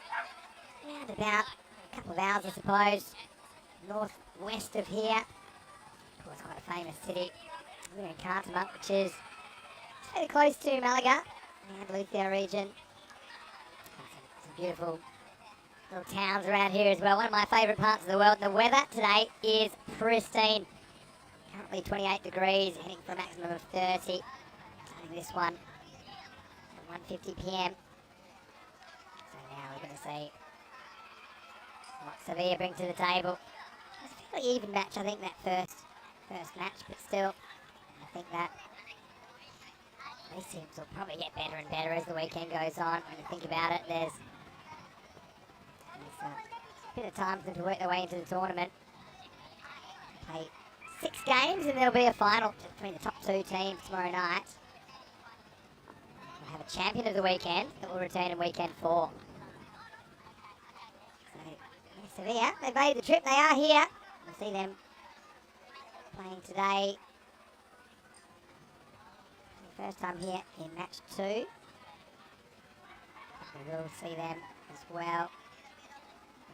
around about a couple of hours, I suppose, northwest of here. Of course, quite a famous city. We're in Cartama, which is fairly close to Malaga, the Andalusia region. Some beautiful little towns around here as well. One of my favourite parts of the world. The weather today is pristine. Currently 28 degrees, heading for a maximum of 30. Starting this one at 1:50 p.m. So now we're going to see what Sevilla bring to the table. It's a fairly even match, I think, that first match, but still, I think that these teams will probably get better and better as the weekend goes on. When you think about it, there's a bit of time for them to work their way into the tournament. Play 6 games and there'll be a final between the top 2 teams tomorrow night. We'll have a champion of the weekend that will return in weekend 4. So, Sevilla, they've made the trip. They are here. We'll see them playing today. First time here in match 2. We will see them as well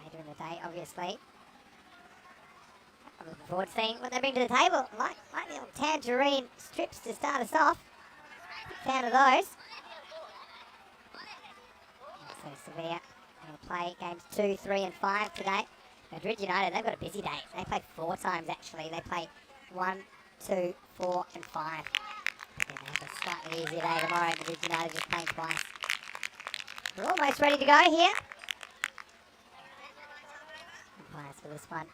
later in the day, obviously. I'm looking forward to seeing what they bring to the table. Like the old tangerine strips to start us off. Big fan of those. So Sevilla will play games 2, 3 and 5 today. Madrid United, they've got a busy day. They play 4 times actually. They play 1, 2, 4 and 5. They have a slightly easier day tomorrow. Madrid United just playing twice. We're almost ready to go here. Umpires for this one.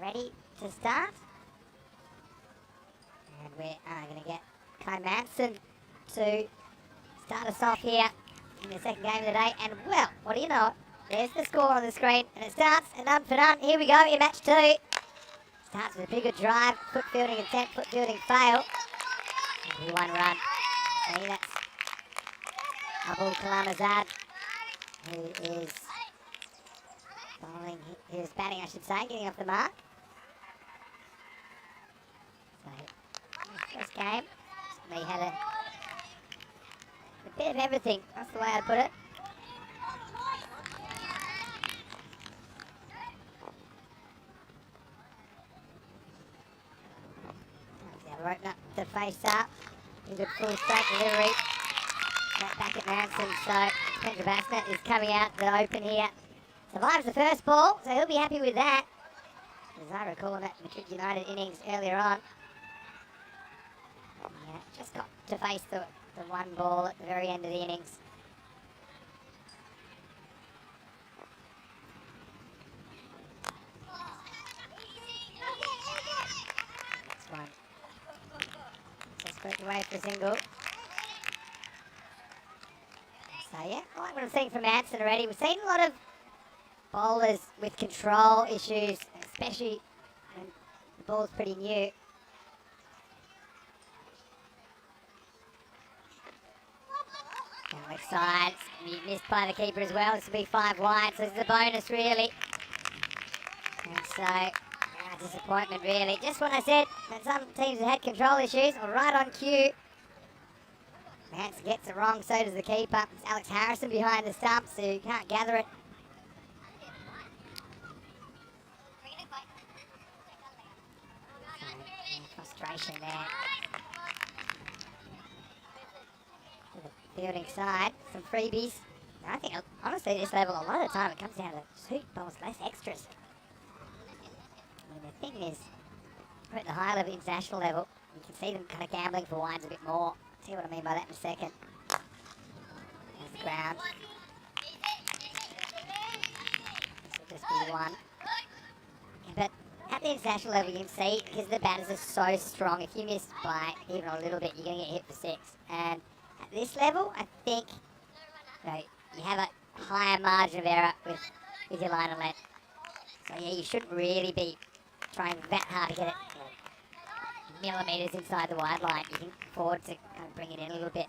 Ready to start. And we are going to get Kai Manson to start us off here in the second game of the day. And well, what do you know? There's the score on the screen. And it starts and done for done. Here we go in match 2. Starts with a bigger drive, foot fielding attempt, foot fielding fail. Only 1 run. See, that's Abul Kalamazad, who is bowling, his batting, I should say, getting off the mark. So, first game, they had a bit of everything. That's the way I'd put it. Open up the face up. He's a full straight delivery. Back at Manson, so Kendra Bassett is coming out to the open here. Survives the first ball, so he'll be happy with that. As I recall in that Madrid United innings earlier on. Yeah, just got to face the 1 ball at the very end of the innings. Next one. Just away for a single. So yeah, I like what I'm seeing from Manson already. We've seen a lot of bowlers with control issues, especially when the ball's pretty new. Left side, missed by the keeper as well. This will be 5 wide, so this is a bonus really. And so, disappointment really. Just what I said, that some teams have had control issues, or right on cue. Manson gets it wrong, so does the keeper. It's Alex Harrison behind the stumps, so you can't gather it. Frustration there. To the fielding side, some freebies. I think, honestly, at this level, a lot of the time it comes down to 2 balls, less extras. thing is, we're at the high level, international level. You can see them kind of gambling for wines a bit more. See what I mean by that in a second. There's the ground. This will just be one. Yeah, but at the international level, you can see, because the batters are so strong, if you miss by even a little bit, you're going to get hit for 6. And at this level, I think, you have a higher margin of error with your line and length. So yeah, you shouldn't really be trying that hard to get it millimetres inside the wide line. You can afford to kind of bring it in a little bit.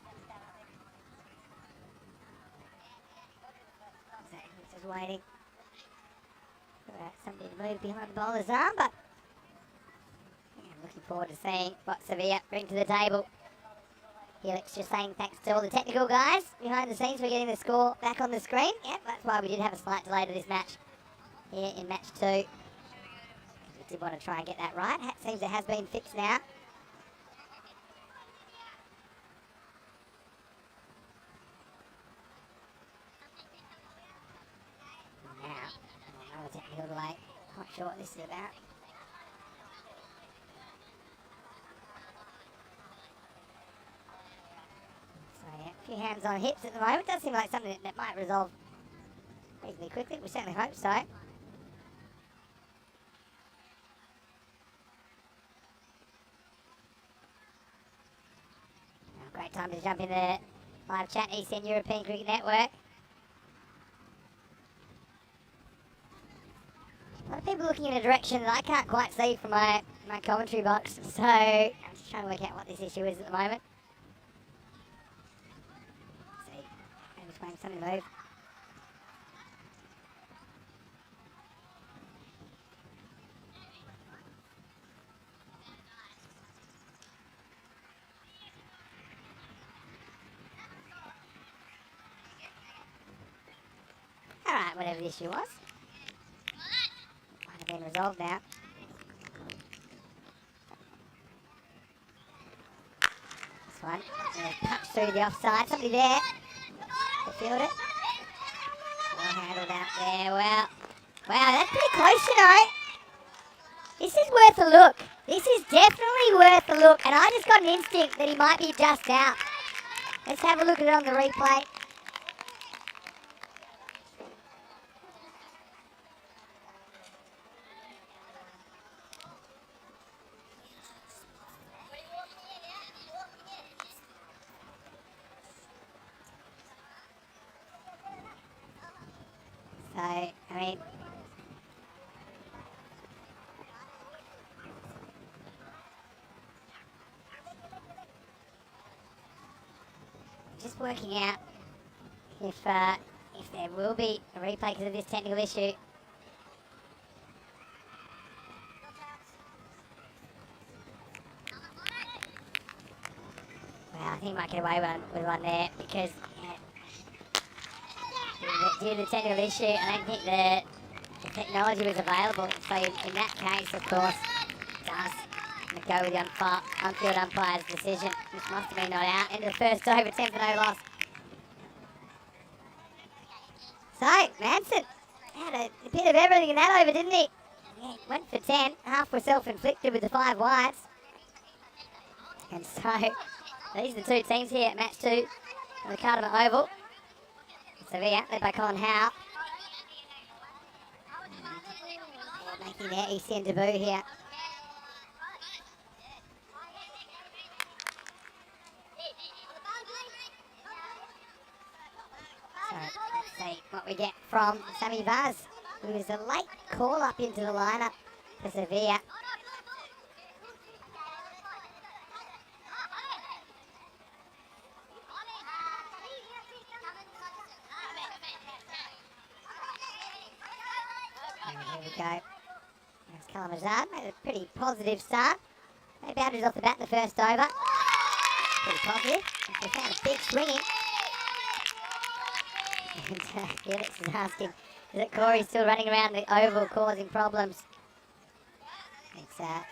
So just waiting for somebody to move behind the bowler's arm, but yeah, I'm looking forward to seeing what Sevilla bring to the table. Felix just saying thanks to all the technical guys behind the scenes for getting the score back on the screen. Yep, that's why we did have a slight delay to this match here in match 2. We did want to try and get that right. It seems it has been fixed now. Now, another technical delay. Not sure what this is about. So yeah, a few hands on hips at the moment. Does seem like something that might resolve reasonably quickly. We certainly hope so. Great time to jump in the live chat, Eastern European Cricket Network. A lot of people looking in a direction that I can't quite see from my commentary box, so I'm just trying to work out what this issue is at the moment. Let's see, maybe trying something to move. Alright, whatever the issue was. Might have been resolved now. This one. Punch through the offside. Somebody there. To field it. Well handled out there. Well. Wow, that's pretty close, you know. This is worth a look. This is definitely worth a look. And I just got an instinct that he might be just out. Let's have a look at it on the replay. So, I mean, just working out if there will be a replay because of this technical issue. Well, I think he might get away with one there because due to the technical issue, I don't think the technology was available. So in that case, of course, it does go with the on-field umpire's decision, which must have been not out. Into the first over, 10 for no loss. So, Manson had a bit of everything in that over, didn't he? Yeah, went for 10, half were self-inflicted with the 5 wides. And so, these are the two teams here at match 2 of the Cardamom Oval. Sevilla, led by Colin Howe. Making their ECN debut here. So, let's see what we get from Sammy Vaz, who is a late call-up into the lineup for Sevilla. Here we go. There's Kalamazard, made a pretty positive start. No boundaries off the bat in the first over. Pretty positive. They found a big swinging. And Felix is asking, is it Corey still running around the oval causing problems? It's I'm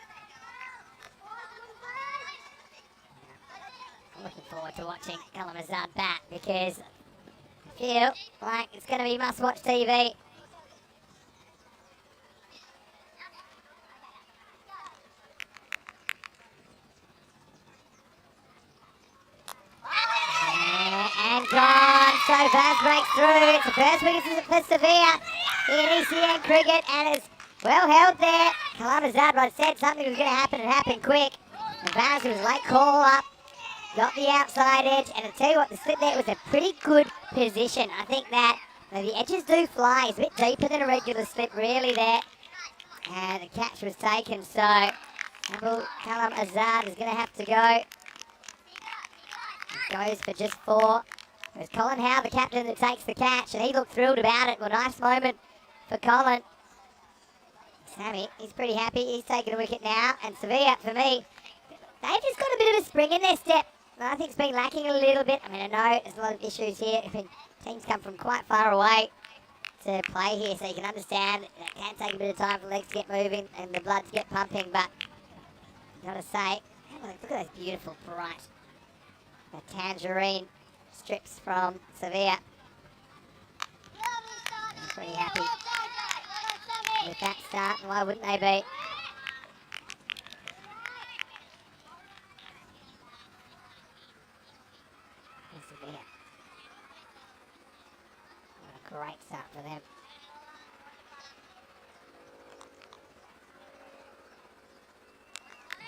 looking forward to watching Kalamazard bat because I feel like it's going to be must-watch TV. breaks through. It's the first wicket for Sevilla in ECN cricket, and it's well held there. Kalam Azad said something was going to happen and happened quick. And Vaz was late call up, got the outside edge, and I'll tell you what, the slip there was a pretty good position. I think that the edges do fly. It's a bit deeper than a regular slip really there. And the catch was taken, so Kalam Azad is going to have to go. He goes for just 4. It was Colin Howe, the captain, that takes the catch, and he looked thrilled about it. Well, nice moment for Colin. Sammy, he's pretty happy. He's taking a wicket now. And Sevilla, for me, they've just got a bit of a spring in their step. I think it's been lacking a little bit. I mean, I know there's a lot of issues here. I mean, teams come from quite far away to play here, so you can understand it can take a bit of time for legs to get moving and the blood to get pumping. But I've got to say, look at those beautiful, bright tangerine strips from Sevilla. I'm pretty happy with that start, and why wouldn't they be? Sevilla. What a great start for them.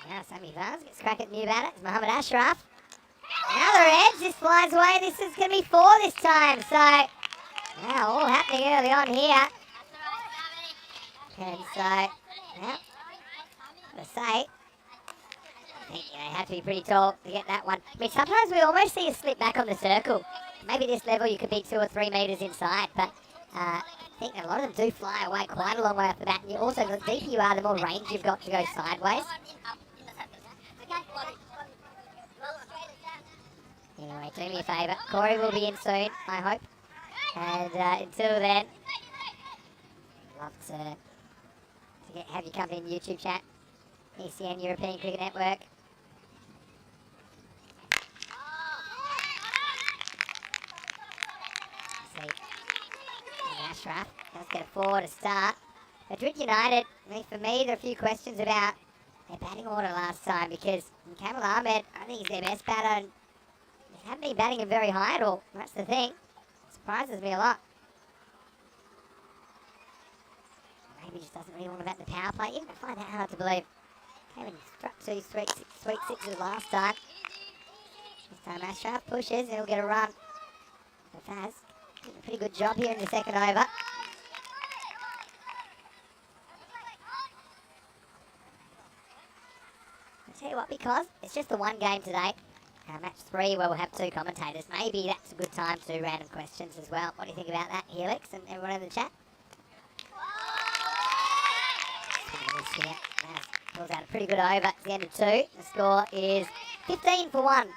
Now Sammy Vaz gets a crack at the new batter. It's Mohammad Ashraf. Another edge, this flies away. This is going to be 4 this time. So, now all happening early on here. And so, well, to say, I think you have to be pretty tall to get that one. I mean, sometimes we almost see a slip back on the circle. Maybe this level you could be 2 or 3 metres inside, but I think a lot of them do fly away quite a long way off the bat. And you also, the deeper you are, the more range you've got to go sideways. Anyway, do me a favour. Corey will be in soon, I hope. And until then, I'd love to have you come in YouTube chat. ECN European Cricket Network. See, Ashraf does get a 4 to start. Madrid United, I mean, for me, there are a few questions about their batting order last time, because Kamal Ahmed, I think he's their best batter, and they haven't been batting him very high at all. That's the thing. It surprises me a lot. Maybe he just doesn't really want to bat the power play. Even I find that hard to believe. Came and struck 2 sweet sixes last time. This time Ashraf pushes and he'll get a run. Faz doing a pretty good job here in the second over. I'll tell you what, because it's just the one game today, match 3 where we'll have 2 commentators. Maybe that's a good time to do random questions as well. What do you think about that, Helix and everyone in the chat? Here. Pulls out a pretty good over at the end of 2. The score is 15 for 1.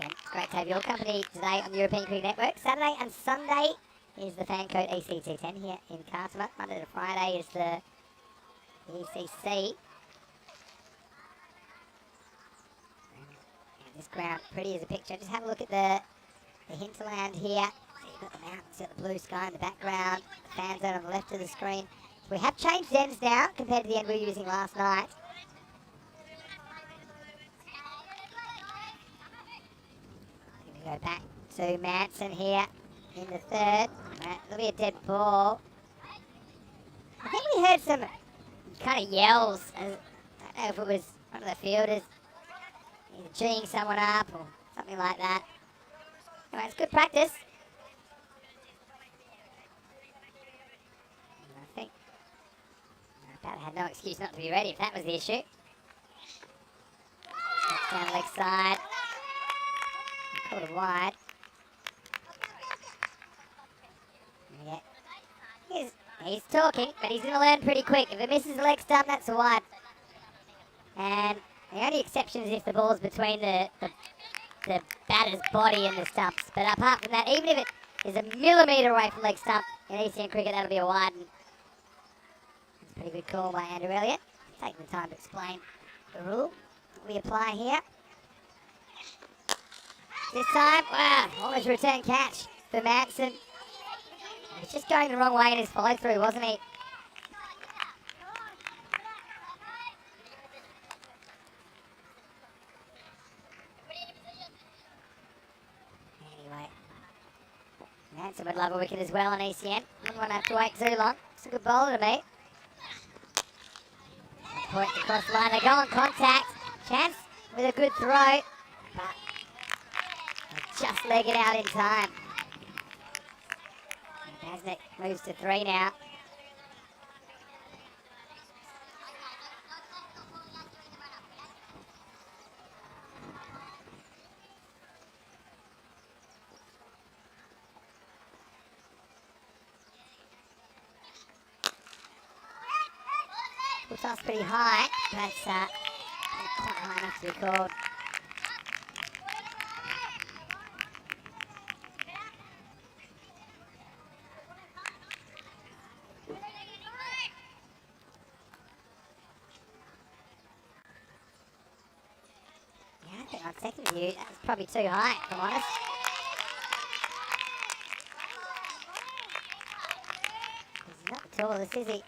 It's great to have your company today on the European Cricket Network. Saturday and Sunday is the fan code ECT10 here in Cartama. Monday to Friday is the ECC. And this ground, pretty as a picture. Just have a look at the hinterland here. You've got the mountains, got the blue sky in the background, the fan zone on the left of the screen. We have changed ends now compared to the end we were using last night. We go back to Manson here in the 3rd. It'll be a dead ball. I think we heard some kind of yells. I don't know if it was one of the fielders either cheering someone up or something like that. Anyway, it's good practice. I had no excuse not to be ready if that was the issue. That's down leg side. Caught it wide. Yeah. He's talking, but he's going to learn pretty quick. If it misses the leg stump, that's a wide. And the only exception is if the ball's between the batter's body and the stumps. But apart from that, even if it is a millimetre away from leg stump in ECN cricket, that'll be a wide. Pretty good call by Andrew Elliott. Taking the time to explain the rule we apply here. This time, wow, almost return catch for Manson. He was just going the wrong way in his follow through, wasn't he? Hanson would love a wicket as well on ECN. Wouldn't want to have to wait too long. It's a good bowler to me. Point across the line. They go on contact. Chance with a good throw. But just leg it out in time. Basnick moves to 3 now. Puts us pretty high, but not quite high enough to be called. Yeah, I think on second view, that was probably too high, if I'm honest. He's not the tallest, is he?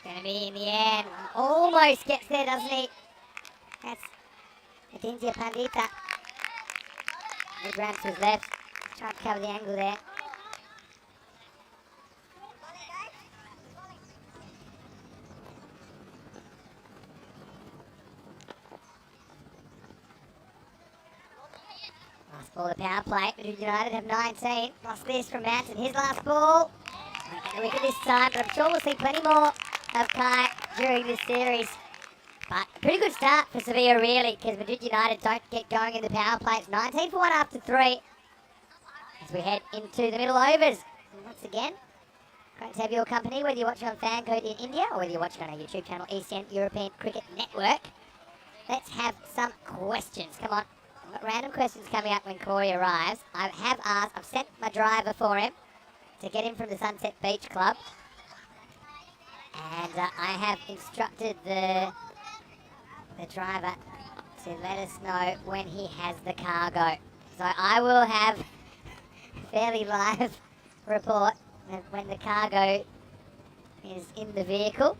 Gonna be in the end. Almost gets there, doesn't he? That's T10-Highlights. Good round to his left. Trying to cover the angle there. Last ball of the power play. Madrid United have 19. Lost this from Manson. His last ball. Won't get the wicket this time, but I'm sure we'll see plenty more of Kai during this series. But a pretty good start for Sevilla, really, because Madrid United don't get going in the power play. It's 19 for 1 after 3 as we head into the middle overs. And once again, great to have your company, whether you're watching on Fancode in India or whether you're watching on our YouTube channel, ECN European Cricket Network. Let's have some questions. Come on. I've got random questions coming up when Corey arrives. I've sent my driver for him to get him from the Sunset Beach Club. And I have instructed the driver to let us know when he has the cargo. So I will have a fairly live report of when the cargo is in the vehicle.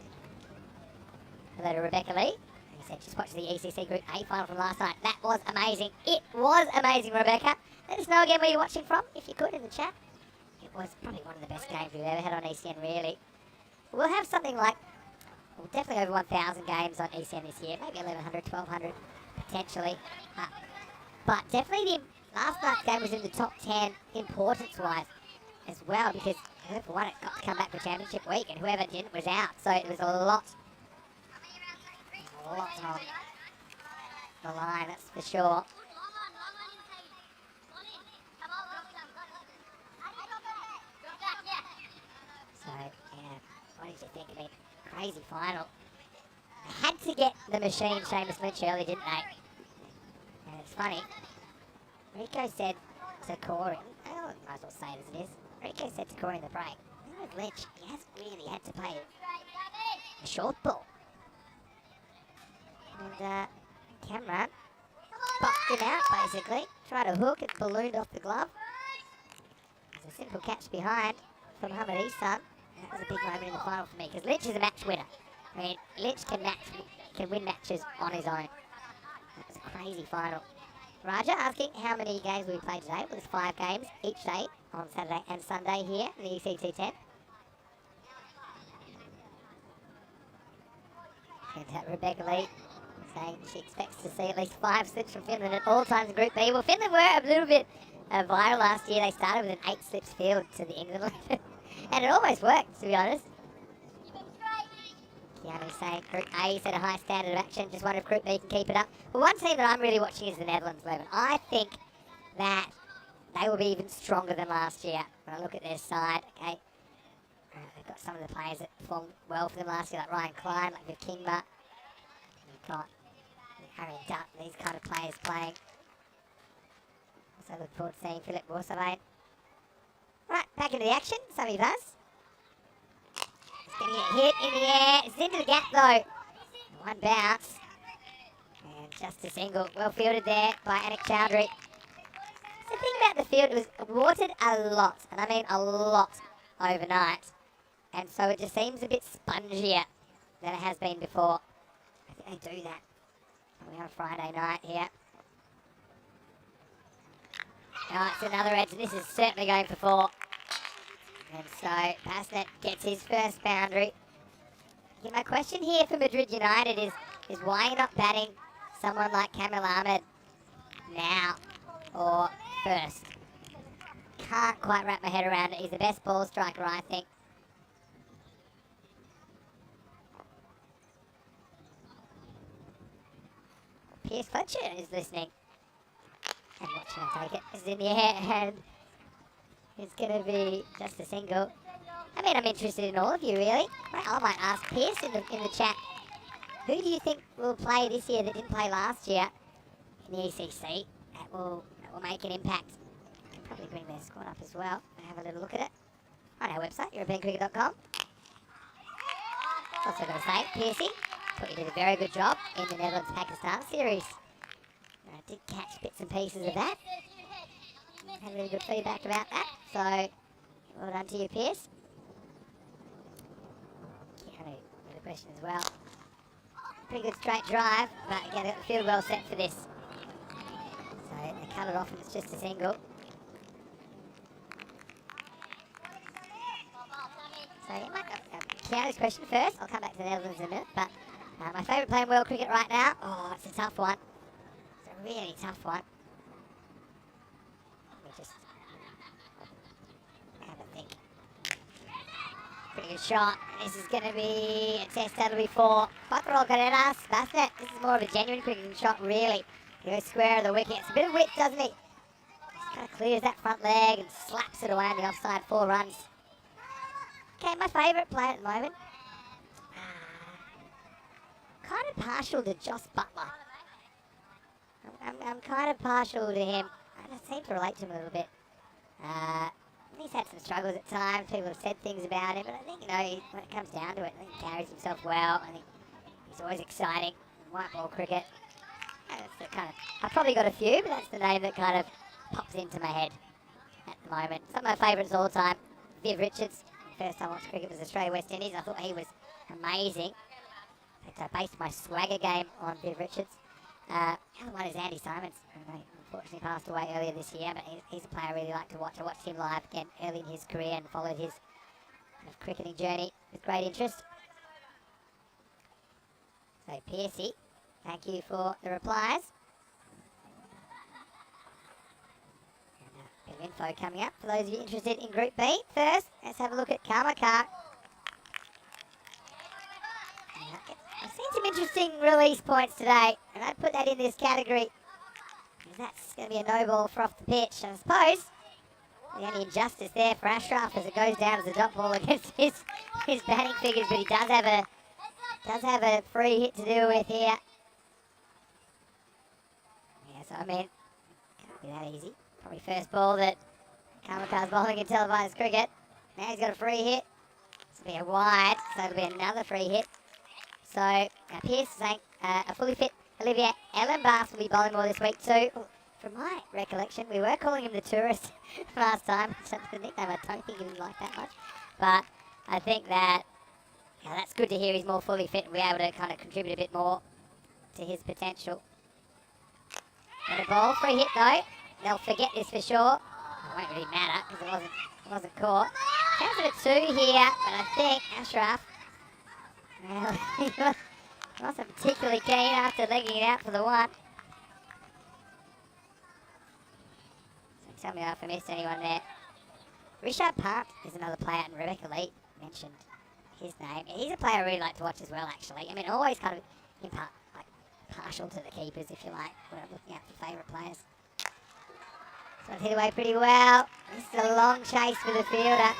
Hello to Rebecca Lee. He said just watched the ECC Group A final from last night. That was amazing. It was amazing, Rebecca. Let us know again where you're watching from, if you could, in the chat. It was probably one of the best games we've ever had on ECN, really. We'll have something like, well, definitely over 1,000 games on ECN this year. Maybe 1,100, 1,200, potentially. But definitely last night's game was in the top 10 importance-wise as well, because whoever won it got to come back for championship week, and whoever didn't was out. So it was a lot on the line, that's for sure. So, yeah, what did you think? I mean, crazy final. They had to get the machine Seamus Lynch early, didn't they? And it's funny. Rico said to Corey, I might as well say it as it is. Rico said to Corey in the break, with Lynch, he hasn't really had to play a short ball. And Cameron boxed him out, basically. Tried to hook it, ballooned off the glove. There's a simple catch behind from Muhammad Ihsan. That was a big moment in the final for me, because Lynch is a match winner. I mean, Lynch can win matches on his own. That was a crazy final. Raja asking how many games we played today. Well, there's 5 games each day on Saturday and Sunday here in the ECT10. And Rebecca Lee saying she expects to see at least 5 slips from Finland at all times in Group B. Well, Finland were a little bit viral last year. They started with an 8 slips field to the England and it almost worked, to be honest. Keanu saying Group A set a high standard of action. Just wonder if Group B can keep it up. Well, one team that I'm really watching is the Netherlands, Levin. I think that they will be even stronger than last year. When I look at their side, okay, they've got some of the players that performed well for them last year, like Ryan Klein, like Viv Kingma. You've got Harry Dutt, these kind of players playing. Also look forward to seeing Philip Borsavain. Right, back into the action. Sammy Vaz. It's going to get hit in the air. It's into the gap though. One bounce. And just a single. Well fielded there by Anik Chowdhury. the thing about the field, it was watered a lot, and I mean a lot, overnight. And so it just seems a bit spongier than it has been before. I think they do that. We're on Friday night here. Oh, it's another edge, and this is certainly going for 4. And so Basnet gets his first boundary. Yeah, my question here for Madrid United is why you're not batting someone like Kamil Ahmed now or first. Can't quite wrap my head around it. He's the best ball striker, I think. Pierce Fletcher is listening and watching him take it. It's in the air and it's going to be just a single. I mean, I'm interested in all of you, really. Well, I might ask Pierce in the chat. Who do you think will play this year that didn't play last year in the ECC that will make an impact? I'll probably bring their squad up as well and have a little look at it on our website, Euro-p-e-a-n-Cricket.com. Also got to say, Piercy, thought you did a very good job in the Netherlands-Pakistan series. I did catch bits and pieces of that. Had really good feedback about that, so well done to you, Pierce. Keanu with a question as well. Pretty good straight drive, but again, got the field well set for this. So they cut it off and it's just a single. So you might Keanu's question first. I'll come back to the Netherlands in a minute, but my favourite player in world cricket right now, oh, it's a tough one. It's a really tough one. Let me just have a think. Pretty good shot. This is going to be a test. That'll be 4. Cuatro carreras. Basnet. This is more of a genuine cricketing shot, really. He goes square of the wicket. It's a bit of width, doesn't he? Just kind of clears that front leg and slaps it away on the offside. 4 runs. Okay, my favourite player at the moment. Kind of partial to Joss Butler. I'm kind of partial to him. I seem to relate to him a little bit. He's had some struggles at times. People have said things about him, but I think, when it comes down to it, I think he carries himself well. I think he's always exciting. White ball cricket. That's the kind of, I've probably got a few, but that's the name that kind of pops into my head at the moment. Some of my favourites all the time. Viv Richards. First time I watched cricket was Australia West Indies. I thought he was amazing. In fact, I based my swagger game on Viv Richards. The other one is Andy Simons. He unfortunately passed away earlier this year, but he's a player I really like to watch. I watched him live again early in his career and followed his cricketing journey with great interest. So Piercy, thank you for the replies. And, bit of info coming up for those of you interested in Group B. First, let's have a look at Karmakar. I've seen some interesting release points today, and I'd put that in this category. That's going to be a no ball for off the pitch. I suppose the only injustice there for Ashraf as it goes down as a dot ball against his batting figures, but he does have a free hit to deal with here. Yeah, so I mean, can't be that easy. Probably first ball that Karmakar's bowling in televised cricket. Now he's got a free hit. This will be a wide, so it'll be another free hit. So Pierce is saying a fully fit Olivia Ellenbass will be bowling more this week too. From my recollection, we were calling him the tourist last time. That's the nickname I don't think he was like that much. But I think that that's good to hear he's more fully fit and be able to kind of contribute a bit more to his potential. Got a ball for a hit though. They'll forget this for sure. It won't really matter because it wasn't caught. Counts it at 2 here, but I think Ashraf, well, he wasn't particularly keen after legging it out for the 1. So tell me if I missed anyone there. Rishabh Pant is another player, and Rebecca Lee mentioned his name. He's a player I really like to watch as well, actually. I mean, always kind of partial to the keepers, if you like, when I'm looking out for favourite players. So it's hit away pretty well. This is a long chase for the fielder.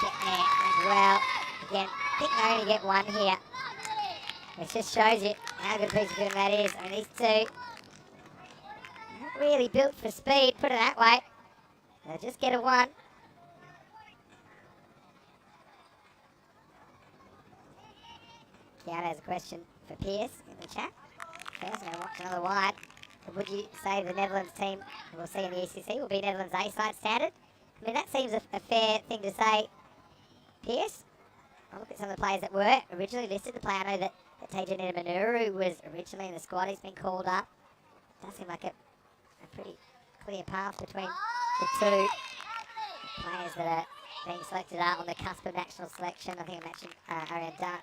Getting there as well. Again, I think they only get 1 here. It just shows you how good a piece of fielding that is. I mean, these two not really built for speed, put it that way. They'll just get a 1. Keanu has a question for Pierce in the chat. First, I'm going to watch another wide. Would you say the Netherlands team we'll see in the ECC will be Netherlands A-side standard? I mean, that seems a fair thing to say, Pierce. I'll look at some of the players that were originally listed. The player I know that T10-Highlights was originally in the squad. He's been called up. Does seem like a pretty clear path between the two players that are being selected are on the cusp of national selection. I think I mentioned Ariane Dart.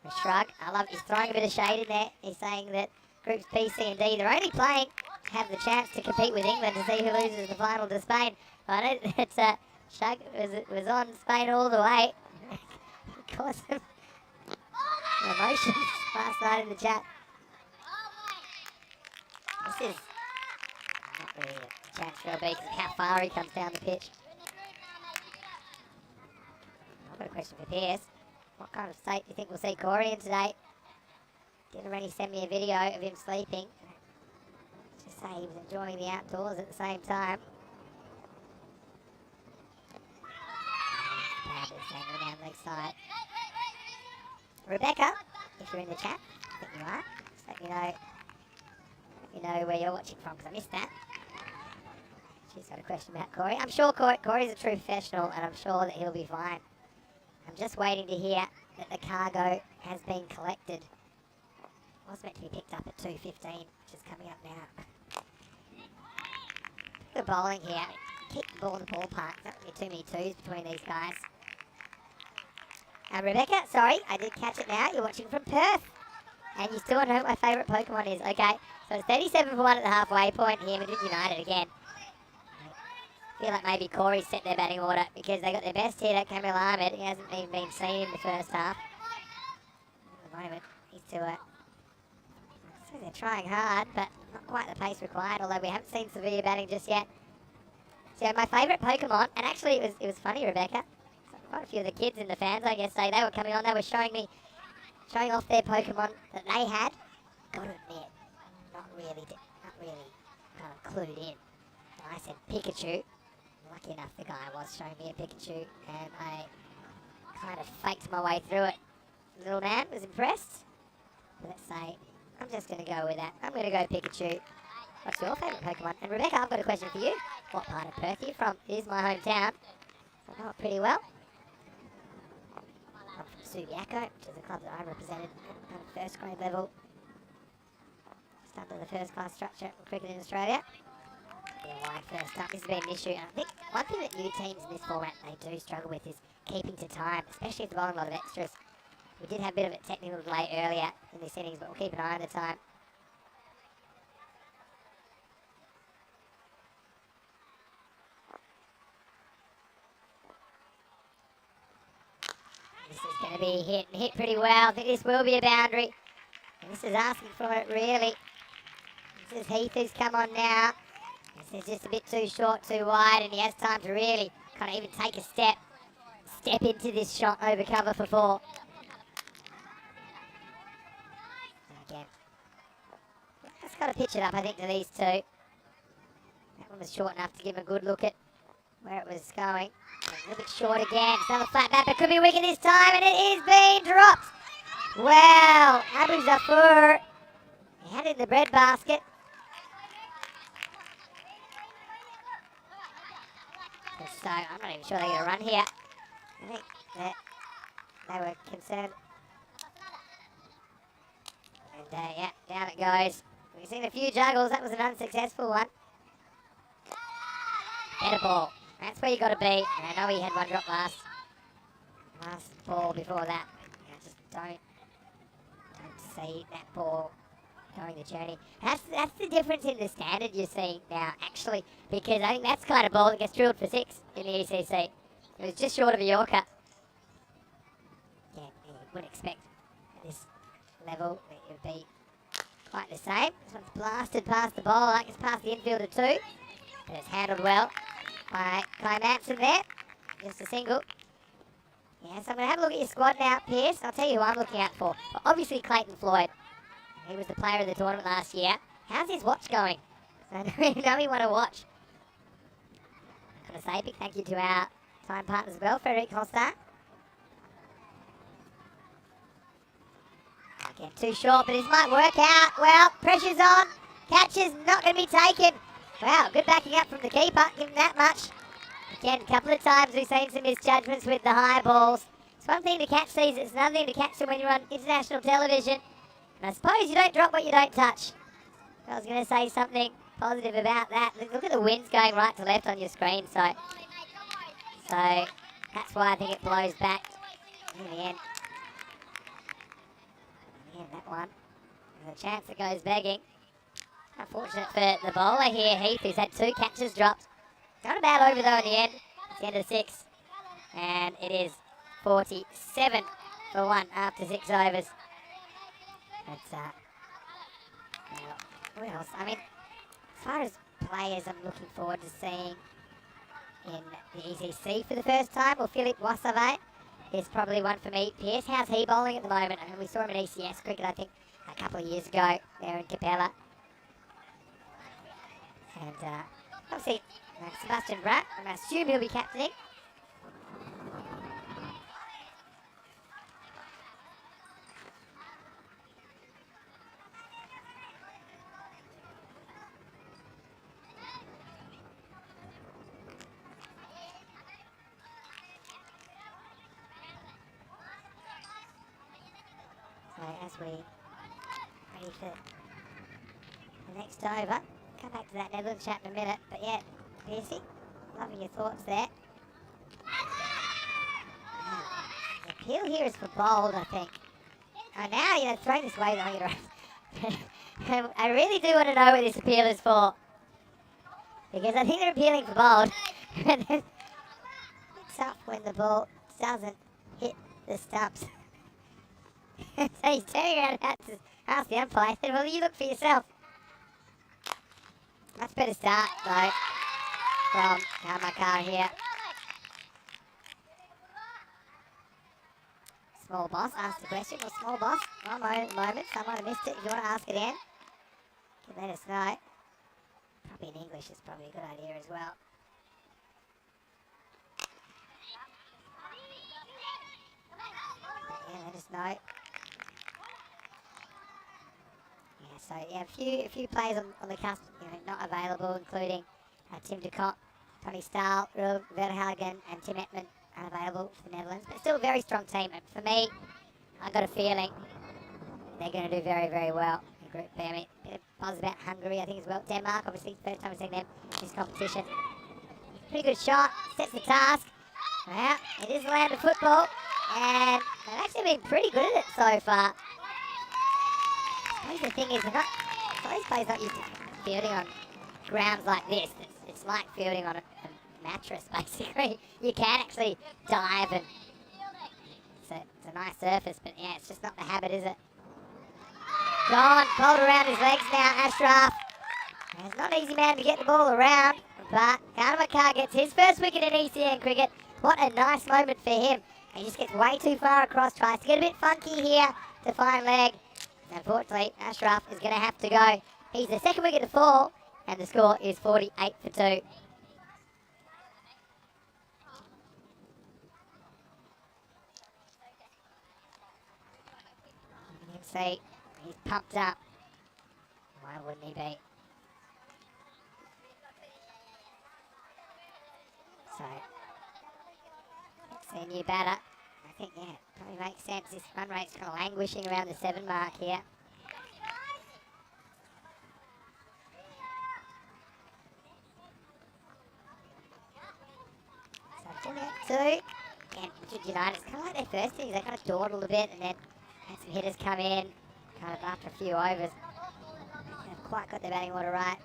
A shrug. I love he's throwing a bit of shade in there. He's saying that groups B, C and D, they're only playing to have the chance to compete with England to see who loses the final to Spain. I know that Shrug was on Spain all the way. Caused some emotions last night in the chat. This is not really a chance for LB because of how far he comes down the pitch. I've got a question for Pierce. What kind of state do you think we'll see Corey in today? Didn't already send me a video of him sleeping. Just say he was enjoying the outdoors at the same time. Down leg side. Rebecca, if you're in the chat, I think you are. Just let me know where you're watching from, because I missed that. She's got a question about Corey. I'm sure Corey's a true professional, and I'm sure that he'll be fine. I'm just waiting to hear that the cargo has been collected. It was meant to be picked up at 2:15, which is coming up now. Good bowling here. Keep the ball in the ballpark. There's not going to be too many twos between these guys. Rebecca, sorry, I did catch it now. You're watching from Perth. And you still want to know what my favourite Pokemon is. Okay, so it's 37 for 1 at the halfway point here. Madrid United again. I feel like maybe Corey set their batting order because they got their best hitter, Kamil Ahmed. He hasn't even been seen in the first half. At the moment, he's to it. So they're trying hard, but not quite the pace required, although we haven't seen severe batting just yet. So my favourite Pokemon, and actually it was funny, Rebecca. Quite a few of the kids and the fans, I guess, they were coming on. They were showing off their Pokemon that they had. Got to admit, not really kind of clued in. And I said Pikachu. Lucky enough, the guy was showing me a Pikachu, and I kind of faked my way through it. The little man was impressed. Let's say, I'm just going to go with that. I'm going to go Pikachu. What's your favourite Pokemon? And Rebecca, I've got a question for you. What part of Perth are you from? It is my hometown. So I know it pretty well. I'm from Subiaco, which is a club that I represented at the first grade level. Just under the first class structure in cricket in Australia. Being wide first up, this has been an issue. And I think one thing that new teams in this format they do struggle with is keeping to time, especially if they're bowling a lot of extras. We did have a bit of a technical delay earlier in this innings, but we'll keep an eye on the time. This is going to be hit and hit pretty well. I think this will be a boundary. And this is asking for it, really. This is Heath who's come on now. This is just a bit too short, too wide, and he has time to really kind of even take a step into this shot over cover for 4. Again. Just got to pitch it up, I think, to these two. That one was short enough to give him a good look at where it was going. A little bit short again. It's another flat bat, but could be wicket this time, and it is being dropped. Wow, Abu Zafur. He had it in the breadbasket. So I'm not even sure they're going to run here. I think that they were concerned. And yeah, down it goes. We've seen a few juggles. That was an unsuccessful one. Better ball. That's where you got to be. And I know he had one drop last ball before that. I just don't see that ball going the journey. That's the difference in the standard you're seeing now, actually, because I think that's the kind of ball that gets drilled for 6 in the ECC. It was just short of a Yorker. Yeah, you wouldn't expect at this level that it would be quite the same. This one's blasted past the ball, like it's past the infielder too. But it's handled well by Kai Manson there. Just a single. Yeah, so I'm going to have a look at your squad now, Pierce. I'll tell you who I'm looking out for. Well, obviously Clayton Floyd. He was the player of the tournament last year. How's his watch going? I know we want to watch. I'm going to say a big thank you to our time partners as well, Frederic Costa. Again, too short, but this might work out. Well, pressure's on. Catch is not going to be taken. Wow, good backing up from the keeper. Give him that much. Again, a couple of times we've seen some misjudgments with the high balls. It's one thing to catch these, it's another thing to catch them when you're on international television. And I suppose you don't drop what you don't touch. I was going to say something positive about that. Look at the winds going right to left on your screen, so that's why I think it blows back in the end. Yeah, that one. There's a chance it goes begging. Unfortunate for the bowler here, Heath, who's had 2 catches dropped. Got a bad over though in the end. It's the end of the 6. And it is 47 for 1 after 6 overs. That's well, who else? I mean, as far as players I'm looking forward to seeing in the ECC for the first time, or Philippe Wassave is probably one for me. Pierce, how's he bowling at the moment? And we saw him in ECS cricket, I think, a couple of years ago there in Capella. And obviously, Sebastian Bratt, I'm going to assume he'll be captaining. So as we ready for the next over, come back to that Netherlands chat in a minute. But yeah, Piercy, loving your thoughts there. The appeal here is for bold, I think. Oh, now, throwing this way, though, you're right. I really do want to know what this appeal is for. Because I think they're appealing for bold. And then it's tough when the ball doesn't hit the stumps. So he's turning around and to ask the umpire. I said, well, you look for yourself. Much better start, though, from Kamakar here. Small boss asked the question. Well, small boss, one moment, someone have missed it. If you want to ask it in, you can let us know. Probably in English is probably a good idea as well. But yeah, let us know. So yeah, a few players on the cusp, not available, including Tim de Kock, Tony Staal, Rul Verhagen, and Tim Etman unavailable for the Netherlands. But still a very strong team. And for me, I've got a feeling they're going to do very, very well in Group B. I mean, a bit of buzz about Hungary, I think, as well. Denmark, obviously, first time we've seen them in this competition. Pretty good shot, sets the task. Well, it is the land of football, and they've actually been pretty good at it so far. The thing is, these players not used to fielding on grounds like this. It's like fielding on a mattress, basically. You can actually dive, and it's a nice surface, but yeah, it's just not the habit, is it? Gone, bowled around his legs now, Ashraf. It's not an easy man to get the ball around, but Kamakar gets his first wicket in ECN cricket. What a nice moment for him. He just gets way too far across, tries to get a bit funky here to find leg. Unfortunately, Ashraf is going to have to go. He's the second wicket to fall, and the score is 48 for 2. You can see he's pumped up. Why wouldn't he be? So, let's see a new batter. I think, yeah, probably makes sense. This run rate's kind of languishing around the 7 mark here. So, 2. Again, Madrid United, it's kind of like their first innings. They kind of dawdled a bit and then had some hitters come in, kind of after a few overs. They haven't quite got their batting order right.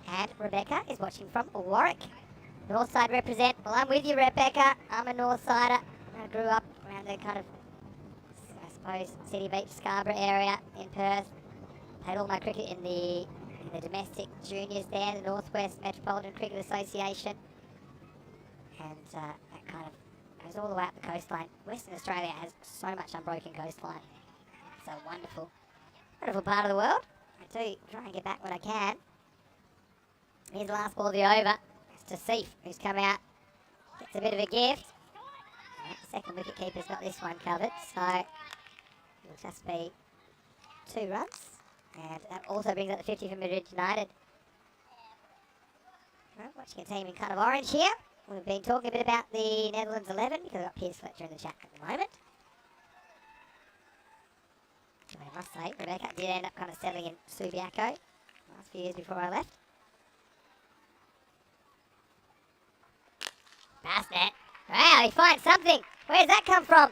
And Rebecca is watching from Warwick. Northside represent. Well, I'm with you, Rebecca. I'm a Northsider. I grew up around the kind of, I suppose, City Beach, Scarborough area in Perth. Played all my cricket in the domestic juniors there, the Northwest Metropolitan Cricket Association. And that kind of goes all the way up the coastline. Western Australia has so much unbroken coastline. It's a wonderful, wonderful part of the world. I do try and get back when I can. Here's the last ball of the over. It's to Seif, who's come out. Gets a bit of a gift. The second wicket keeper's got this one covered, so It'll just be 2 runs. And that also brings up the 50 for Madrid United. Well, watching a team in kind of orange here. We've been talking a bit about the Netherlands 11 because I've got Piers Fletcher in the chat at the moment. I must say, Rebecca did end up kind of settling in Subiaco last few years before I left. Pass net. Wow, he finds something. Where's that come from?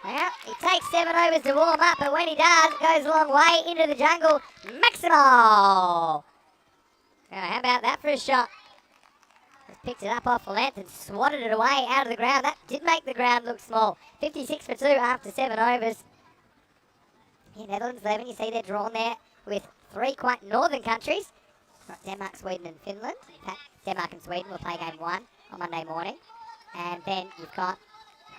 Well, he takes 7 overs to warm up, but when he does, it goes a long way into the jungle. Maximo! Now, how about that for a shot? Just picked it up off the length and swatted it away out of the ground. That did make the ground look small. 56 for 2 after 7 overs. In Netherlands 11, you see they're drawn there with 3 quite northern countries. Got Denmark, Sweden and Finland. In fact, Denmark and Sweden will play game 1 on Monday morning. And then you've got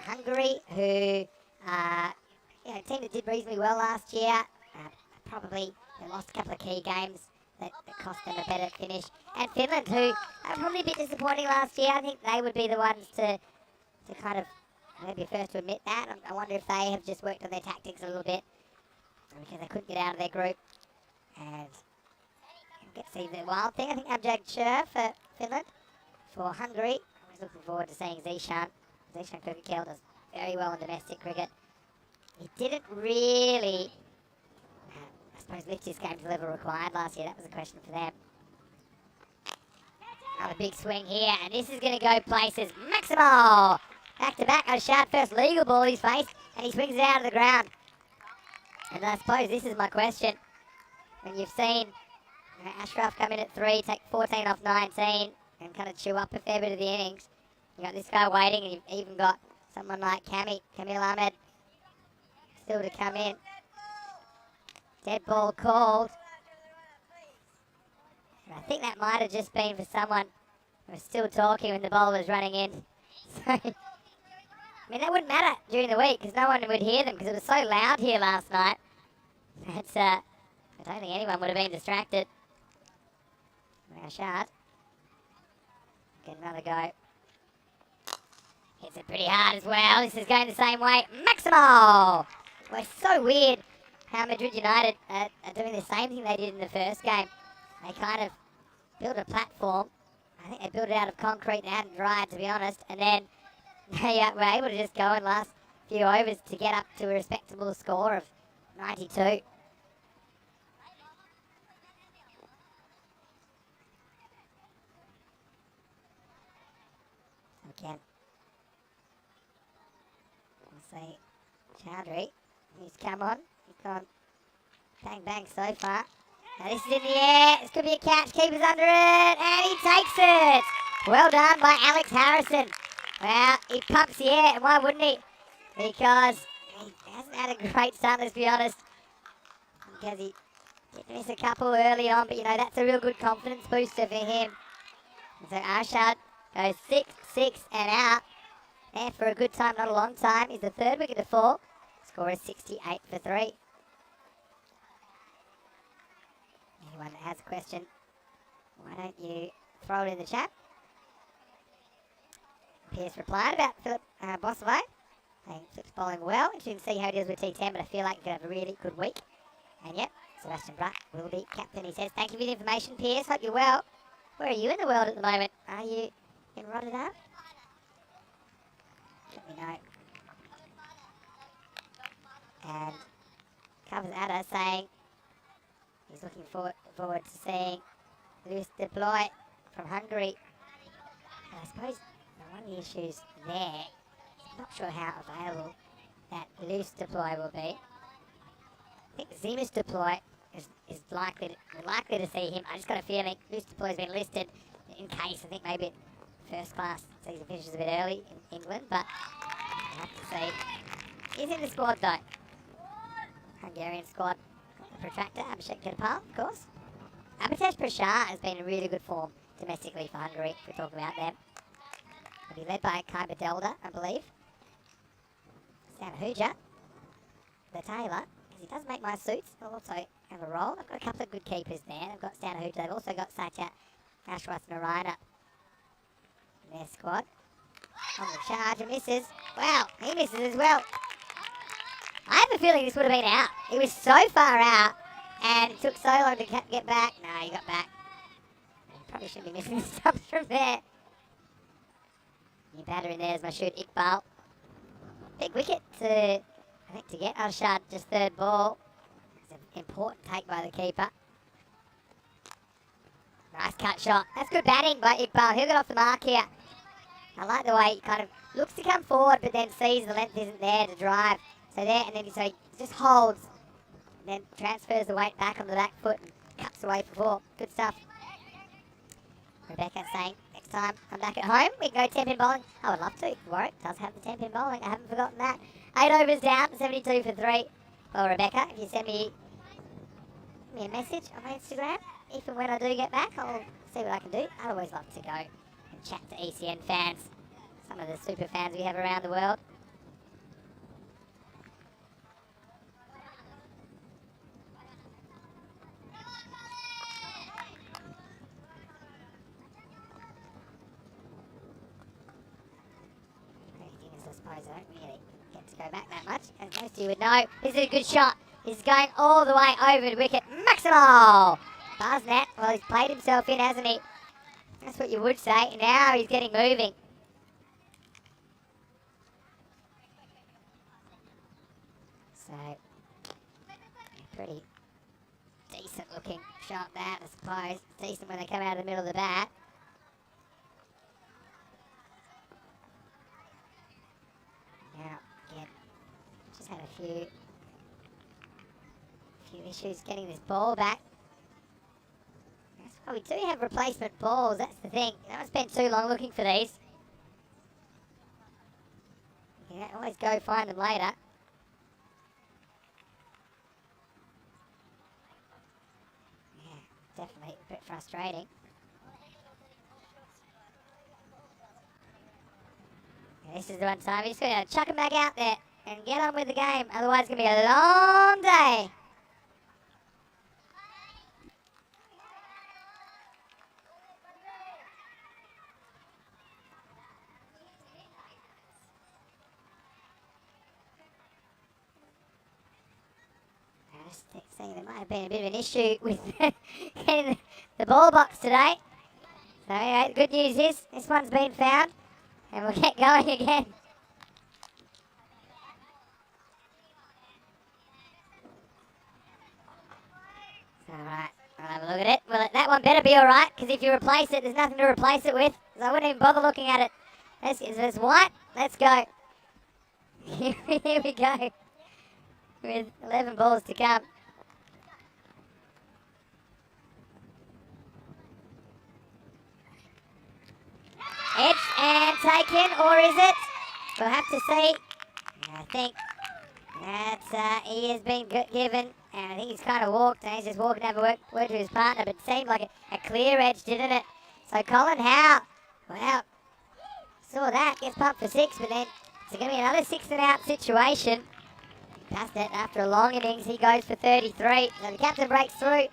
Hungary, who a team that did reasonably well last year. Probably they lost a couple of key games that cost them a better finish. And Finland, who are probably a bit disappointing last year. I think they would be the ones to kind of maybe first to admit that. I wonder if they have just worked on their tactics a little bit because they couldn't get out of their group. And get to see the wild thing. I think Abjad Sher for Finland. For Hungary, I was looking forward to seeing Zishan. Zishan Cricket-T10 does very well in domestic cricket. He didn't really, I suppose, lift his game to the level required last year. That was a question for them. Another big swing here, and this is going to go places. Maximo! Back to back, O'Shard first legal ball he's faced, and he swings it out of the ground. And I suppose this is my question. When you've seen Ashraf come in at 3, take 14 off 19, and kind of chew up a fair bit of the innings. You got this guy waiting, and you've even got someone like Camille Ahmed still to come in. Dead ball called. And I think that might have just been for someone who was still talking when the bowler was running in. So, I mean, that wouldn't matter during the week because no one would hear them because it was so loud here last night. That's, I don't think anyone would have been distracted. Rashad. Get another go. Hits it pretty hard as well. This is going the same way. Maximo! Well, it's so weird how Madrid United are doing the same thing they did in the first game. They kind of built a platform. I think they built it out of concrete and hadn't dried, to be honest. And then they were able to just go in last few overs to get up to a respectable score of 92. Again. We'll see Chowdhury. He's come on. He's gone bang bang so far. Now this is in the air. This could be a catch. Keeper's under it. And he takes it. Well done by Alex Harrison. Well, he pumps the air. And why wouldn't he? Because he hasn't had a great start, let's be honest. Because he did miss a couple early on. But, you know, that's a real good confidence booster for him. And so Arshad goes 6, 6 and out. There for a good time, not a long time. He's the 3rd wicket to fall. Score is 68 for 3. Anyone that has a question, why don't you throw it in the chat? Pierce replied about Philip Bossaway. Philip's bowling well. Interesting to see how he deals with T10, but I feel like he could have a really good week. And yep, Sebastian Brutt will be captain, he says. Thank you for the information, Pierce. Hope you're well. Where are you in the world at the moment? Are you in Rotterdam? Let me know. And covers Ada saying he's looking forward to seeing Luis deploy from Hungary. And I suppose one of the issues there, I'm not sure how available that loose deploy will be. I think Zima's deploy is likely to see him. I just got a feeling loose deploy has been listed in case. I think maybe first class season finishes a bit early in England, but we'll have to see. He's in the squad though. Hungarian squad. Got the protractor, Abhishek Kirpal, of course. Abhitesh Prashar has been in really good form domestically for Hungary, if we're talking about them. He'll be led by Kai Badelda, I believe. Stan Hooja, the tailor, because he does make my suits. He'll also have a role. I've got a couple of good keepers there. They've got Stan Hooja. They've also got Satya Ashwath-Narayana in their squad. On the charge, and misses. Wow, he misses as well. I have a feeling this would have been out. He was so far out, and it took so long to get back. No, he got back. Probably shouldn't be missing the stumps from there. New batter in there is my shoot, Iqbal. Big wicket to get Arshad, just third ball. It's an important take by the keeper. Nice cut shot. That's good batting by Iqbal. He'll get off the mark here. I like the way he kind of looks to come forward, but then sees the length isn't there to drive. So there, and then so he just holds, and then transfers the weight back on the back foot and cuts away for four. Good stuff. Rebecca saying, next time I'm back at home, we can go 10-pin bowling. I would love to. Warwick does have the 10-pin bowling. I haven't forgotten that. 8 overs down, 72 for 3. Well, Rebecca, if you send me a message on my Instagram, if and when I do get back, I'll see what I can do. I'd always love to go and chat to ECN fans, some of the super fans we have around the world. I suppose I don't really get to go back that much, as most of you would know. This is a good shot. This is going all the way over the wicket. Maximal! Barsnett, well, he's played himself in, hasn't he? That's what you would say. Now he's getting moving. So, pretty decent looking shot that, I suppose. Decent when they come out of the middle of the bat. Now, again, just had a few issues getting this ball back. That's why we do have replacement balls, that's the thing. You don't spend too long looking for these. You can always go find them later. Yeah, definitely a bit frustrating. This is the one time. You're just going to chuck them back out there and get on with the game. Otherwise, it's going to be a long day. I just think there might have been a bit of an issue with getting the ball box today. So, anyway, the good news is this one's been found. And we'll get going again. Alright, I'll have a look at it. Well, that one better be alright, because if you replace it, there's nothing to replace it with. So I wouldn't even bother looking at it. It's white. Let's go. Here we go. With 11 balls to come. Edged and taken, or is it? We'll have to see. I think that he has been given, and I think he's kind of walked, and he's just walking to have a word to his partner, but it seemed like a clear edge, didn't it? So Colin Howe, wow, saw that, gets pumped for 6, but then it's going to be another 6 and out situation. Passed it after a long innings, he goes for 33, so the captain breaks through.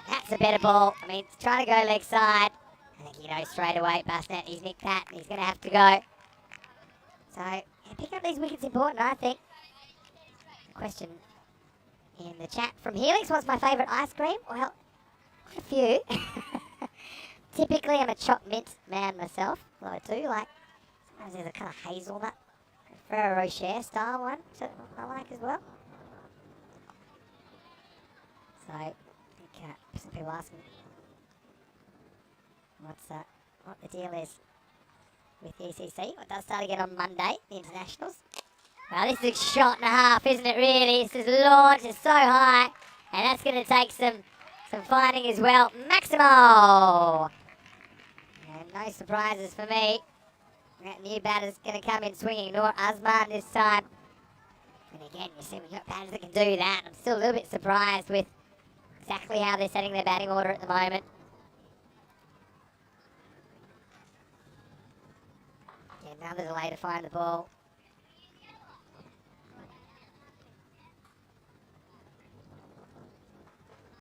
That's a better ball. I mean, trying to go leg side. I think you know straight away, Barsnett, he's nicked that, and he's going to have to go. So, yeah, picking up these wickets is important, I think. Question in the chat from Helix, what's my favourite ice cream? Well, quite a few. Typically, I'm a chopped mint man myself, although I do like, sometimes there's a kind of hazelnut, Ferrero Rocher style one, so I like as well. So, I think some people ask me, what the deal is with the ECC. It does start again on Monday, the internationals. Well, this is a shot and a half, isn't it, really? This is launched, it's so high, and that's going to take some finding as well. Maximo! And no surprises for me. That new batter's going to come in swinging, nor Usman this time. And again, you see we've got batters that can do that. I'm still a little bit surprised with exactly how they're setting their batting order at the moment. Another delay to find the ball.